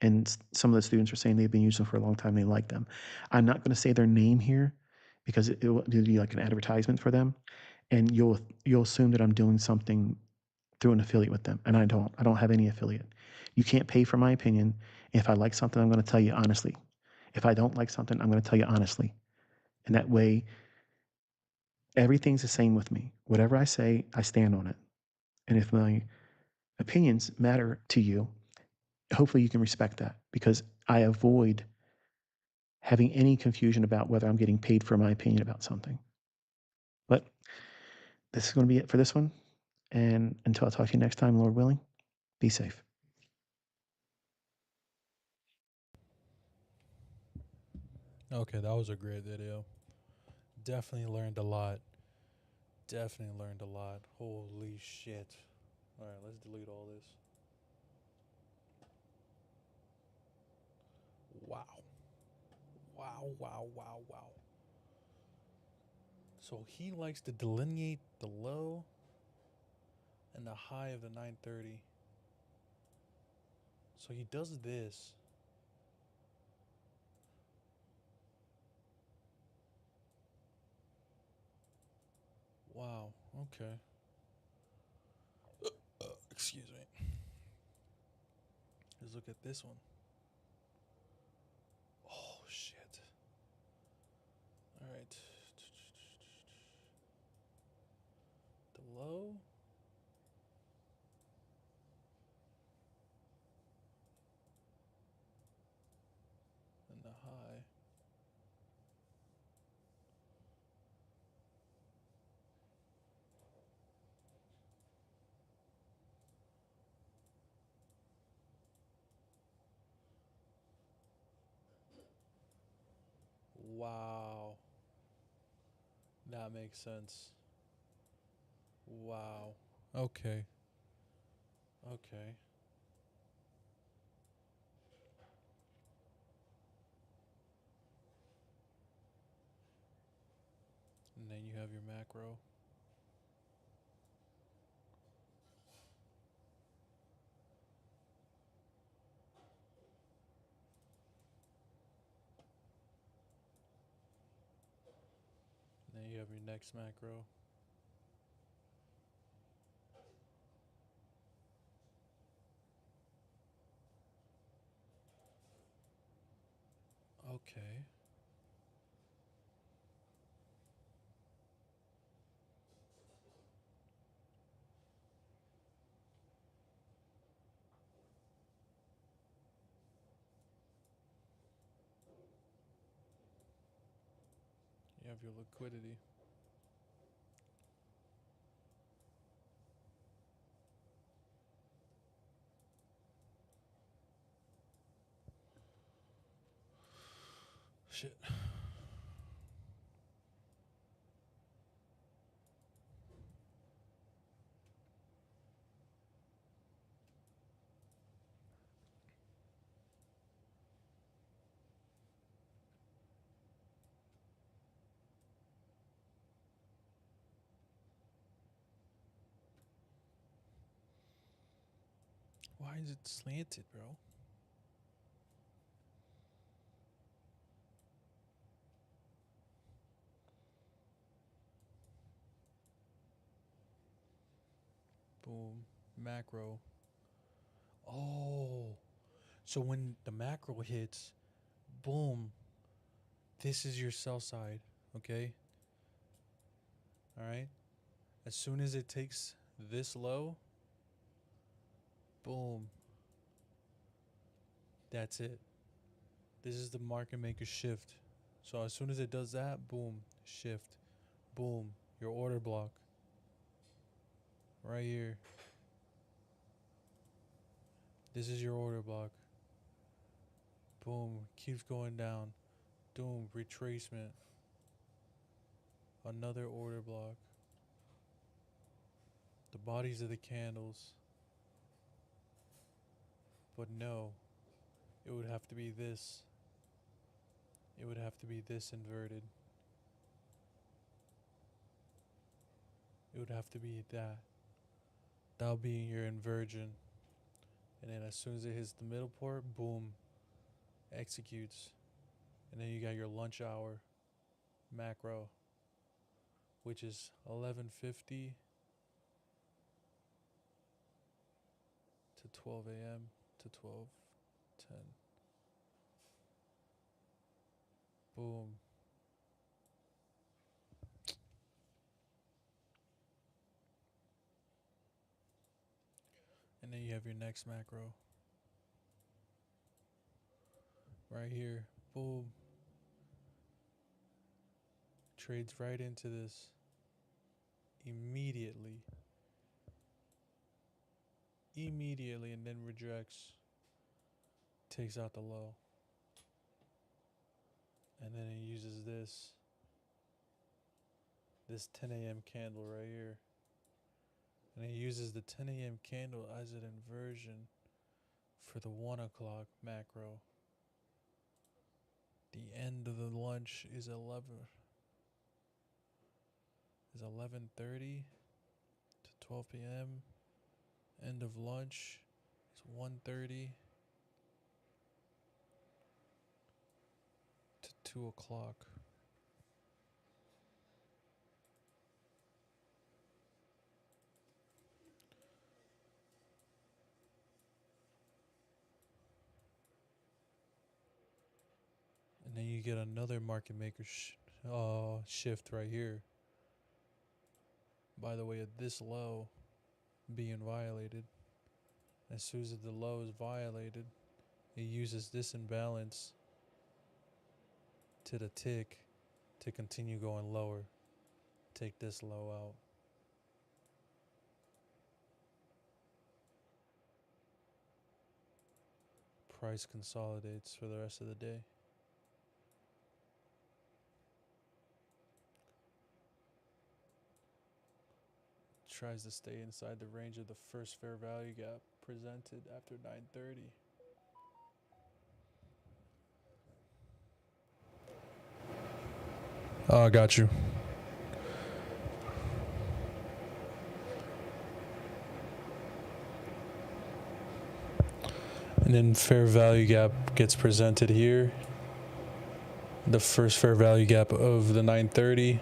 [SPEAKER 2] And some of the students are saying they've been using them for a long time. They like them. I'm not going to say their name here because it will be like an advertisement for them. And you'll assume that I'm doing something through an affiliate with them. And I don't. I don't have any affiliate. You can't pay for my opinion. If I like something, I'm going to tell you honestly. If I don't like something, I'm going to tell you honestly. And that way, everything's the same with me. Whatever I say, I stand on it. And if my opinions matter to you, hopefully you can respect that, because I avoid having any confusion about whether I'm getting paid for my opinion about something. But this is going to be it for this one. And until I talk to you next time, Lord willing, be safe.
[SPEAKER 1] Okay, that was a great video. Definitely learned a lot. Definitely learned a lot. Holy shit. Alright, let's delete all this. Wow. Wow, wow, wow, wow. So he likes to delineate the low and the high of the 930. So he does this. Wow, okay. Excuse me. Let's look at this one. Oh, shit. Alright. The low. And the high. Wow. That makes sense. Wow. Okay. Okay. And then you have your macro. And then you have your next macro. Okay. You have your liquidity. Shit. Why is it slanted, bro? Boom. Macro. Oh. So when the macro hits, boom. This is your sell side. Okay. All right. As soon as it takes this low, boom. That's it. This is the market maker shift. So as soon as it does that, boom. Shift. Boom. Your order block. Right here. This is your order block. Boom. Keeps going down. Boom. Retracement. Another order block. The bodies of the candles. But no. It would have to be this. It would have to be this inverted. It would have to be that. That'll be your inversion. And then as soon as it hits the middle port, boom. Executes. And then you got your lunch hour macro, which is 11:50 to 12 a.m. to 12:10. Boom. And then you have your next macro right here. Boom. Trades right into this immediately. Immediately, and then rejects. Takes out the low. And then it uses this 10 a.m. candle right here. And it uses the 10 a.m. candle as an inversion for the 1 o'clock macro. The end of the lunch is 11:30 to 12 p.m. End of lunch is 1:30 to 2 o'clock. And then you get another market maker shift right here. By the way, at this low being violated, as soon as the low is violated, it uses this imbalance to the tick to continue going lower. Take this low out. Price consolidates for the rest of the day. tries to stay inside the range of the first fair value gap presented after 9:30. Oh, I got you. And then fair value gap gets presented here. The first fair value gap of the 9:30.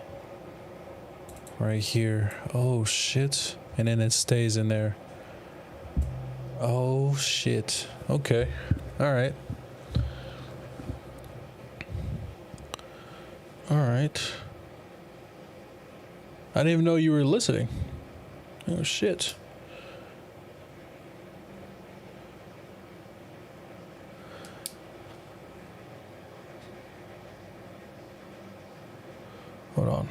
[SPEAKER 1] Right here. Oh, shit. And then it stays in there. Oh, shit. Okay. All right. All right. I didn't even know you were listening. Oh, shit. Hold on.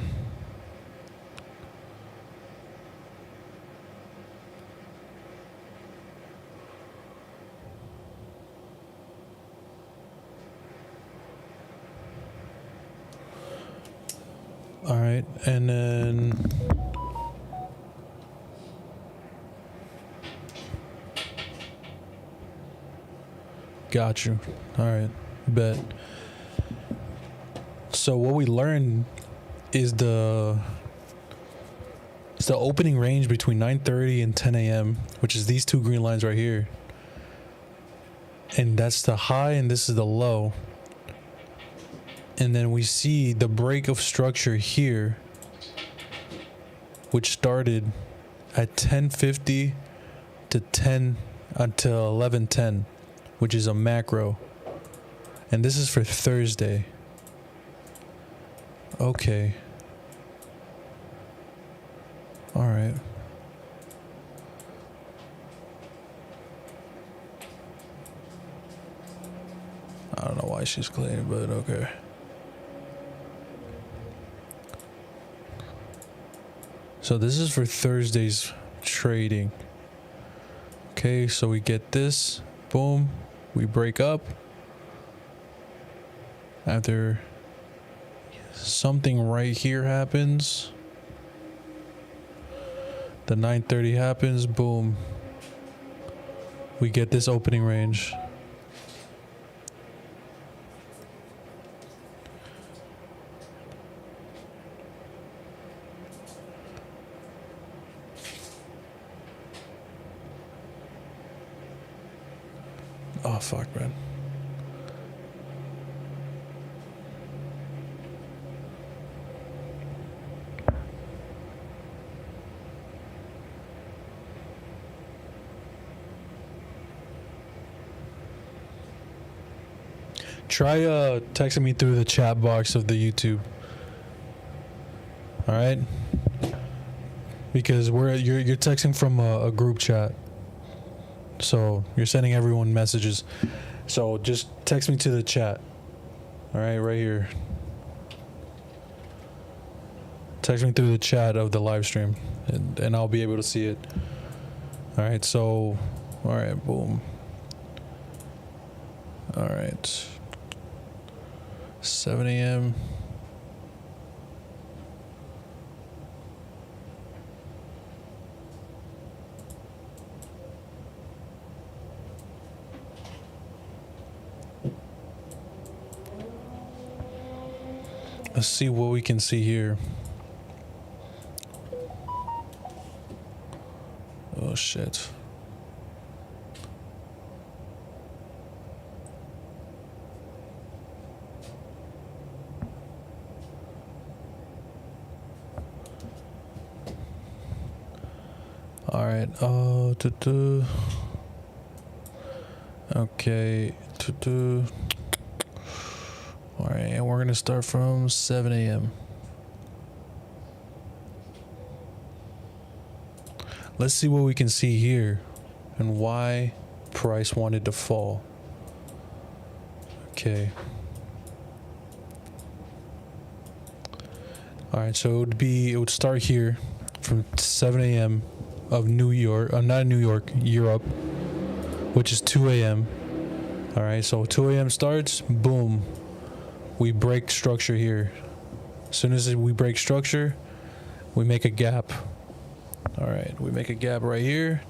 [SPEAKER 1] All right, and then got you. All right, bet. So what we learned is the opening range between 9:30 and 10 a.m., which is these two green lines right here, and that's the high, and this is the low. And then we see the break of structure here, which started at 10:50 to 10 until 11:10, which is a macro. And this is for Thursday. Okay. All right. I don't know why she's clean, but okay. So this is for Thursday's trading. Okay, so we get this. Boom. We break up. After something right here happens. The 9:30 happens. Boom. We get this opening range. Oh, fuck, man. Try texting me through the chat box of the YouTube. All right? Because you're texting from a group chat. So you're sending everyone messages. So just text me to the chat. All right, right here. Text me through the chat of the live stream, and I'll be able to see it. All right, so, all right, boom. All right. 7 a.m. Let's see what we can see here. Oh, shit. All right. Okay. All right, and we're gonna start from 7 a.m. Let's see what we can see here and why price wanted to fall. Okay. All right, so it would start here from 7 a.m. of New York, not New York, Europe, which is 2 a.m. All right, so 2 a.m. starts, boom. We break structure here. As soon as we break structure, we make a gap. All right, we make a gap right here.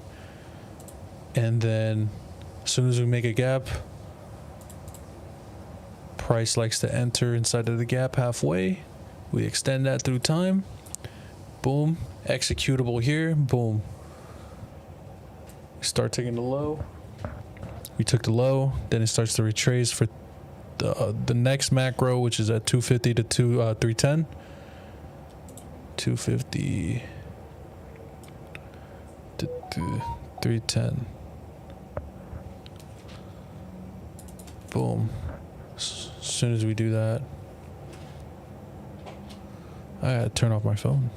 [SPEAKER 1] And then as soon as we make a gap, price likes to enter inside of the gap halfway. We extend that through time. Boom. Executable here. Boom. Start taking the low. We took the low. Then it starts to retrace for the next macro, which is at 250 to 310. 250 to 310. Boom. As soon as we do that, I gotta turn off my phone.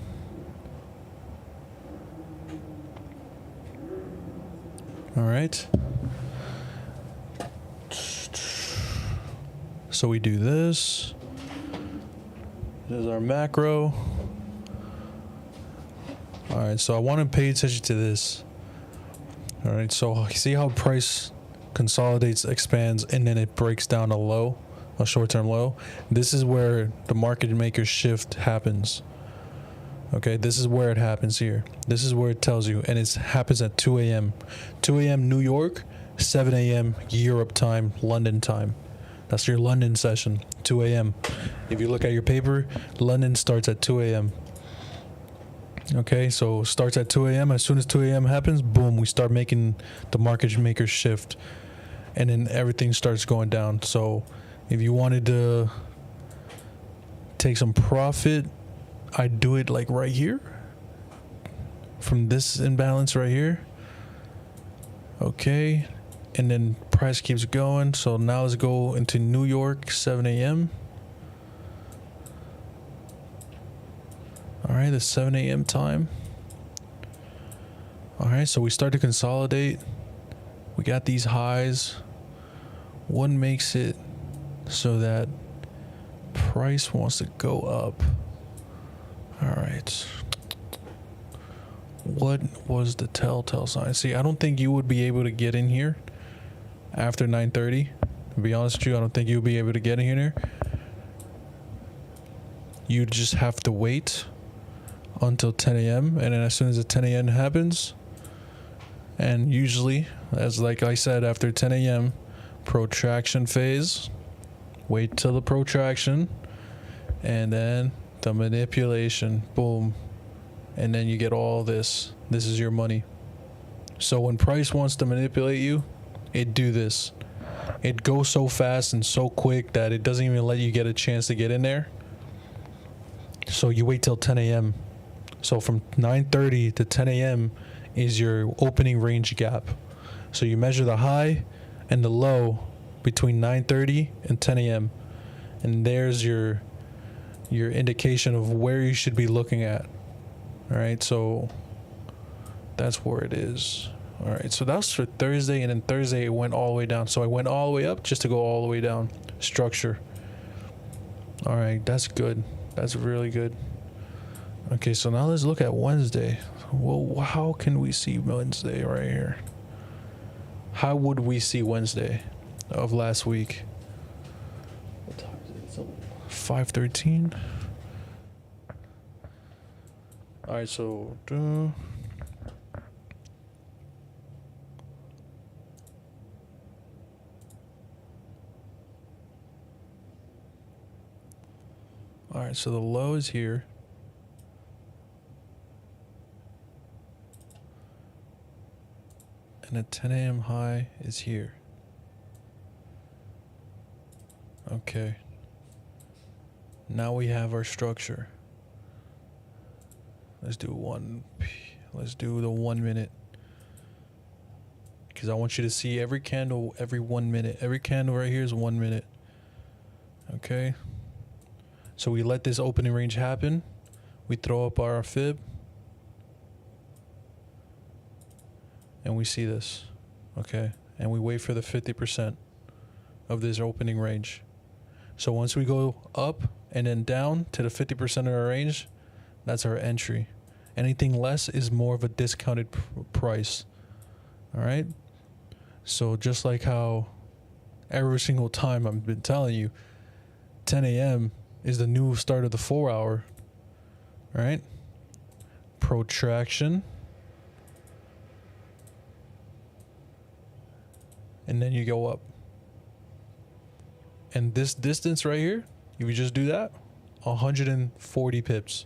[SPEAKER 1] All right. So we do this. This is our macro. All right, so I want to pay attention to this. All right, so see how price consolidates, expands, and then it breaks down a low, a short-term low. This is where the market maker shift happens. Okay, this is where it happens here. This is where it tells you, and it happens at 2 a.m. 2 a.m. New York, 7 a.m. Europe time, London time. That's your London session, 2 a.m. If you look at your paper, London starts at 2 a.m. Okay, so starts at 2 a.m. As soon as 2 a.m. happens, boom, we start making the market maker shift. And then everything starts going down. So if you wanted to take some profit, I'd do it like right here. From this imbalance right here. Okay. And then price keeps going. So now let's go into New York, 7 a.m. All right, the 7 a.m. time. All right, so we start to consolidate. We got these highs. What makes it so that price wants to go up? All right. What was the telltale sign? See, I don't think you would be able to get in here after 9:30. To be honest with you, I don't think you'll be able to get in here. You just have to wait until 10 a.m. and then as soon as the 10 a.m. happens, and usually, as like I said, after 10 a.m., protraction phase, wait till the protraction, and then the manipulation, boom, and then you get all this. This is your money. So when price wants to manipulate you, it do this. It goes so fast and so quick that it doesn't even let you get a chance to get in there. So you wait till 10 a.m. So from 9:30 to 10 a.m. is your opening range gap. So you measure the high and the low between 9:30 and 10 a.m. And there's your indication of where you should be looking at. All right, so that's where it is. All right, so that's for Thursday, and then Thursday it went all the way down. So I went all the way up just to go all the way down. Structure. All right, that's good. That's really good. Okay, so now let's look at Wednesday. Well, how can we see Wednesday right here? How would we see Wednesday of last week? What time is it? 5:13. All right, so all right, so the low is here. And a 10 a.m. high is here. Okay. Now we have our structure. Let's do the 1 minute. Because I want you to see every candle every 1 minute. Every candle right here is 1 minute. Okay. So we let this opening range happen. We throw up our fib. And we see this. Okay. And we wait for the 50% of this opening range. So once we go up and then down to the 50% of our range, that's our entry. Anything less is more of a discounted price. All right. So just like how every single time I've been telling you, 10 a.m. is the new start of the 4 hour. All right. Protraction. and then you go up. And this distance right here, if you just do that, 140 pips.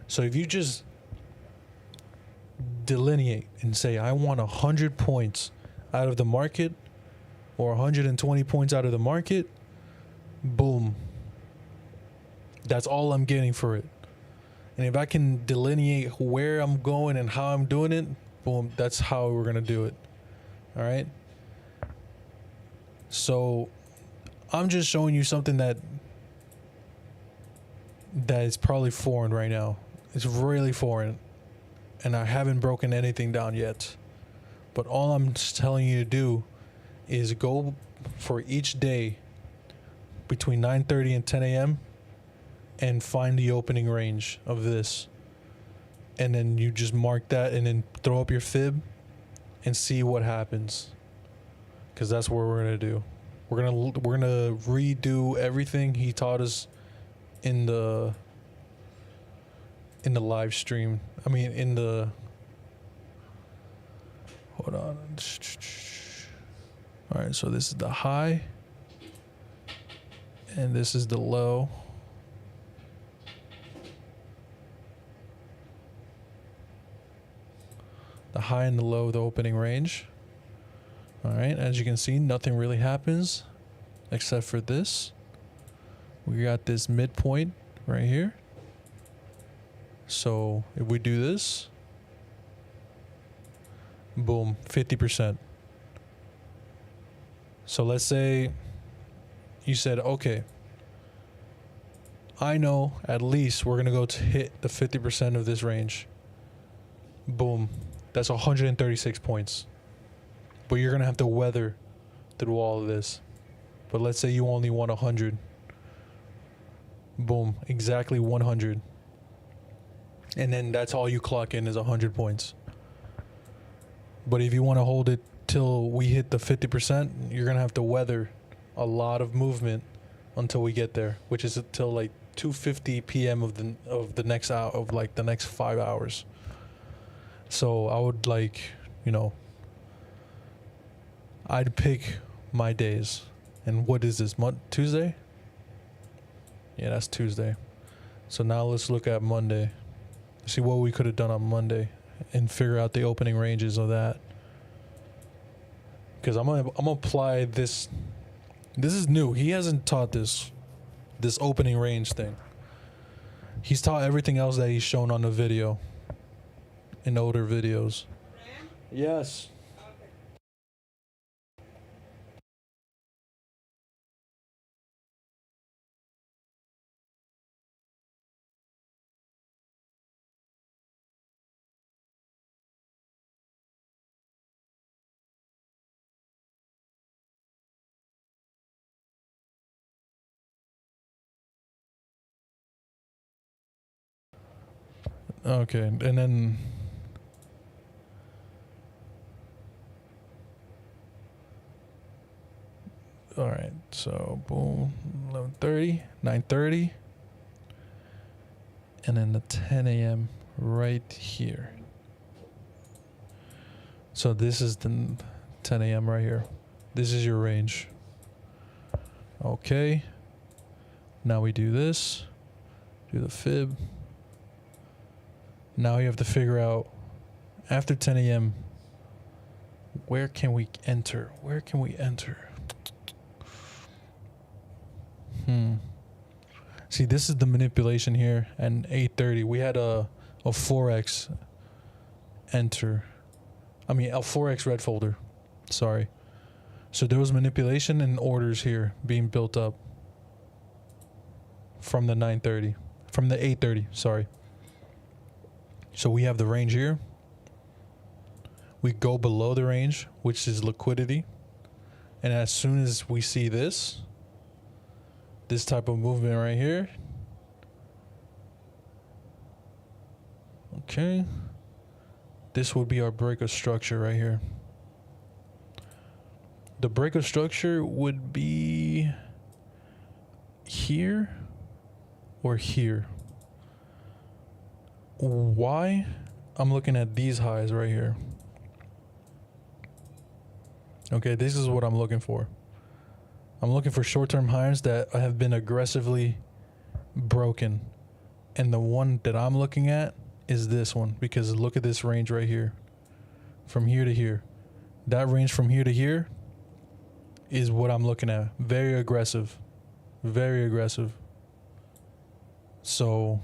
[SPEAKER 1] So if you just delineate and say, I want 100 points out of the market or 120 points out of the market, boom. That's all I'm getting for it. And if I can delineate where I'm going and how I'm doing it, boom, that's how we're going to do it. All right. So I'm just showing you something that is probably foreign right now. It's really foreign. And I haven't broken anything down yet. But all I'm just telling you to do is go for each day between 9:30 and 10 a.m. and find the opening range of this. And then you just mark that and then throw up your fib and see what happens. Because that's what we're going to do. We're gonna redo everything he taught us in the live stream. I mean, hold on. All right, so this is the high and this is the low. The high and the low, the opening range. All right, as you can see, nothing really happens except for this. We got this midpoint right here. So if we do this, boom, 50%. So let's say you said, okay, I know at least we're going to go to hit the 50% of this range. Boom. That's 136 points. But you're going to have to weather through all of this. But let's say you only want 100. Boom. Exactly 100. And then that's all you clock in is 100 points. But if you want to hold it till we hit the 50%, you're going to have to weather a lot of movement until we get there, which is until like 2:50 p.m. of the next hour, of like the next 5 hours. So I would I'd pick my days. And what is this, Tuesday? Yeah, that's Tuesday. So now let's look at Monday. See what we could have done on Monday and figure out the opening ranges of that. Because I'm gonna apply this. This is new. He hasn't taught this opening range thing. He's taught everything else that he's shown on the video in older videos. Yes. Okay, and then all right, so boom, 11:30, 9:30, and then the 10 a.m. right here. So this is the 10 a.m. right here. This is your range. Okay. Now we do this. Do the fib. Now you have to figure out after 10 a.m. where can we enter? Where can we enter? See, this is the manipulation here. And 8:30, we had a 4x enter. I mean, a 4x red folder. Sorry. So there was manipulation and orders here being built up from the 9:30, from the 8:30. Sorry. So we have the range here. We go below the range, which is liquidity. And as soon as we see this type of movement right here. Okay. This would be our break of structure right here. The break of structure would be here or here. Why? I'm looking at these highs right here. Okay, this is what I'm looking for. I'm looking for short-term highs that have been aggressively broken. And the one that I'm looking at is this one, because look at this range right here. From here to here. That range from here to here is what I'm looking at. Very aggressive. Very aggressive. So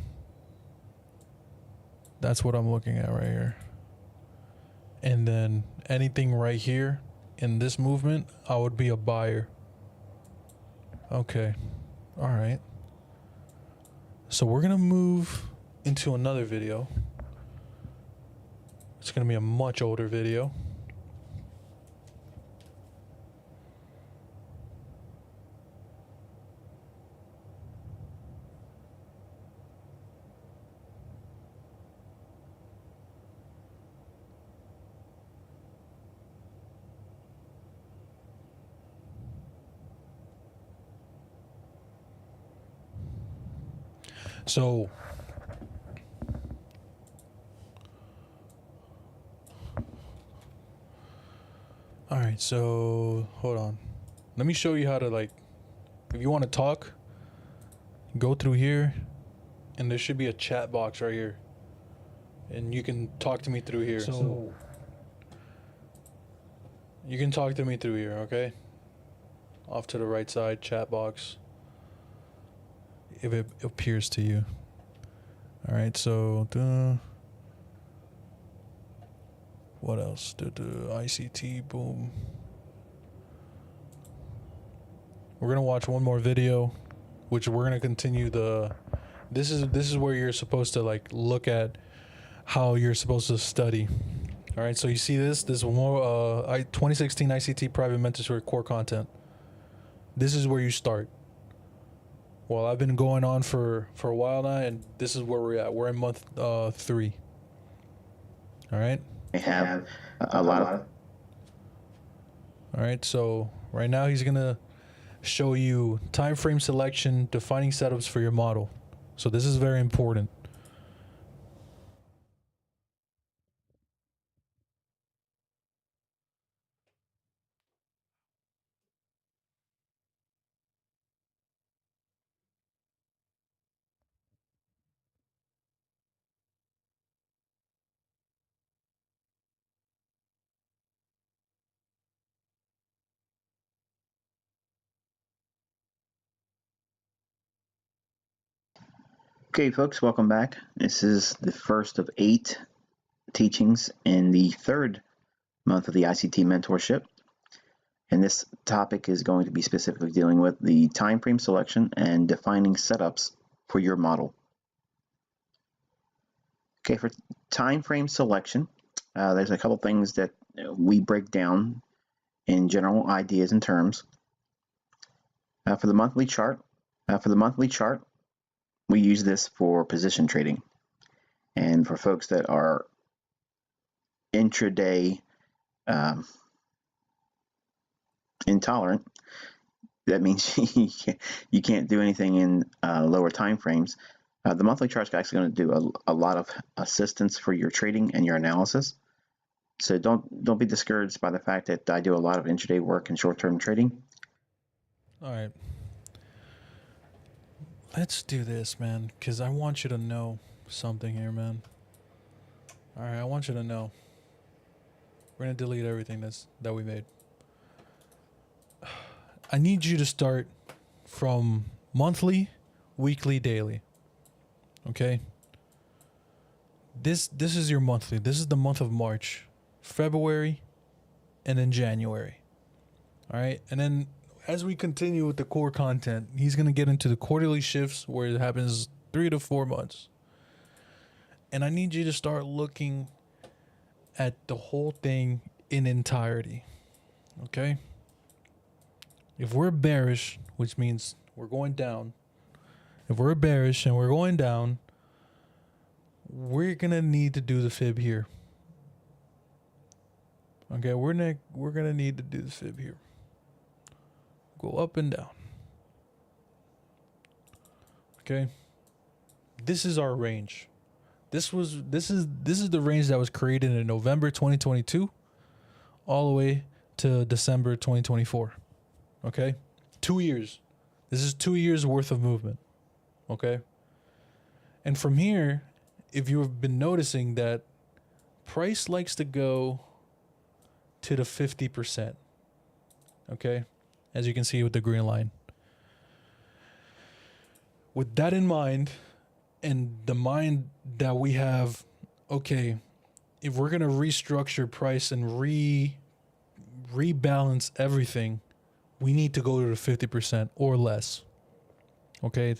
[SPEAKER 1] that's what I'm looking at right here. And then anything right here in this movement, I would be a buyer. Okay. All right. So we're going to move into another video. It's going to be a much older video. So all right, so hold on. Let me show you how to, like, if you want to talk, go through here and there should be a chat box right here. And you can talk to me through here. So you can talk to me through here, okay? Off to the right side, chat box. If it appears to you. All right, so what else? ICT, boom. We're gonna watch one more video, which we're gonna continue the. This is where you're supposed to, like, look at how you're supposed to study. All right, so you see this more 2016 ICT private mentorship core content. This is where you start. Well, I've been going on for a while now, and this is where we're at. We're in month 3. All right.
[SPEAKER 2] They have a lot of.
[SPEAKER 1] All right. So right now he's gonna show you time frame selection, defining setups for your model. So this is very important.
[SPEAKER 2] Okay, folks, welcome back. This is the first of 8 teachings in the 3rd month of the ICT mentorship. And this topic is going to be specifically dealing with the time frame selection and defining setups for your model. Okay, for time frame selection, there's a couple things that we break down in general ideas and terms. For the monthly chart, we use this for position trading. And for folks that are intraday intolerant, that means you can't do anything in lower time frames. The monthly chart is actually going to do a lot of assistance for your trading and your analysis. So don't be discouraged by the fact that I do a lot of intraday work and short-term trading.
[SPEAKER 1] All right. Let's do this, man, because I want you to know something here, man. All right, I want you to know. We're going to delete everything that we made. I need you to start from monthly, weekly, daily. Okay? This is your monthly. This is the month of March, February, and then January. All right? And then as we continue with the core content, he's going to get into the quarterly shifts where it happens 3 to 4 months. And I need you to start looking at the whole thing in entirety. Okay? If we're bearish, which means we're going down, if we're bearish and we're going down, we're going to need to do the fib here. Okay, we're going to need to do the fib here. Go up and down. Okay. This is our range. This is the range that was created in November 2022 all the way to December 2024. Okay? 2 years. This is 2 years worth of movement. Okay? And from here, if you've been noticing that price likes to go to the 50%. Okay? As you can see with the green line. With that in mind, and the mind that we have, okay, if we're going to restructure price and rebalance everything, we need to go to the 50% or less. Okay?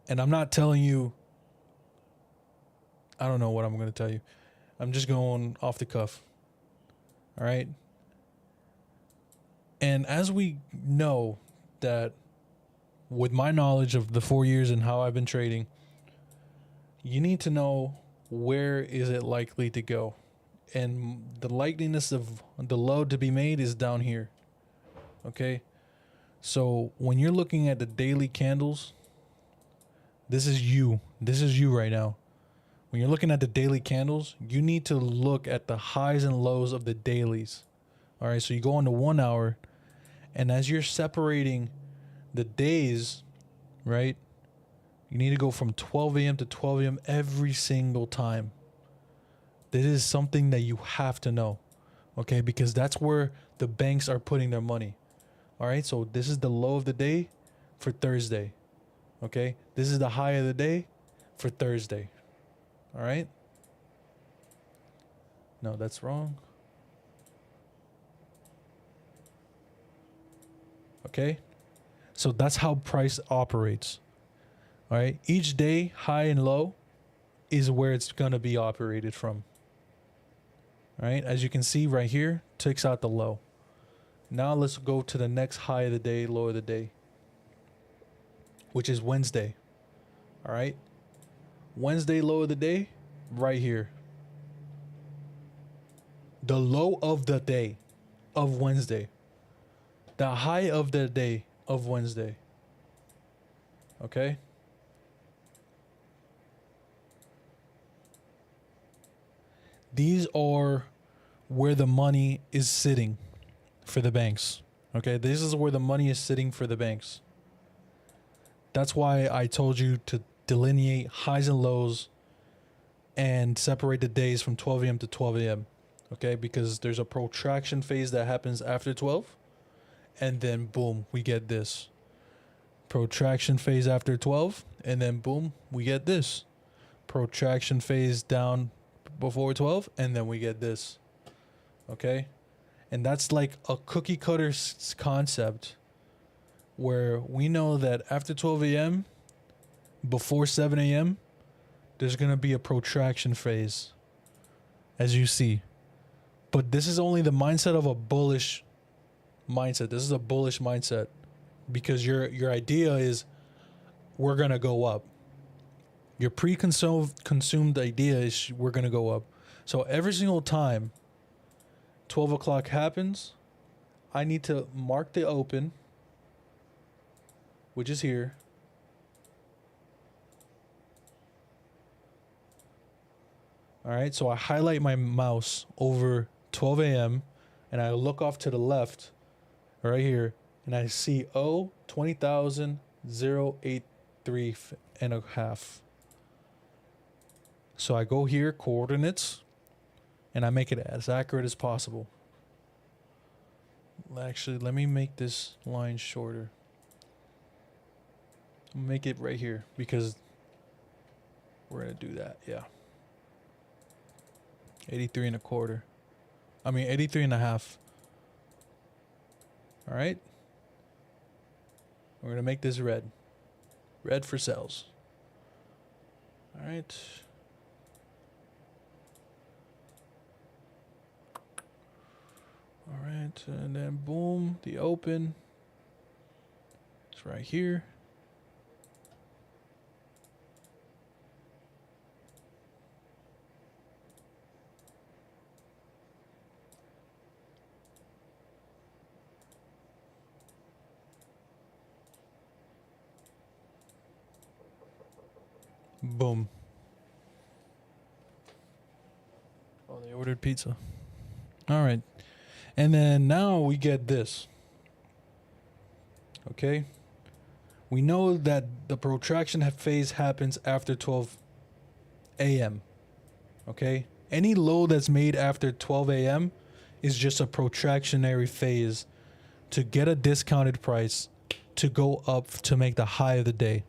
[SPEAKER 1] And I'm not telling you, I don't know what I'm going to tell you. I'm just going off the cuff. All right? And as we know that with my knowledge of the 4 years and how I've been trading, you need to know where is it likely to go. And the likeliness of the low to be made is down here. Okay? So when you're looking at the daily candles, this is you. This is you right now. When you're looking at the daily candles, you need to look at the highs and lows of the dailies. All right? So you go on to 1 hour, and as you're separating the days, right, you need to go from 12 a.m. to 12 a.m. every single time. This is something that you have to know, okay, because that's where the banks are putting their money. All right, so this is the low of the day for Thursday, okay? This is the high of the day for Thursday, all right? No, that's wrong. Okay? So that's how price operates. All right? Each day, high and low, is where it's going to be operated from. All right? As you can see right here, takes out the low. Now let's go to the next high of the day, low of the day, which is Wednesday. All right? Wednesday, low of the day, right here. The low of the day of Wednesday. The high of the day of Wednesday. Okay? These are where the money is sitting for the banks. Okay? This is where the money is sitting for the banks. That's why I told you to delineate highs and lows and separate the days from 12 a.m. to 12 a.m. Okay? Because there's a protraction phase that happens after 12. And then boom, we get this. Protraction phase after 12. And then boom, we get this. Protraction phase down before 12. And then we get this. Okay? And that's like a cookie cutter concept where we know that after 12 a.m., before 7 a.m., there's going to be a protraction phase, as you see. But this is only the mindset of a bullish mindset. This is a bullish mindset because your idea is we're going to go up. Your consumed idea is we're going to go up. So every single time 12 o'clock happens, I need to mark the open, which is here. All right, so I highlight my mouse over 12 a.m. and I look off to the left right here and I see 20,083 and a half. So I go here, coordinates, and I make it as accurate as possible. Actually, let me make this line shorter. Make it right here because we're going to do that. Yeah. 83 and a quarter. 83 and a half. All right. We're going to make this red. Red for sells. All right. All right. And then boom, the open. It's right here. Boom. Oh, they ordered pizza. All right. And then now we get this. Okay. We know that the protraction phase happens after 12 a.m. Okay. Any low that's made after 12 a.m. is just a protractionary phase to get a discounted price to go up to make the high of the day.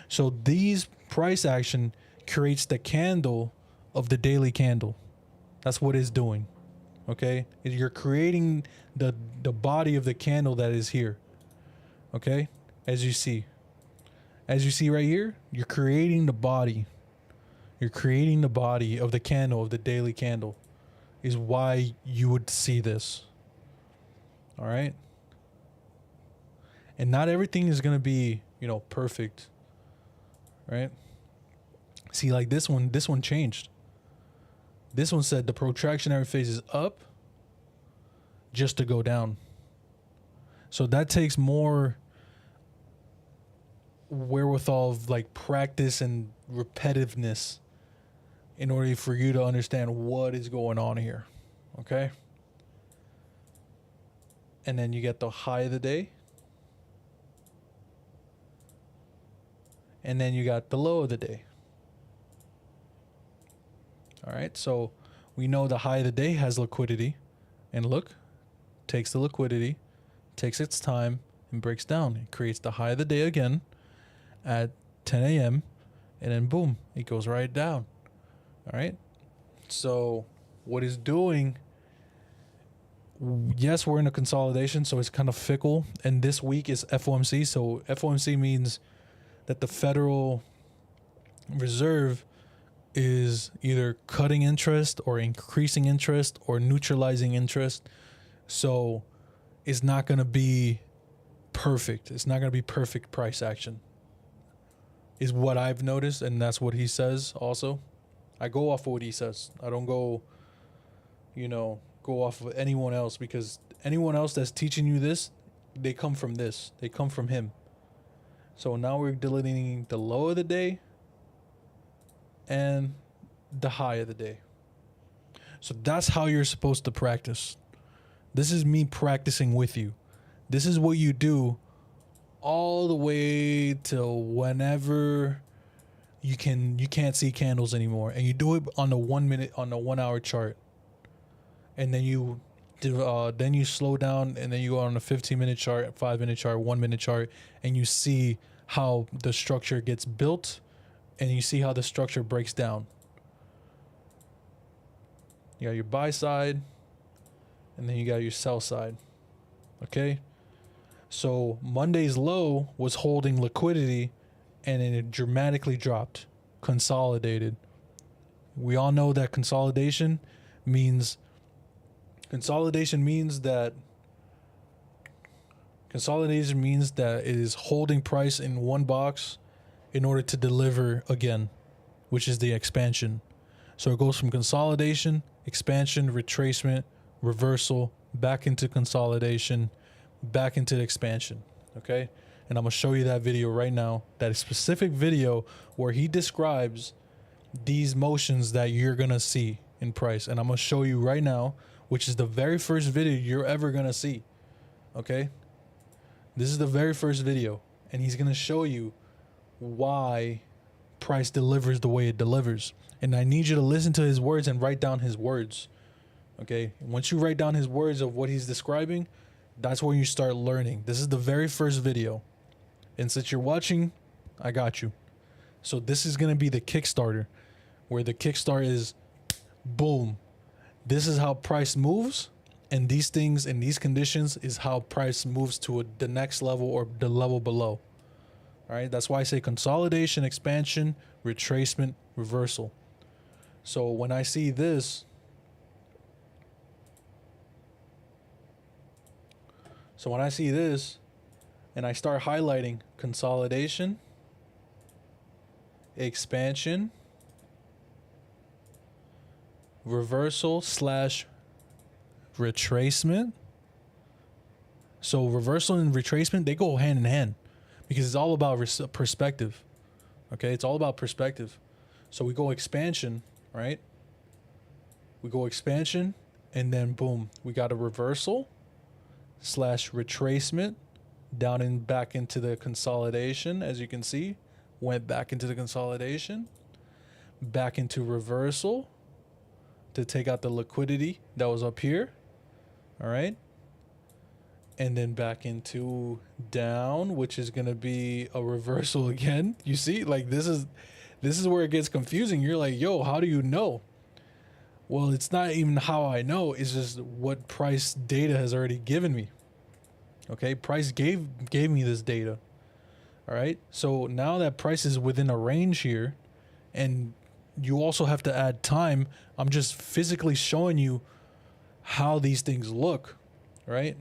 [SPEAKER 1] So these price action creates the candle of the daily candle. That's what it's doing. Okay. You're creating the body of the candle that is here. Okay. As you see right here, you're creating the body. You're creating the body of the candle, of the daily candle, is why you would see this. All right. And not everything is going to be, perfect. Right. See, like this one changed. This one said the protractionary phase is up just to go down. So that takes more wherewithal of like practice and repetitiveness in order for you to understand what is going on here. Okay. And then you get the high of the day. And then you got the low of the day. All right. So we know the high of the day has liquidity. And look, takes the liquidity, takes its time, and breaks down. It creates the high of the day again at 10 a.m. And then boom, it goes right down. All right. So what it's doing, yes, we're in a consolidation, so it's kind of fickle. And this week is FOMC. So FOMC means that the Federal Reserve is either cutting interest or increasing interest or neutralizing interest. So it's not going to be perfect. It's not going to be perfect price action, is what I've noticed. And that's what he says also. I go off of what he says. I don't go off of anyone else, because anyone else that's teaching you this, they come from this. They come from him. So now we're delineating the low of the day and the high of the day. So that's how you're supposed to practice. This is me practicing with you. This is what you do all the way till whenever you can't see candles anymore, and you do it on the 1 minute, on the 1 hour chart, and then you slow down, and then you go on a 15-minute chart, 5-minute chart, 1 minute chart, and you see how the structure gets built, and you see how the structure breaks down. You got your buy side, and then you got your sell side. Okay. So Monday's low was holding liquidity, and then it dramatically dropped, consolidated. We all know that consolidation means that it is holding price in one box in order to deliver again, which is the expansion. So it goes from consolidation, expansion, retracement, reversal, back into consolidation, back into expansion. Okay. And I'm going to show you that video right now, that specific video where he describes these motions that you're going to see in price. And I'm going to show you right now, which is the very first video you're ever going to see. Okay. This is the very first video, and he's going to show you why price delivers the way it delivers. And I need you to listen to his words and write down his words. Okay. Once you write down his words of what he's describing, that's when you start learning. This is the very first video. And since you're watching, I got you. So this is going to be the Kickstarter, where the Kickstart is boom. This is how price moves. And these things in these conditions is how price moves to the next level or the level below. All right. That's why I say consolidation, expansion, retracement, reversal. So when I see this, and I start highlighting consolidation, expansion, reversal / retracement. So reversal and retracement, they go hand in hand, because it's all about perspective. Okay, it's all about perspective. So we go expansion, right? We go expansion, And then boom, we got a reversal / retracement down and back into the consolidation. As you can see, went back into the consolidation, back into reversal to take out the liquidity that was up here. All right. And then back into down, which is going to be a reversal again. You see, like this is where it gets confusing. You're like, yo, how do you know? Well, it's not even how I know. It's just what price data has already given me. Okay, price gave me this data. All right. So now that price is within a range here, and you also have to add time. I'm just physically showing you how these things look, right?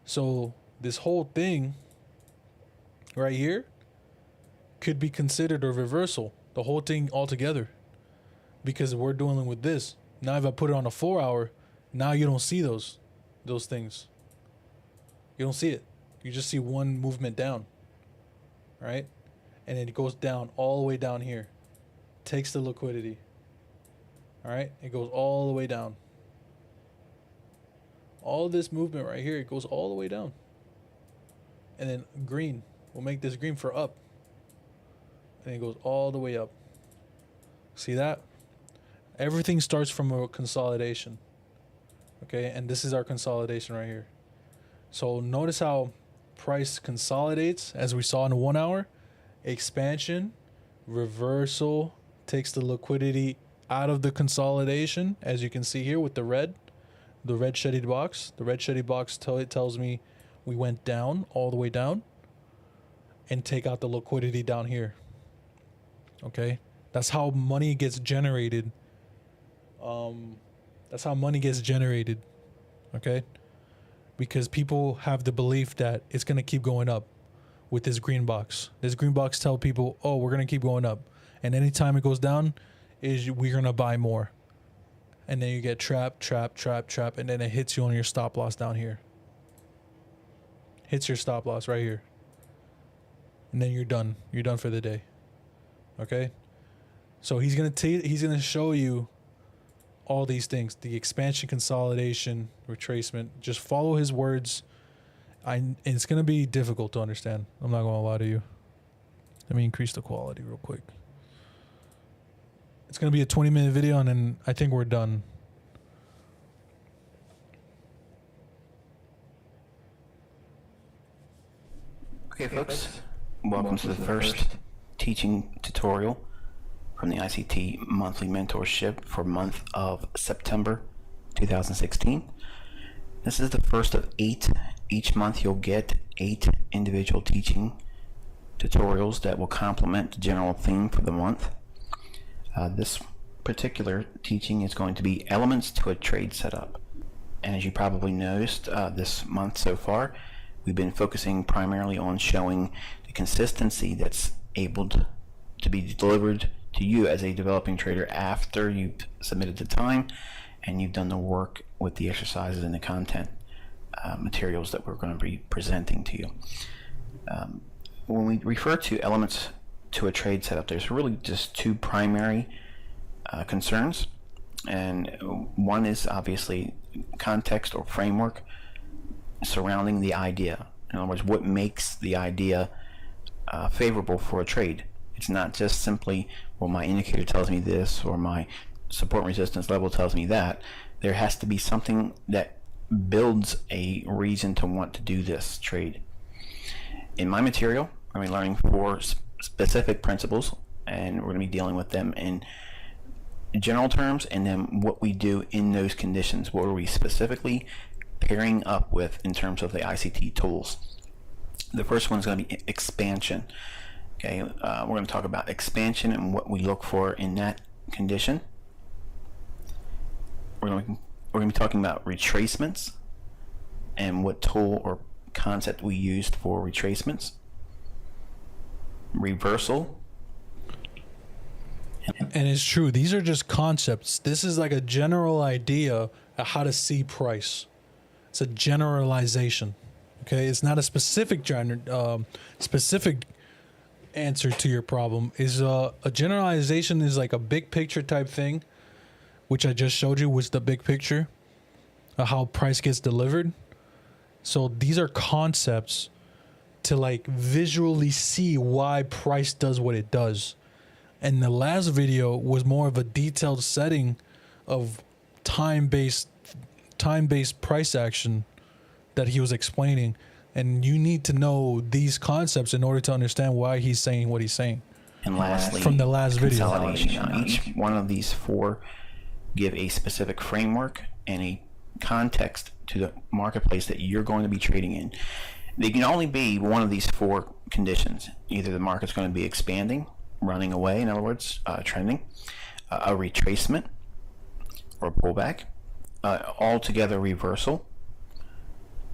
[SPEAKER 1] So this whole thing right here could be considered a reversal, the whole thing altogether, because we're dealing with this. Now, if I put it on a 4 hour, now you don't see those things. You don't see it. You just see one movement down, right? And then it goes down all the way down here, takes the liquidity. All right, it goes all the way down. All this movement right here, it goes all the way down. And then green, we'll make this green for up. And it goes all the way up. See that? Everything starts from a consolidation. Okay, and this is our consolidation right here. So notice how price consolidates, as we saw in the 1 hour. Expansion, reversal, takes the liquidity out of the consolidation, as you can see here with the red shaded box. The red shaded box tells me we went down, all the way down, and take out the liquidity down here. Okay, that's how money gets generated. That's how money gets generated. Okay, because people have the belief that it's gonna keep going up with this green box. This green box tell people, oh, we're gonna keep going up, and anytime it goes down, we're gonna buy more. And then you get trap, and then it hits you on your stop loss down here. Hits your stop loss right here. And then you're done. You're done for the day. Okay? So he's gonna show you all these things. The expansion, consolidation, retracement. Just follow his words. It's gonna be difficult to understand. I'm not gonna lie to you. Let me increase the quality real quick. It's going to be a 20-minute video, and then I think we're done.
[SPEAKER 3] Okay, folks, welcome to the first teaching tutorial from the ICT monthly mentorship for month of September 2016. This is the first of 8. Each month you'll get 8 individual teaching tutorials that will complement the general theme for the month. This particular teaching is going to be elements to a trade setup. And as you probably noticed, this month so far, we've been focusing primarily on showing the consistency that's able to be delivered to you as a developing trader after you've submitted the time and you've done the work with the exercises and the content materials that we're going to be presenting to you. When we refer to elements to a trade setup, there's really just 2 primary concerns, and one is obviously context or framework surrounding the idea. In other words, what makes the idea favorable for a trade. It's not just simply, well, my indicator tells me this or my support and resistance level tells me that. There has to be something that builds a reason to want to do this trade. In my material, I'm going to be learning 4 specific principles, and we're going to be dealing with them in general terms, and then what we do in those conditions. What are we specifically pairing up with in terms of the ICT tools? The first one is going to be expansion. Okay, we're going to talk about expansion and what we look for in that condition. We're going to be talking about retracements and what tool or concept we used for retracements. Reversal.
[SPEAKER 1] And it's true. These are just concepts. This is like a general idea of how to see price. It's a generalization. Okay, it's not a specific specific answer to your problem. Is a generalization is like a big picture type thing, which I just showed you was the big picture. how price gets delivered. So these are concepts to like visually see why price does what it does. And the last video was more of a detailed setting of time-based price action that he was explaining. And you need to know these concepts in order to understand why he's saying what he's saying.
[SPEAKER 3] And lastly,
[SPEAKER 1] from the last video,
[SPEAKER 3] consolidation. Each one of these four give a specific framework and a context to the marketplace that you're going to be trading in. They can only be one of these four conditions. Either the market's going to be expanding, running away, in other words, trending, a retracement or pullback, altogether reversal,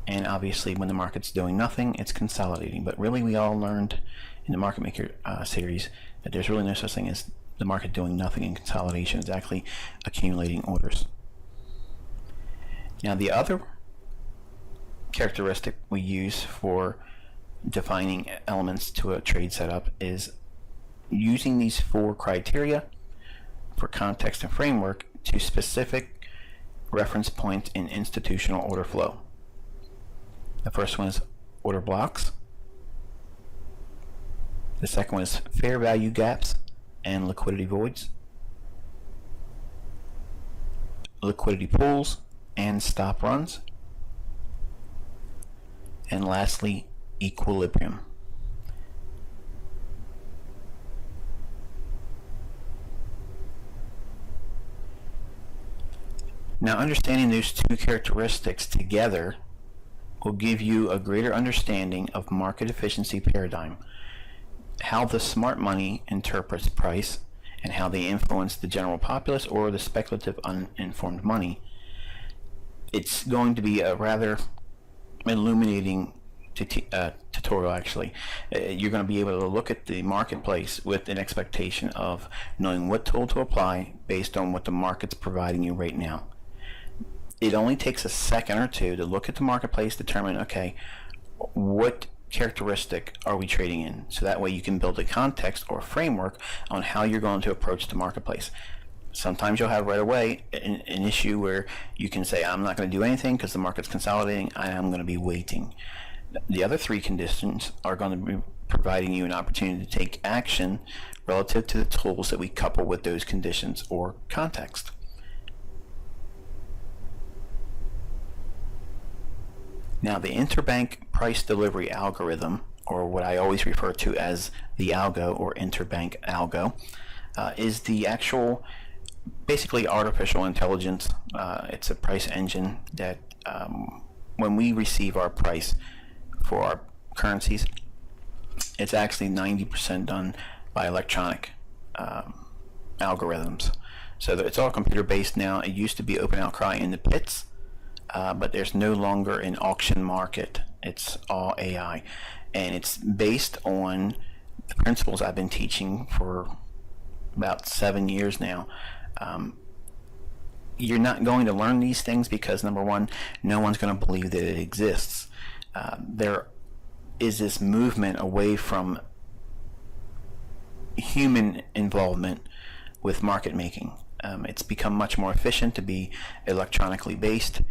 [SPEAKER 3] and obviously when the market's doing nothing, it's consolidating. But really, we all learned in the Market Maker series that there's really no such thing as the market doing nothing in consolidation. It's actually accumulating orders. Now, the other characteristic we use for defining elements to a trade setup is using these four criteria for context and framework to specific reference points in institutional order flow. The first one is order blocks. The second one is fair value gaps and liquidity voids, liquidity pools and stop runs, and lastly, equilibrium. Now, understanding those two characteristics together will give you a greater understanding of market efficiency paradigm, how the smart money interprets price, and how they influence the general populace or the speculative uninformed money. It's going to be a rather illuminating tutorial, actually. You're going to be able to look at the marketplace with an expectation of knowing what tool to apply based on what the market's providing you right now. It only takes a second or two to look at the marketplace, determine, okay, what characteristic are we trading in? So that way you can build a context or framework on how you're going to approach the marketplace. Sometimes you'll have right away an issue where you can say, I'm not going to do anything because the market's consolidating. I am going to be waiting. The other three conditions are going to be providing you an opportunity to take action relative to the tools that we couple with those conditions or context. Now, the interbank price delivery algorithm, or what I always refer to as the algo or interbank algo, is the actual, basically artificial intelligence. It's a price engine that when we receive our price for our currencies, it's actually 90% done by electronic algorithms. So it's all computer based now. It used to be open outcry in the pits. But there's no longer an auction market. It's all AI. And it's based on the principles I've been teaching for about 7 years now. You're not going to learn these things because, number one, no one's going to believe that it exists. There is this movement away from human involvement with market making. It's become much more efficient to be electronically based.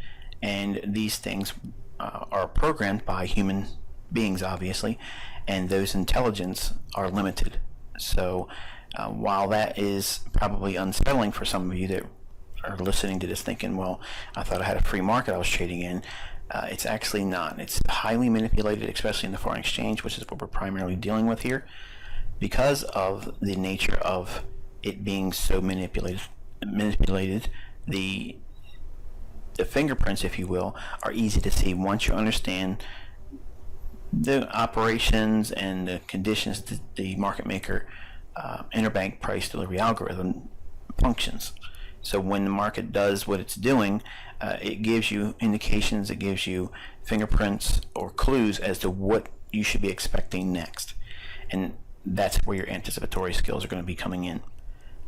[SPEAKER 3] And these things are programmed by human beings, obviously, and those intelligence are limited. So while that is probably unsettling for some of you that are listening to this thinking, well, I thought I had a free market I was trading in, it's actually not. It's highly manipulated, especially in the foreign exchange, which is what we're primarily dealing with here, because of the nature of it being so manipulated. The fingerprints, if you will, are easy to see once you understand the operations and the conditions that the market maker interbank price delivery algorithm functions. So when the market does what it's doing, it gives you indications, it gives you fingerprints or clues as to what you should be expecting next. And that's where your anticipatory skills are going to be coming in.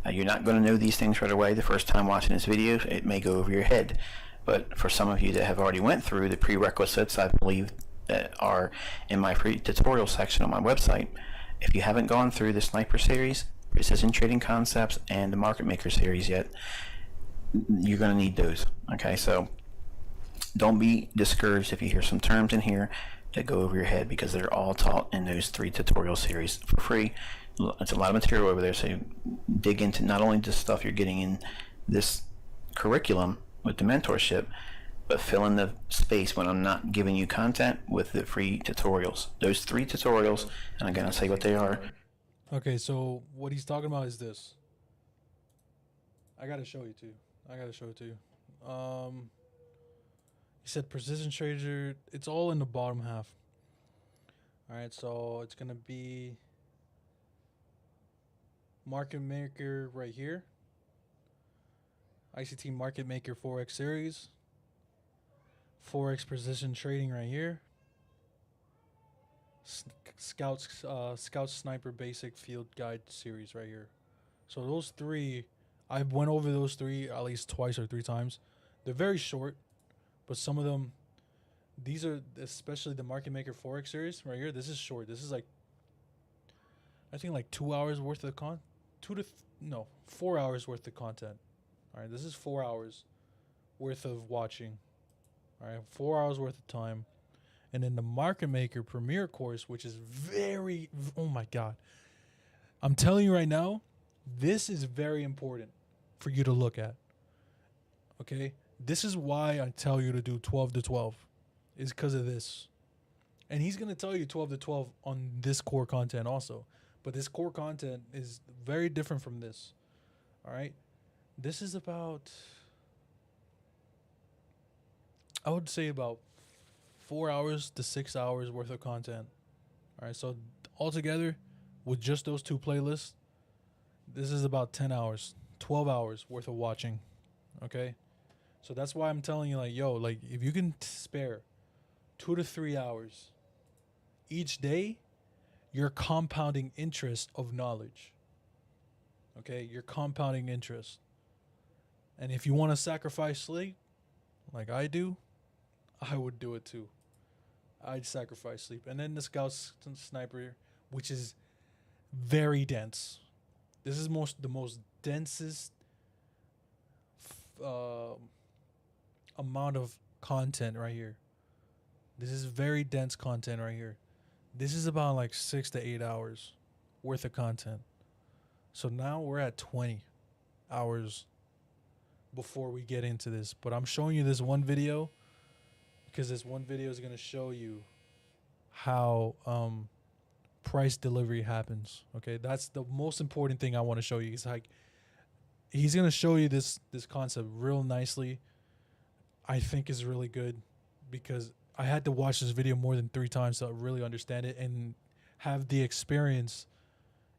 [SPEAKER 3] You're not going to know these things right away the first time watching this video. It may go over your head. But for some of you that have already went through the prerequisites, I believe, that are in my free tutorial section on my website, if you haven't gone through the Sniper series, Precision Trading Concepts, and the Market Maker series yet, you're going to need those. Okay, so don't be discouraged if you hear some terms in here that go over your head, because they're all taught in those 3 tutorial series for free. It's a lot of material over there, so dig into not only the stuff you're getting in this curriculum with the mentorship, but fill in the space when I'm not giving you content with the free tutorials. Those 3 tutorials, and I'm going to say what they are.
[SPEAKER 1] Okay, so what he's talking about is this. I got to show you too. He said precision trader. It's all in the bottom half. All right, so it's going to be market maker right here. ICT market maker Forex series. Forex precision trading right here. Scout sniper basic field guide series right here. So those 3, I went over those 3 at least twice or 3 times. They're very short, but some of them, these are, especially the market maker Forex series right here. This is short. This is like, I think like 2 hours worth of 4 hours worth of content. All right, this is 4 hours worth of watching. All right, 4 hours worth of time. And then the market maker premier course, which is very, oh my God. I'm telling you right now, this is very important for you to look at. Okay? This is why I tell you to do 12 to 12, is because of this. And he's going to tell you 12 to 12 on this core content also. But this core content is very different from this. All right? This is about, I would say about 4 hours to 6 hours worth of content. All right, so altogether, with just those 2 playlists, this is about 10 hours, 12 hours worth of watching. Okay, so that's why I'm telling you, like, yo, like, if you can spare 2 to 3 hours each day, you're compounding interest of knowledge. Okay, you're compounding interest. And if you want to sacrifice sleep, like I do, I would do it too. I'd sacrifice sleep. And then the scout sniper, which is very dense. This is the most densest amount of content right here. This is very dense content right here. This is about like 6 to 8 hours worth of content. So now we're at 20 hours before we get into this. But I'm showing you this one video because this one video is going to show you how price delivery happens. Okay, that's the most important thing I want to show you. It's like he's going to show you this concept real nicely. I think is really good because I had to watch this video more than 3 times to really understand it and have the experience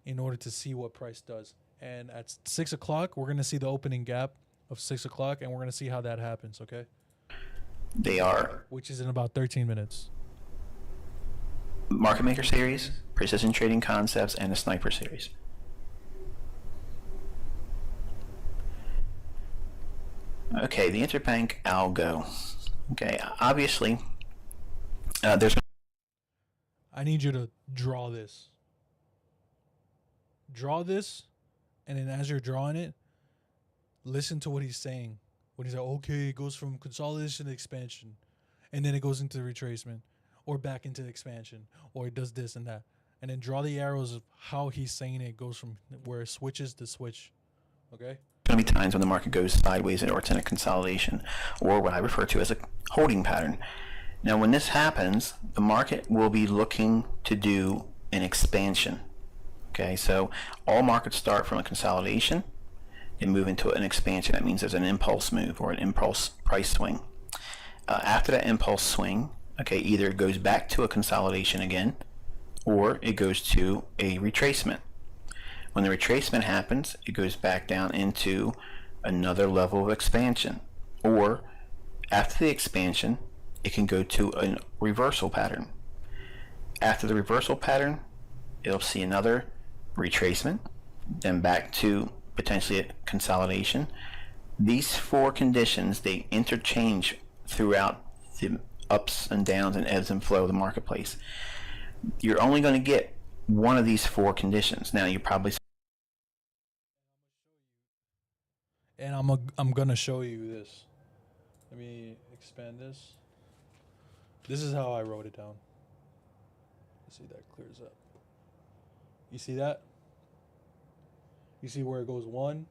[SPEAKER 1] in order to see what price does. And at 6 o'clock, we're going to see the opening gap of 6 o'clock, and we're going to see how that happens, okay?
[SPEAKER 3] They are,
[SPEAKER 1] which is in about 13 minutes.
[SPEAKER 3] Market Maker series, Precision Trading Concepts, and the Sniper series. Okay, the interbank algo. Okay, obviously, there's...
[SPEAKER 1] I need you to draw this. Draw this, and then as you're drawing it, listen to what he's saying. When he's like, okay, it goes from consolidation to expansion, and then it goes into retracement, or back into expansion, or it does this and that. And then draw the arrows of how he's saying it goes from where it switches to switch. Okay?
[SPEAKER 3] Going to be times when the market goes sideways or it's in a consolidation, or what I refer to as a holding pattern. Now, when this happens, the market will be looking to do an expansion. Okay, so all markets start from a consolidation and move into an expansion. That means there's an impulse move or an impulse price swing. After that impulse swing, okay, either it goes back to a consolidation again, or it goes to a retracement. When the retracement happens, it goes back down into another level of expansion. Or after the expansion, it can go to a reversal pattern. After the reversal pattern, it'll see another retracement, then back to potentially a consolidation. These 4 conditions, they interchange throughout the ups and downs and ebbs and flow of the marketplace. You're only going to get one of these 4 conditions. Now, you probably...
[SPEAKER 1] And I'm going to show you this. Let me expand this. This is how I wrote it down. Let's see if that clears up. You see that? You see where it goes 1,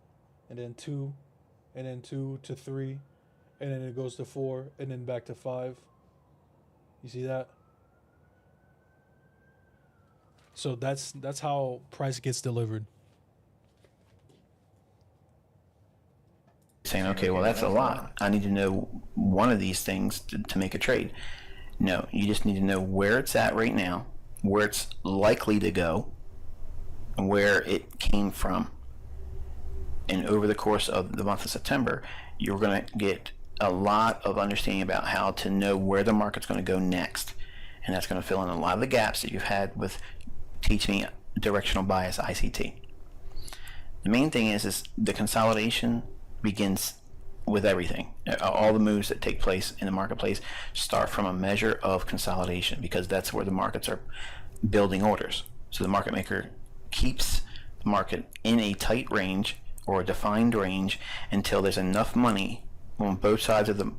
[SPEAKER 1] and then 2, and then 2 to 3, and then it goes to 4, and then back to 5. You see that? So that's how price gets delivered.
[SPEAKER 3] Saying, okay, well, that's a lot. I need to know one of these things to make a trade. No, you just need to know where it's at right now, where it's likely to go, and where it came from. And over the course of the month of September, you're going to get a lot of understanding about how to know where the market's going to go next. And that's going to fill in a lot of the gaps that you've had with teaching directional bias ICT. The main thing is the consolidation begins with everything. All the moves that take place in the marketplace start from a measure of consolidation, because that's where the markets are building orders. So the market maker keeps the market in a tight range or a defined range until there's enough money on both sides of the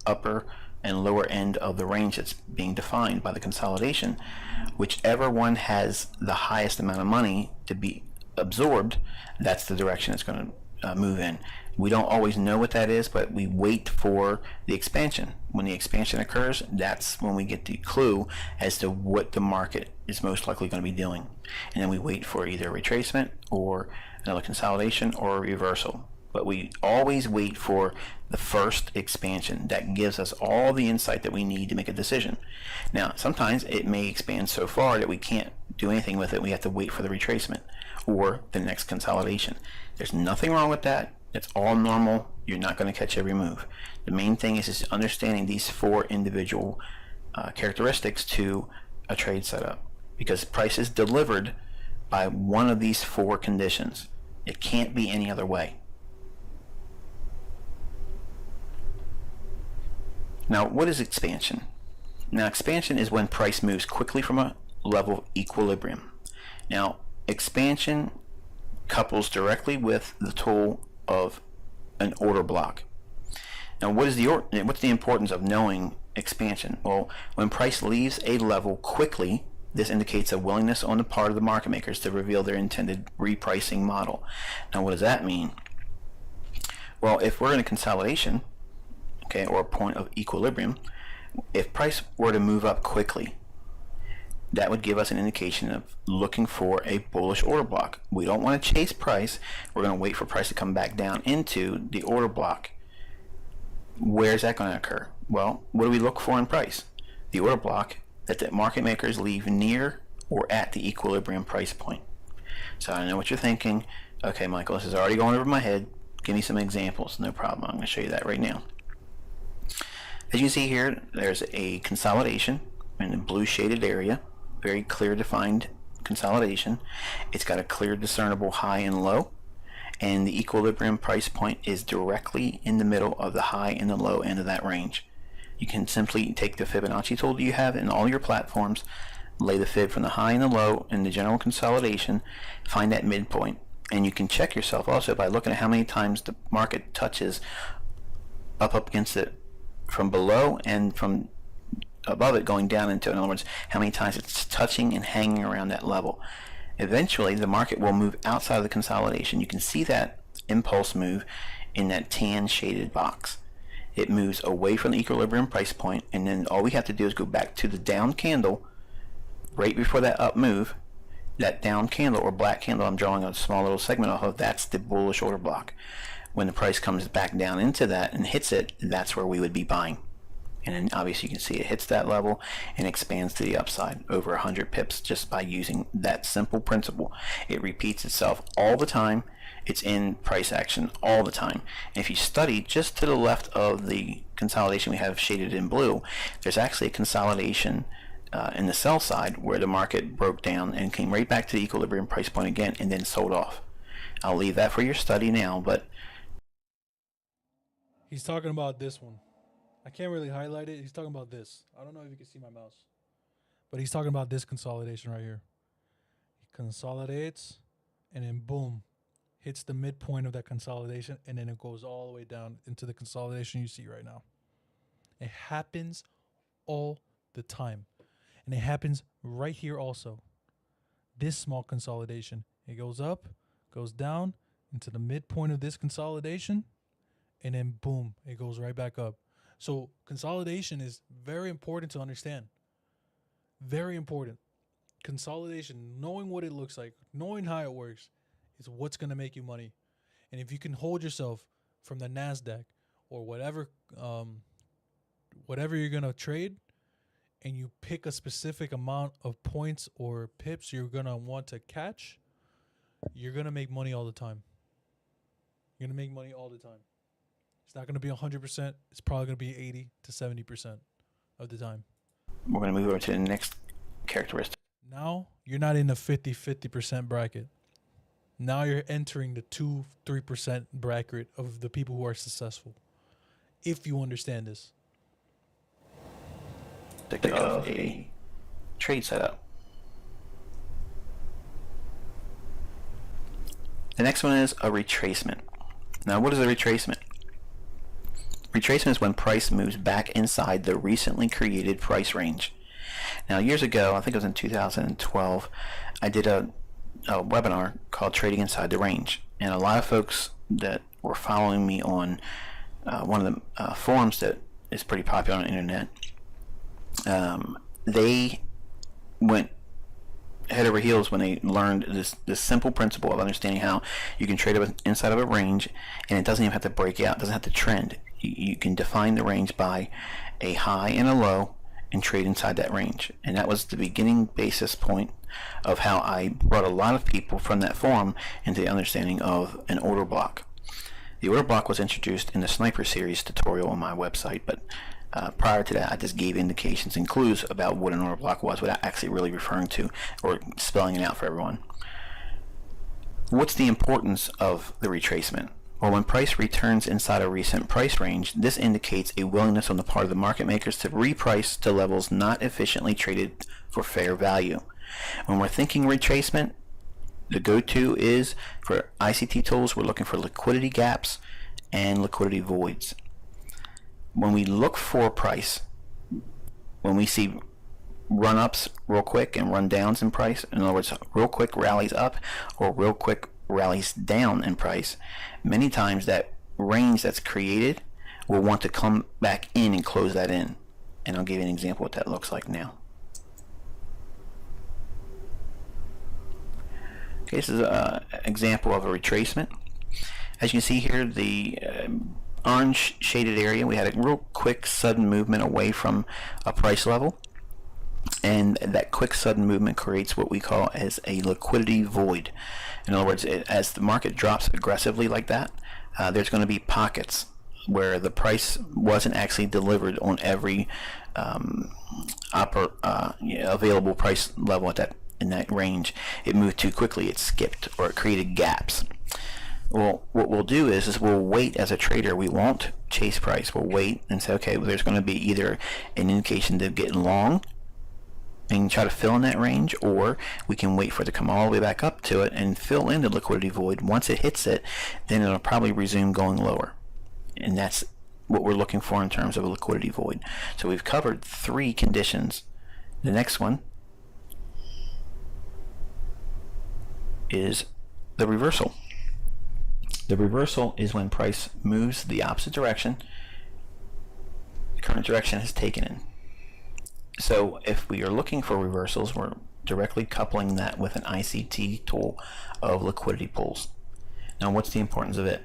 [SPEAKER 3] upper and lower end of the range that's being defined by the consolidation. Whichever one has the highest amount of money to be absorbed, that's the direction it's going to move in. We don't always know what that is, but we wait for the expansion. When the expansion occurs, that's when we get the clue as to what the market is most likely going to be doing. And then we wait for either a retracement or another consolidation or a reversal. But we always wait for the first expansion. That gives us all the insight that we need to make a decision. Now, sometimes it may expand so far that we can't do anything with it. We have to wait for the retracement or the next consolidation. There's nothing wrong with that. It's all normal. You're not going to catch every move. The main thing is just understanding these 4 individual characteristics to a trade setup, because price is delivered by one of these 4 conditions. It can't be any other way. Now, what is expansion? Now, expansion is when price moves quickly from a level of equilibrium. Now, expansion couples directly with the tool of an order block. Now, what's the importance of knowing expansion? Well, when price leaves a level quickly, this indicates a willingness on the part of the market makers to reveal their intended repricing model. Now, what does that mean? Well, if we're in a consolidation, okay, or a point of equilibrium, if price were to move up quickly, that would give us an indication of looking for a bullish order block. We don't want to chase price. We're going to wait for price to come back down into the order block. Where is that going to occur? Well, what do we look for in price? The order block that the market makers leave near or at the equilibrium price point. So I know what you're thinking. Okay, Michael, this is already going over my head. Give me some examples. No problem. I'm going to show you that right now. As you can see here, there's a consolidation in the blue shaded area. Very clear defined consolidation. It's got a clear discernible high and low, and the equilibrium price point is directly in the middle of the high and the low end of that range. You can simply take the Fibonacci tool that you have in all your platforms, lay the fib from the high and the low in the general consolidation, find that midpoint, and you can check yourself also by looking at how many times the market touches up against it from below and from above it going down into, in other words, how many times it's touching and hanging around that level. Eventually, the market will move outside of the consolidation. You can see that impulse move in that tan shaded box. It moves away from the equilibrium price point, and then all we have to do is go back to the down candle right before that up move. That down candle or black candle I'm drawing a small little segment off of, that's the bullish order block. When the price comes back down into that and hits it, that's where we would be buying. And then obviously you can see it hits that level and expands to the upside over 100 pips just by using that simple principle. It repeats itself all the time. It's in price action all the time. And if you study just to the left of the consolidation we have shaded in blue, there's actually a consolidation in the sell side where the market broke down and came right back to the equilibrium price point again and then sold off. I'll leave that for your study now, but
[SPEAKER 1] He's talking about this one. I can't really highlight it. He's talking about this. I don't know if you can see my mouse, but he's talking about this consolidation right here. He consolidates, and then boom, hits the midpoint of that consolidation, and then it goes all the way down into the consolidation you see right now. It happens all the time. And it happens right here also. This small consolidation. It goes up, goes down into the midpoint of this consolidation, and then boom, it goes right back up. So consolidation is very important to understand. Very important. Consolidation, knowing what it looks like, knowing how it works, is what's going to make you money. And if you can hold yourself from the NASDAQ or whatever you're going to trade, and you pick a specific amount of points or pips you're going to want to catch, you're going to make money all the time. You're going to make money all the time. It's not going to be 100%. It's probably going to be 80 to 70% of the time.
[SPEAKER 3] We're going to move over to the next characteristic.
[SPEAKER 1] Now, you're not in the 50% bracket. Now you're entering the 2-3% bracket of the people who are successful. If you understand this.
[SPEAKER 3] Of a trade setup. The next one is a retracement. Now, what is a retracement? Retracement is when price moves back inside the recently created price range. Now, years ago, I think it was in 2012, I did a webinar called Trading Inside the Range, and a lot of folks that were following me on one of the forums that is pretty popular on the internet, they went head over heels when they learned this simple principle of understanding how you can trade inside of a range, and it doesn't even have to break out, it doesn't have to trend. You can define the range by a high and a low and trade inside that range. And that was the beginning basis point of how I brought a lot of people from that forum into the understanding of an order block. The order block was introduced in the Sniper series tutorial on my website, but prior to that, I just gave indications and clues about what an order block was without actually really referring to or spelling it out for everyone. What's the importance of the retracement? Well, when price returns inside a recent price range, this indicates a willingness on the part of the market makers to reprice to levels not efficiently traded for fair value. When we're thinking retracement, the go-to is for ICT tools, we're looking for liquidity gaps and liquidity voids. When we look for price, when we see run-ups real quick and run-downs in price, in other words, real quick rallies up or real quick rallies down in price, many times that range that's created will want to come back in and close that in. And I'll give you an example of what that looks like now. Okay, this is an example of a retracement. As you can see here, the orange shaded area, we had a real quick sudden movement away from a price level, and that quick sudden movement creates what we call as a liquidity void. In other words, as the market drops aggressively like that, there's going to be pockets where the price wasn't actually delivered on every available price level in that range. It moved too quickly, it skipped, or it created gaps. Well, what we'll do is we'll wait as a trader. We won't chase price. We'll wait and say, okay, well, there's going to be either an indication to get long and try to fill in that range, or we can wait for it to come all the way back up to it and fill in the liquidity void. Once it hits it, then it'll probably resume going lower. And that's what we're looking for in terms of a liquidity void. So we've covered 3 conditions. The next one is the reversal. The reversal is when price moves the opposite direction the current direction is taken in. So if we are looking for reversals, we're directly coupling that with an ICT tool of liquidity pools. Now, what's the importance of it?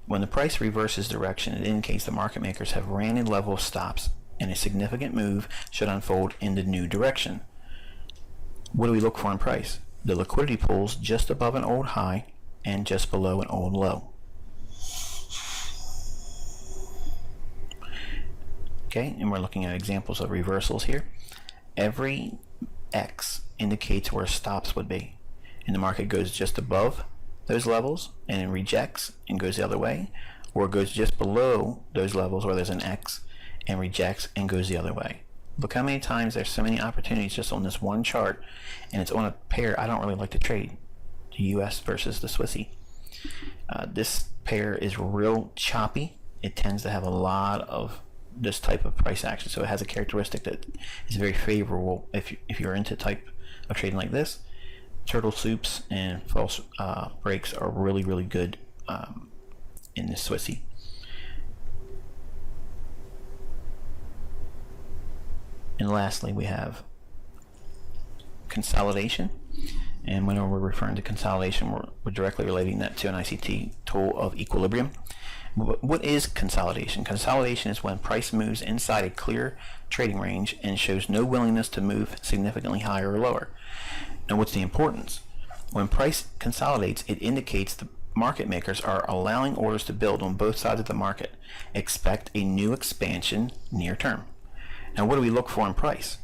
[SPEAKER 3] When the price reverses direction, it indicates the market makers have ran a level of stops and a significant move should unfold in the new direction. What do we look for in price? The liquidity pools just above an old high and just below an old low. Okay, and we're looking at examples of reversals here. Every X indicates where stops would be, and the market goes just above those levels and it rejects and goes the other way, or it goes just below those levels where there's an X and rejects and goes the other way. Look how many times there's so many opportunities just on this one chart, and it's on a pair I don't really like to trade, the US versus the Swissy. This pair is real choppy. It tends to have a lot of this type of price action, so it has a characteristic that is very favorable if you're into type of trading like this. Turtle soups and false breaks are really good in this Swissy. And lastly, we have consolidation. And when we're referring to consolidation, we're directly relating that to an ICT tool of equilibrium. What is consolidation? Consolidation is when price moves inside a clear trading range and shows no willingness to move significantly higher or lower. Now, what's the importance? When price consolidates, it indicates the market makers are allowing orders to build on both sides of the market. Expect a new expansion near term. Now, what do we look for in price?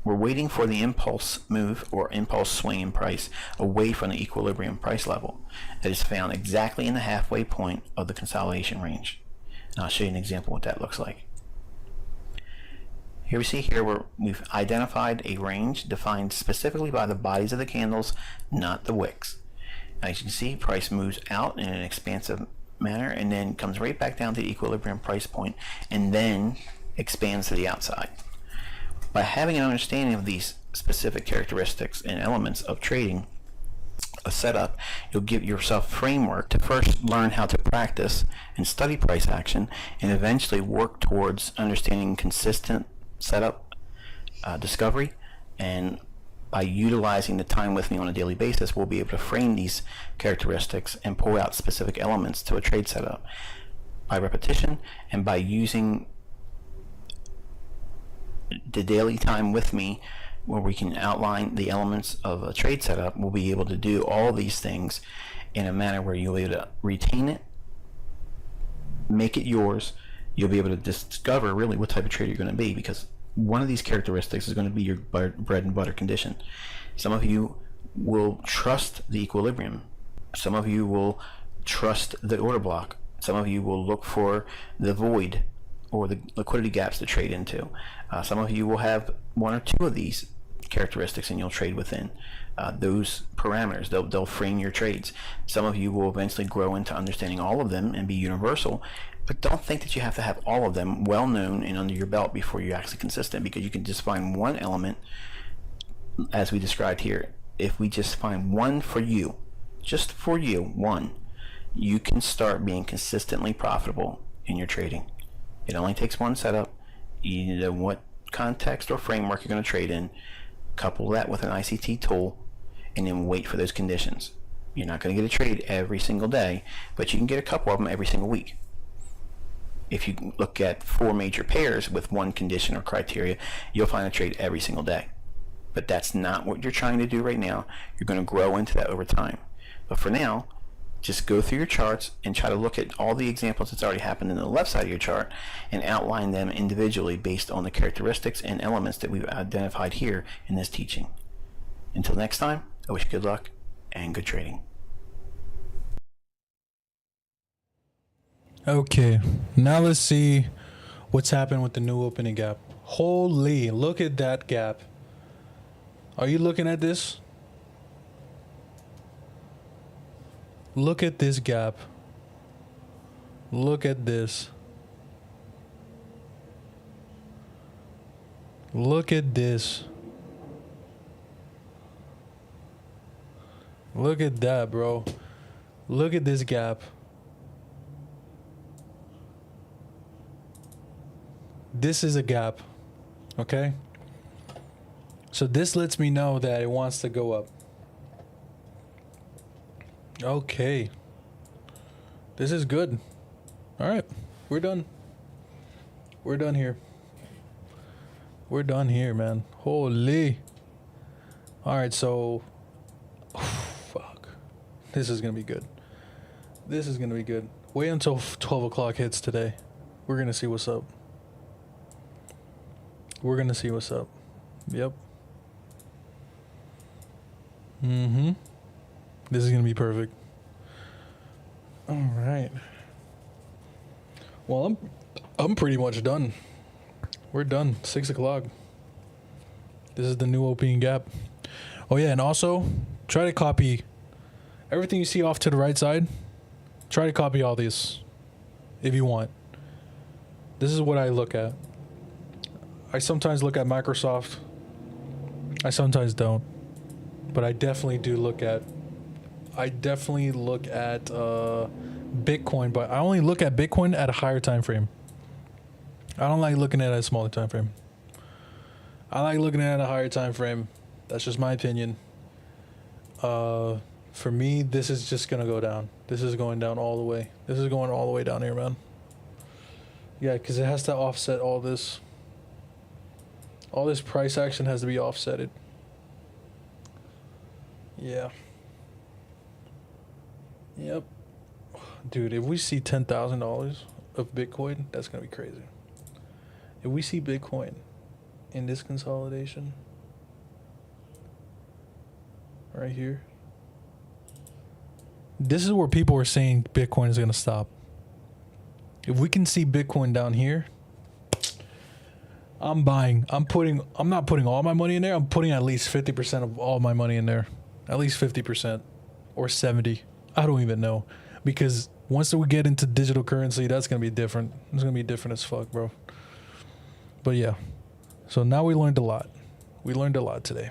[SPEAKER 3] We're waiting for the impulse move or impulse swing in price away from the equilibrium price level that is found exactly in the halfway point of the consolidation range. And I'll show you an example of what that looks like. Here we see where we've identified a range defined specifically by the bodies of the candles, not the wicks. As you can see, price moves out in an expansive manner and then comes right back down to the equilibrium price point and then expands to the outside. By having an understanding of these specific characteristics and elements of trading a setup, you'll give yourself framework to first learn how to practice and study price action and eventually work towards understanding consistent setup discovery. And by utilizing the time with me on a daily basis, we'll be able to frame these characteristics and pull out specific elements to a trade setup by repetition, and by using the daily time with me where we can outline the elements of a trade setup. We'll be able to do all these things in a manner where you'll be able to retain it, make it yours. You'll be able to discover really what type of trader you're going to be, because one of these characteristics is going to be your bread and butter condition. Some of you will trust the equilibrium. Some of you will trust the order block. Some of you will look for the void or the liquidity gaps to trade into. Some of you will have one or two of these characteristics and you'll trade within those parameters. They'll frame your trades. Some of you will eventually grow into understanding all of them and be universal, but don't think that you have to have all of them well known and under your belt before you're actually consistent, because you can just find one element as we described here. If we just find one for you, just for you, one, you can start being consistently profitable in your trading. It only takes one setup. You know what context or framework you're going to trade in, couple that with an ICT tool, and then wait for those conditions. You're not going to get a trade every single day, but you can get a couple of them every single week. If you look at 4 major pairs with one condition or criteria, you'll find a trade every single day. But that's not what you're trying to do right now. You're going to grow into that over time. But for now, just go through your charts and try to look at all the examples that's already happened in the left side of your chart and outline them individually based on the characteristics and elements that we've identified here in this teaching. Until next time, I wish you good luck and good trading.
[SPEAKER 1] Okay, now let's see what's happened with the new opening gap. Holy, look at that gap. Are you looking at this? Look at this gap. Look at this. Look at this. Look at that, bro. Look at this gap. This is a gap, okay? So this lets me know that it wants to go up. Okay. This is good. All right, we're done. We're done here. We're done here, man. Holy. All right, so, fuck. This is gonna be good. This is gonna be good. Wait until 12 o'clock hits today. We're gonna see what's up. We're gonna see what's up. Yep. This is gonna be perfect. All right. Well, I'm pretty much done. We're done. 6 o'clock. This is the new opening gap. Oh yeah, and also try to copy everything you see off to the right side. Try to copy all these if you want. This is what I look at. I sometimes look at Microsoft. I sometimes don't. But I definitely do look at Bitcoin, but I only look at Bitcoin at a higher time frame. I don't like looking at a smaller time frame. I like looking at a higher time frame. That's just my opinion. For me, this is just gonna go down. This is going down all the way. This is going all the way down here, man. Yeah, because it has to offset all this. All this price action has to be offsetted. Yeah. Yep. Dude, if we see $10,000 of Bitcoin, that's gonna be crazy. If we see Bitcoin in this consolidation right here, this is where people are saying Bitcoin is gonna stop. If we can see Bitcoin down here, I'm buying. I'm not putting all my money in there. I'm putting at least 50% of all my money in there. At least 50% or 70. I don't even know, because once we get into digital currency, that's gonna be different. It's gonna be different as fuck, bro. But yeah, so now we learned a lot. We learned a lot today.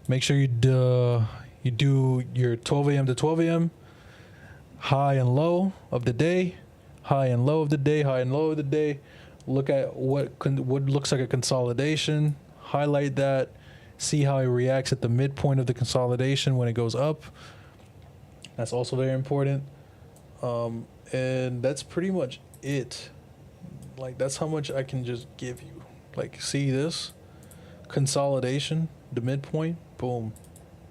[SPEAKER 1] Make sure you do your 12 a.m. to 12 a.m. high and low of the day, high and low of the day, high and low of the day. Look at what looks like a consolidation. Highlight that. See how it reacts at the midpoint of the consolidation when it goes up. That's also very important. And that's pretty much it. Like, that's how much I can just give you. Like, see this consolidation, the midpoint, boom,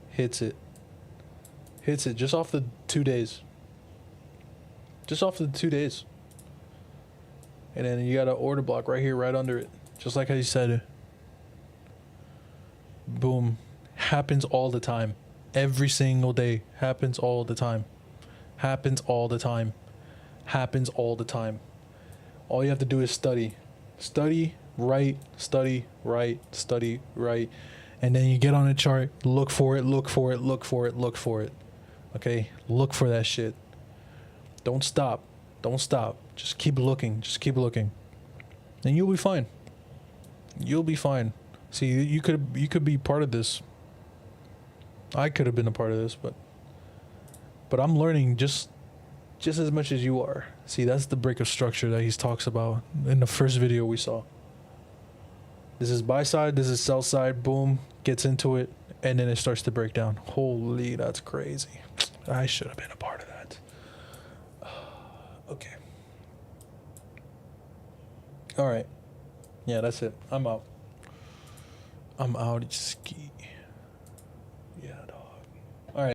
[SPEAKER 1] hits it just off the 2 days. Just off the 2 days. And then you got an order block right here, right under it. Just like how you said. Boom. Happens all the time. Every single day. Happens all the time. Happens all the time. Happens all the time. All you have to do is study. Study, write, study, write, study, write. And then you get on a chart, look for it, look for it, look for it, look for it. Okay? Look for that shit. Don't stop. Don't stop. Just keep looking. Just keep looking. And you'll be fine. You'll be fine. See, you could be part of this. I could have been a part of this, but I'm learning just as much as you are. See, that's the break of structure that he talks about in the first video we saw. This is buy side, this is sell side, boom, gets into it, and then it starts to break down. Holy, that's crazy. I should have been a part of that. Okay. All right. Yeah, that's it. I'm out. Ski.